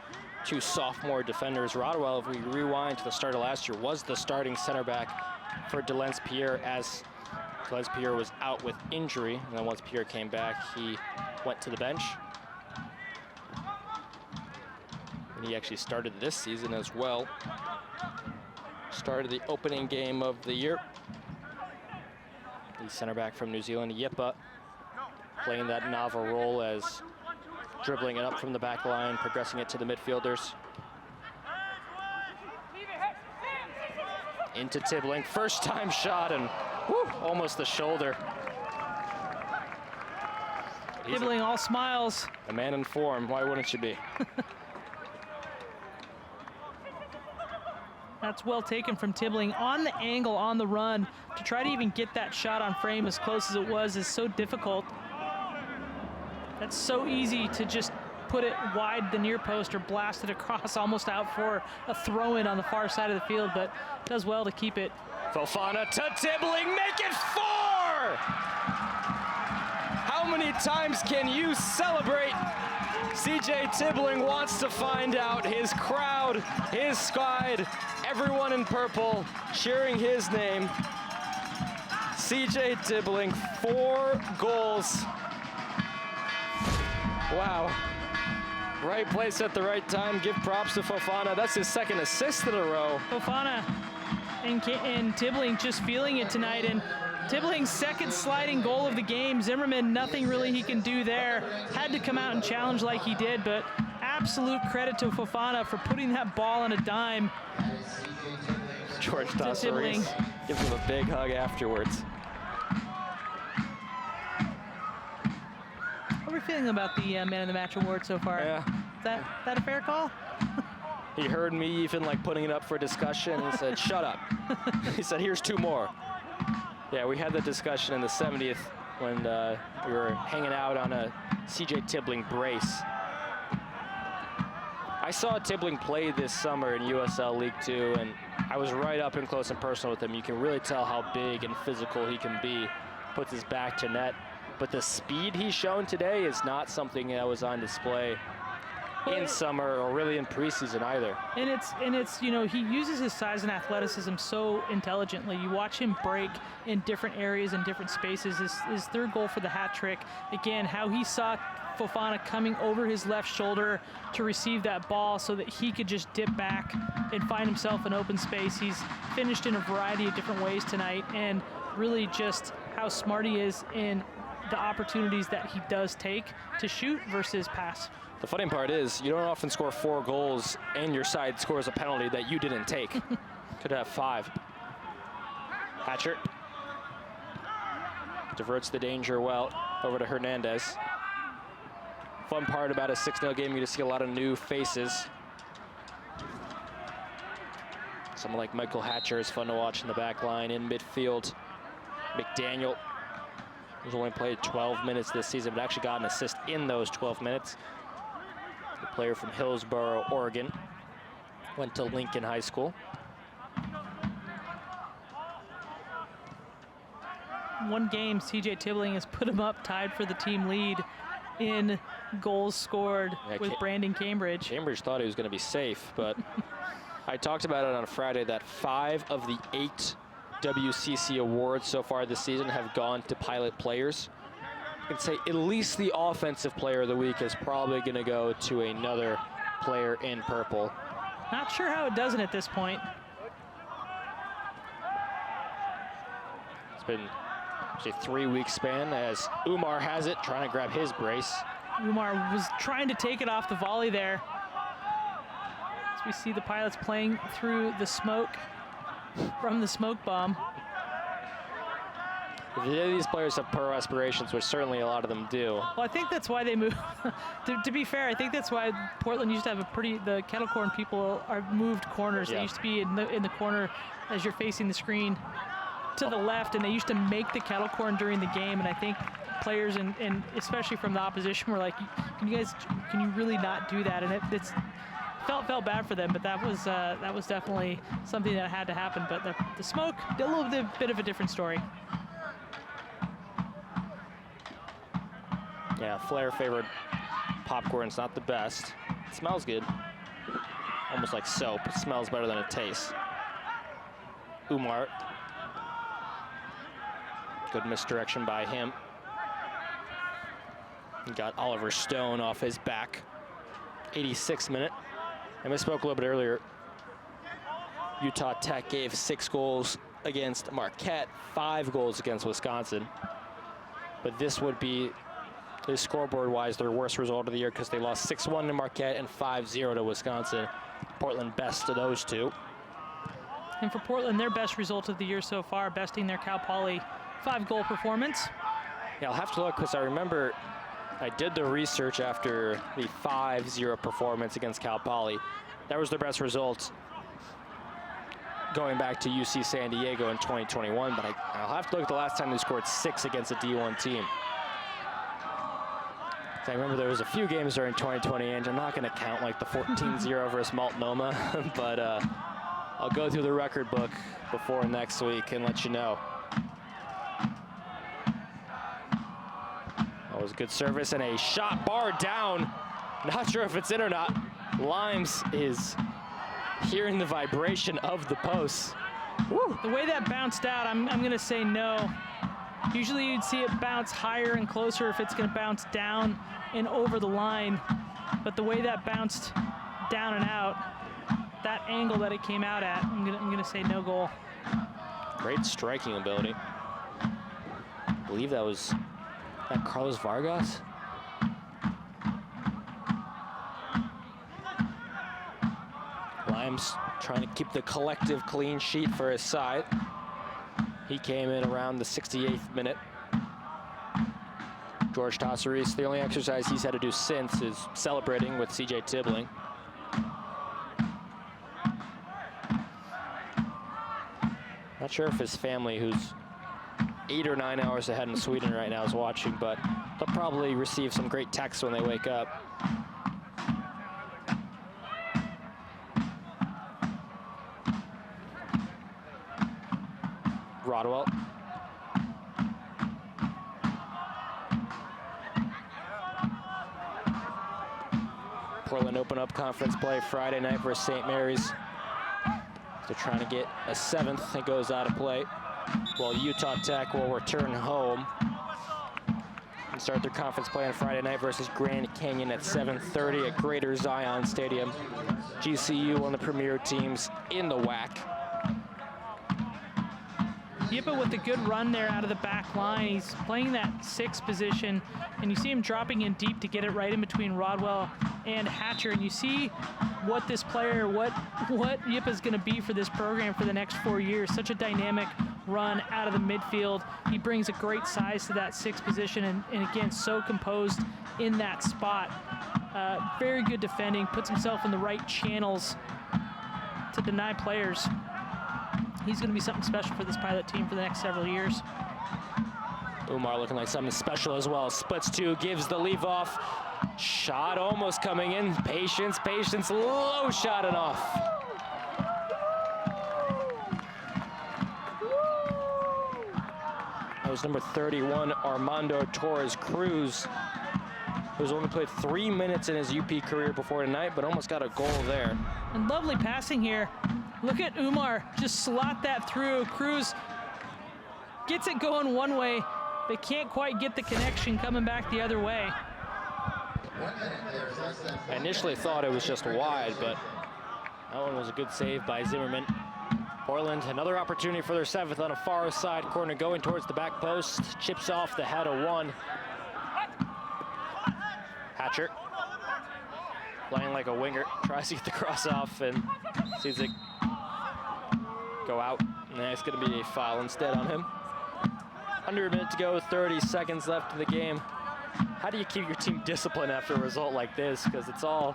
[SPEAKER 1] 2 sophomore defenders. Rodwell, if we rewind to the start of last year, was the starting center back for Delence Pierre, as Delence Pierre was out with injury. And then once Pierre came back, he went to the bench. And he actually started this season as well. Started the opening game of the year. The center back from New Zealand, Yippa, playing that novel role as dribbling it up from the back line, progressing it to the midfielders. Into Tibbling, first time shot, and whew, almost the shoulder. He's
[SPEAKER 2] Tibbling all smiles.
[SPEAKER 1] a man in form, why wouldn't you be?
[SPEAKER 2] That's well taken from Tibbling on the angle, on the run. To try to even get that shot on frame as close as it was is so difficult. That's so easy to just put it wide the near post or blast it across, almost out for a throw-in on the far side of the field, but does well to keep it.
[SPEAKER 1] Fofana to Tibbling, make it 4! How many times can you celebrate? CJ Tibbling wants to find out. His crowd, his squad, everyone in purple cheering his name. CJ Tibbling, 4 goals. Wow. Right place at the right time. Give props to Fofana. That's his 2nd assist in a row.
[SPEAKER 2] Fofana and Tibbling just feeling it tonight, and Tibbling's 2nd sliding goal of the game. Zimmerman, nothing really he can do there. Had to come out and challenge like he did, but absolute credit to Fofana for putting that ball on a dime.
[SPEAKER 1] George Tasseries gives him a big hug afterwards.
[SPEAKER 2] How are we feeling about the Man of the Match award so far?
[SPEAKER 1] Yeah.
[SPEAKER 2] Is that a fair call?
[SPEAKER 1] He heard me even like putting it up for discussion. He said, shut up. He said, here's 2 more. Yeah, we had that discussion in the 70th when we were hanging out on a CJ Tibbling brace. I saw Tibbling play this summer in USL League 2, and I was right up and close and personal with him. You can really tell how big and physical he can be. Puts his back to net. But the speed he's shown today is not something that was on display in summer or really in preseason either.
[SPEAKER 2] And it's you know, he uses his size and athleticism so intelligently. You watch him break in different areas and different spaces. His 3rd goal for the hat trick, again, how he saw Fofana coming over his left shoulder to receive that ball so that he could just dip back and find himself in open space. He's finished in a variety of different ways tonight, and really just how smart he is in the opportunities that he does take to shoot versus pass.
[SPEAKER 1] The funny part is you don't often score 4 goals and your side scores a penalty that you didn't take. Could have 5. Hatcher diverts the danger well over to Hernandez. Fun part about a 6-0 game, you just see a lot of new faces. Someone like Michael Hatcher is fun to watch in the back line. In midfield, McDaniel, who's only played 12 minutes this season, but actually got an assist in those 12 minutes. The player from Hillsboro, Oregon, went to Lincoln High School.
[SPEAKER 2] One game, CJ Tibbling has put him up, tied for the team lead in goals scored with Brandon Cambridge.
[SPEAKER 1] Cambridge thought he was going to be safe, but I talked about it on Friday that 5 of the 8 WCC awards so far this season have gone to pilot players. I can say at least the offensive player of the week is probably going to go to another player in purple.
[SPEAKER 2] Not sure how it doesn't at this point.
[SPEAKER 1] It's been a 3-week span as Umar has it, trying to grab his brace.
[SPEAKER 2] Umar was trying to take it off the volley there. As we see the pilots playing through the smoke from the smoke bomb.
[SPEAKER 1] If any of these players have pro aspirations, which certainly a lot of them do.
[SPEAKER 2] Well, I think that's why they moved. to be fair, I think that's why Portland used to have the kettle corn people are moved corners.
[SPEAKER 1] Yeah.
[SPEAKER 2] They used to be in the corner as you're facing the screen to the left, and they used to make the kettle corn during the game. And I think players and especially from the opposition were like, can you really not do that? And it's felt bad for them, but that was definitely something that had to happen. But the smoke, a little bit of a different story.
[SPEAKER 1] Yeah, Flair favored popcorn's not the best. It smells good. Almost like soap. It smells better than it tastes. Umar. Good misdirection by him. He got Oliver Stone off his back. 86th minute. I misspoke a little bit earlier. Utah Tech gave 6 goals against Marquette, 5 goals against Wisconsin. But this would be, scoreboard-wise, their worst result of the year because they lost 6-1 to Marquette and 5-0 to Wisconsin. Portland best of those two.
[SPEAKER 2] And for Portland, their best result of the year so far, besting their Cal Poly 5-goal performance.
[SPEAKER 1] Yeah, I'll have to look because I remember I did the research after the 5-0 performance against Cal Poly. That was their best result going back to UC San Diego in 2021, but I'll have to look at the last time they scored 6 against a D1 team. I remember there was a few games during 2020, and I'm not going to count like the 14-0 versus Multnomah, but I'll go through the record book before next week and let you know. That was a good service and a shot, bar down. Not sure if it's in or not. Limes is hearing the vibration of the post. Woo.
[SPEAKER 2] The way that bounced out, I'm going to say no. Usually you'd see it bounce higher and closer if it's going to bounce down and over the line. But the way that bounced down and out, that angle that it came out at, I'm going to say no goal.
[SPEAKER 1] Great striking ability. I believe that was Carlos Vargas. Limes trying to keep the collective clean sheet for his side. He came in around the 68th minute. George Tosseris, the only exercise he's had to do since is celebrating with CJ Tibbling. Not sure if his family, who's 8 or 9 hours ahead in Sweden right now, is watching, but they'll probably receive some great texts when they wake up. Rodwell. Portland open up conference play Friday night versus St. Mary's. They're trying to get a 7th. It goes out of play, while Utah Tech will return home and start their conference play on Friday night versus Grand Canyon at 7:30 at Greater Zion Stadium. GCU, one of the premier teams in the WAC.
[SPEAKER 2] Yippa with a good run there out of the back line. He's playing that 6th position, and you see him dropping in deep to get it right in between Rodwell and Hatcher. And you see what this player, what Yippa's going to be for this program for the next 4 years. Such a dynamic run out of the midfield. He brings a great size to that 6th position, and again, so composed in that spot. Very good defending, puts himself in the right channels to deny players. He's going to be something special for this Pilot team for the next several years.
[SPEAKER 1] Umar looking like something special as well. Splits 2, gives the leave off. Shot almost coming in. Patience, low shot and off. That was number 31, Armando Torres Cruz, who's only played 3 minutes in his UP career before tonight, but almost got a goal there.
[SPEAKER 2] And lovely passing here. Look at Umar just slot that through. Cruz gets it going one way, but can't quite get the connection coming back the other way.
[SPEAKER 1] I initially thought it was just wide, but that one was a good save by Zimmerman. Portland, another opportunity for their 7th on a far side corner, going towards the back post. Chips off the head of one. Hatcher, playing like a winger, tries to get the cross off and sees it go out. And it's going to be a foul instead on him. Under a minute to go, 30 seconds left in the game. How do you keep your team disciplined after a result like this? Because it's all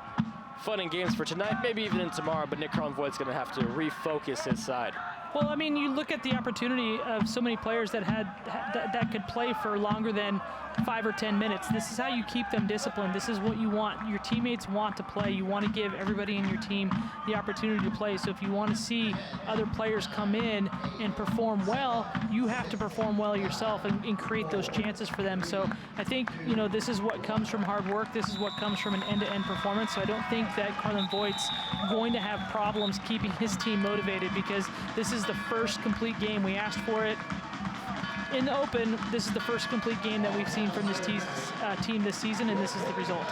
[SPEAKER 1] fun and games for tonight, maybe even in tomorrow, but Nick Cronvoid's going to have to refocus his side.
[SPEAKER 2] Well, I mean, you look at the opportunity of so many players that that could play for longer than 5 or 10 minutes. This is how you keep them disciplined. This is what you want. Your teammates want to play. You want to give everybody in your team the opportunity to play. So if you want to see other players come in and perform well, you have to perform well yourself and create those chances for them. So I think, you know, this is what comes from hard work. This is what comes from an end-to-end performance. So I don't think that Carlin Voigt's going to have problems keeping his team motivated, because this is the first complete game. We asked for it in the open. This is the first complete game that we've seen from this team this season, and this is the result.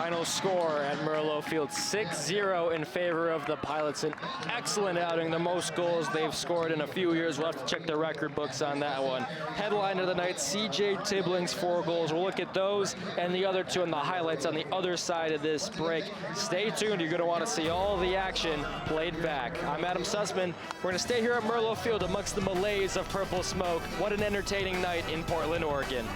[SPEAKER 1] Final score at Merlot Field, 6-0 in favor of the Pilots. An excellent outing, the most goals they've scored in a few years. We'll have to check the record books on that one. Headline of the night, CJ Tibling's 4 goals. We'll look at those and the other 2 and the highlights on the other side of this break. Stay tuned, you're going to want to see all the action played back. I'm Adam Sussman. We're going to stay here at Merlot Field amongst the malaise of purple smoke. What an entertaining night in Portland, Oregon.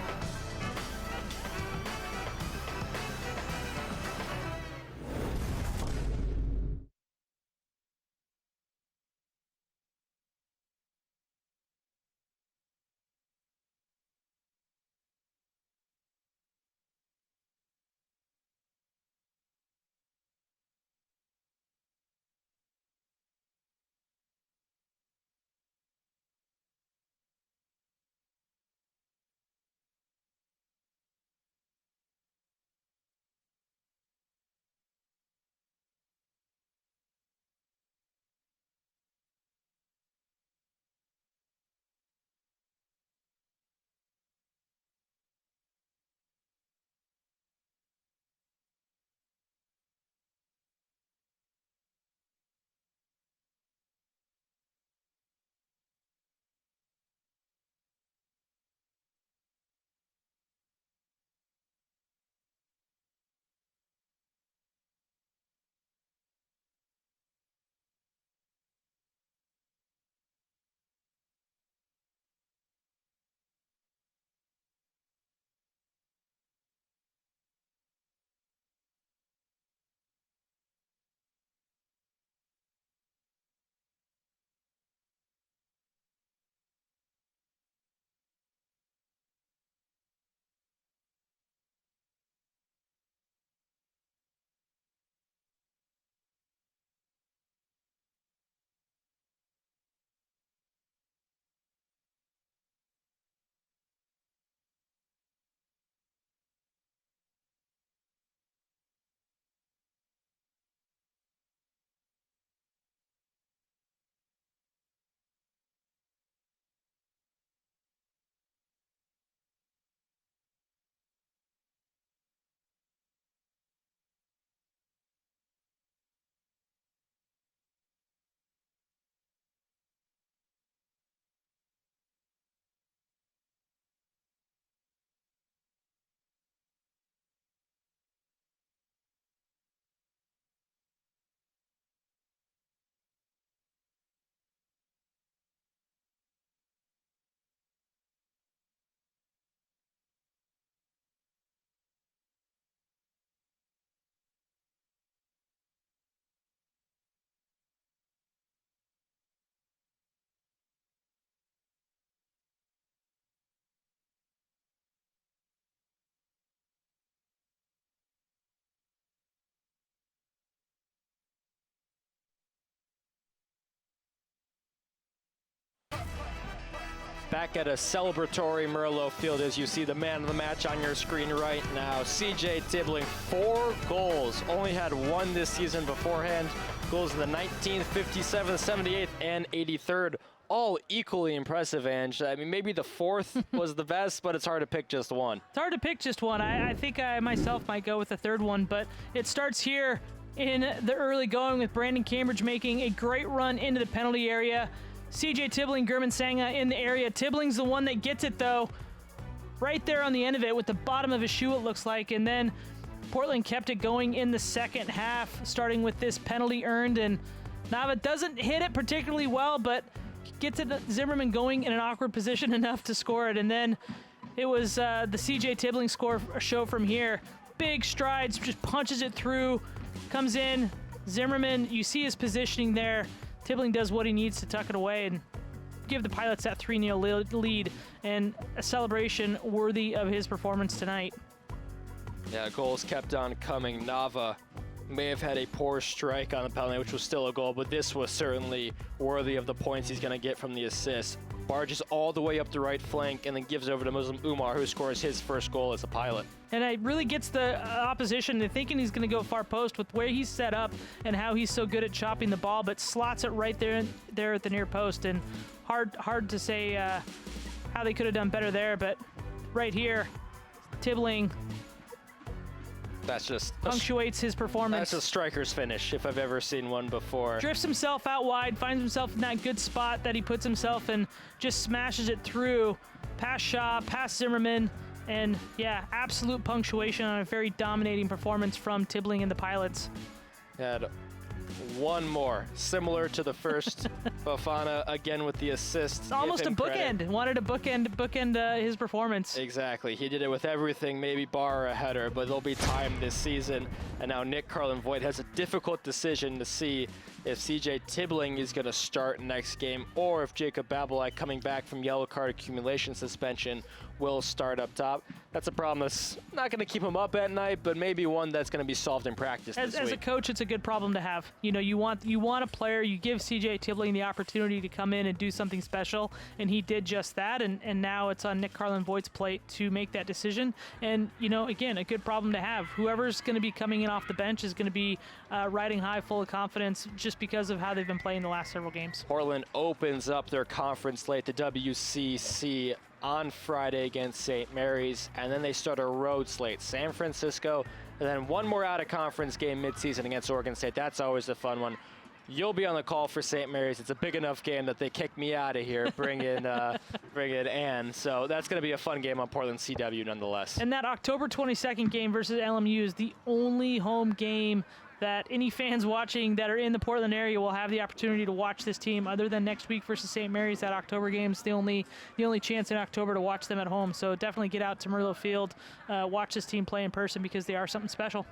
[SPEAKER 1] Back at a celebratory Merlot Field as you see the man of the match on your screen right now. CJ Tibling, 4 goals. Only had 1 this season beforehand. Goals in the 19th, 57th, 78th, and 83rd. All equally impressive, Ange. I mean, maybe the 4th was the best, but it's hard to pick just one.
[SPEAKER 2] It's hard to pick just one. I think I myself might go with the 3rd one, but it starts here in the early going with Brandon Cambridge making a great run into the penalty area. CJ Tibling, Gurman Sanga in the area. Tibling's the one that gets it, though, right there on the end of it with the bottom of his shoe, it looks like. And then Portland kept it going in the second half, starting with this penalty earned. And Nava doesn't hit it particularly well, but gets it Zimmerman going in an awkward position enough to score it. And then it was the CJ Tibling show from here. Big strides, just punches it through, comes in. Zimmerman, you see his positioning there. Tibling does what he needs to tuck it away and give the Pilots that 3-0 lead, and a celebration worthy of his performance tonight.
[SPEAKER 1] Yeah, goals kept on coming. Nava may have had a poor strike on the penalty, which was still a goal, but this was certainly worthy of the points he's going to get from the assist. Barges all the way up the right flank and then gives over to Muslim Umar, who scores his first goal as a Pilot.
[SPEAKER 2] And it really gets the opposition to thinking he's going to go far post with where he's set up and how he's so good at chopping the ball, but slots it right there at the near post. And hard to say how they could have done better there, but right here, Tibling
[SPEAKER 1] That's just
[SPEAKER 2] punctuates his performance.
[SPEAKER 1] That's a striker's finish if I've ever seen one before.
[SPEAKER 2] Drifts himself out wide, finds himself in that good spot that he puts himself in, just smashes it through. Past Shaw, past Zimmerman, and yeah, absolute punctuation on a very dominating performance from Tibbling and the Pilots.
[SPEAKER 1] Had one more, similar to the first. Fofana again with the assist.
[SPEAKER 2] It's almost a bookend. Wanted to bookend his performance.
[SPEAKER 1] Exactly. He did it with everything, maybe bar a header, but there'll be time this season. And now Nick Carlin-Voigt has a difficult decision to see if CJ Tibbling is going to start next game or if Jacob Babalak, coming back from yellow card accumulation suspension, will start up top. That's a problem that's not going to keep him up at night, but maybe one that's going to be solved in practice this week.
[SPEAKER 2] As a coach, it's a good problem to have. You know, you want a player, you give CJ Tibbling the opportunity to come in and do something special, and he did just that, and now it's on Nick Carlin-Voigt's plate to make that decision. And, you know, again, a good problem to have. Whoever's going to be coming in off the bench is going to be riding high, full of confidence, just because of how they've been playing the last several games.
[SPEAKER 1] Portland opens up their conference slate, the WCC, on Friday against St. Mary's, and then they start a road slate, San Francisco, and then one more out-of-conference game midseason against Oregon State. That's always a fun one. You'll be on the call for St. Mary's. It's a big enough game that they kick me out of here, bring in Ann. So that's going to be a fun game on Portland CW nonetheless.
[SPEAKER 2] And that October 22nd game versus LMU is the only home game that any fans watching that are in the Portland area will have the opportunity to watch this team, other than next week versus St. Mary's. That October game is the only chance in October to watch them at home. So definitely get out to Murillo Field, watch this team play in person, because they are something special.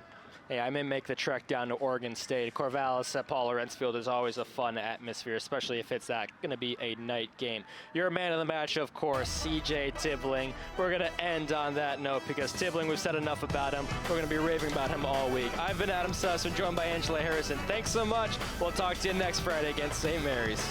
[SPEAKER 1] Hey, I may make the trek down to Oregon State. Corvallis at Paul Lorentz Field is always a fun atmosphere, especially if it's going to be a night game. Your man of the match, of course, CJ Tibbling. We're going to end on that note because Tibbling, we've said enough about him. We're going to be raving about him all week. I've been Adam Sussman, joined by Angela Harrison. Thanks so much. We'll talk to you next Friday against St. Mary's.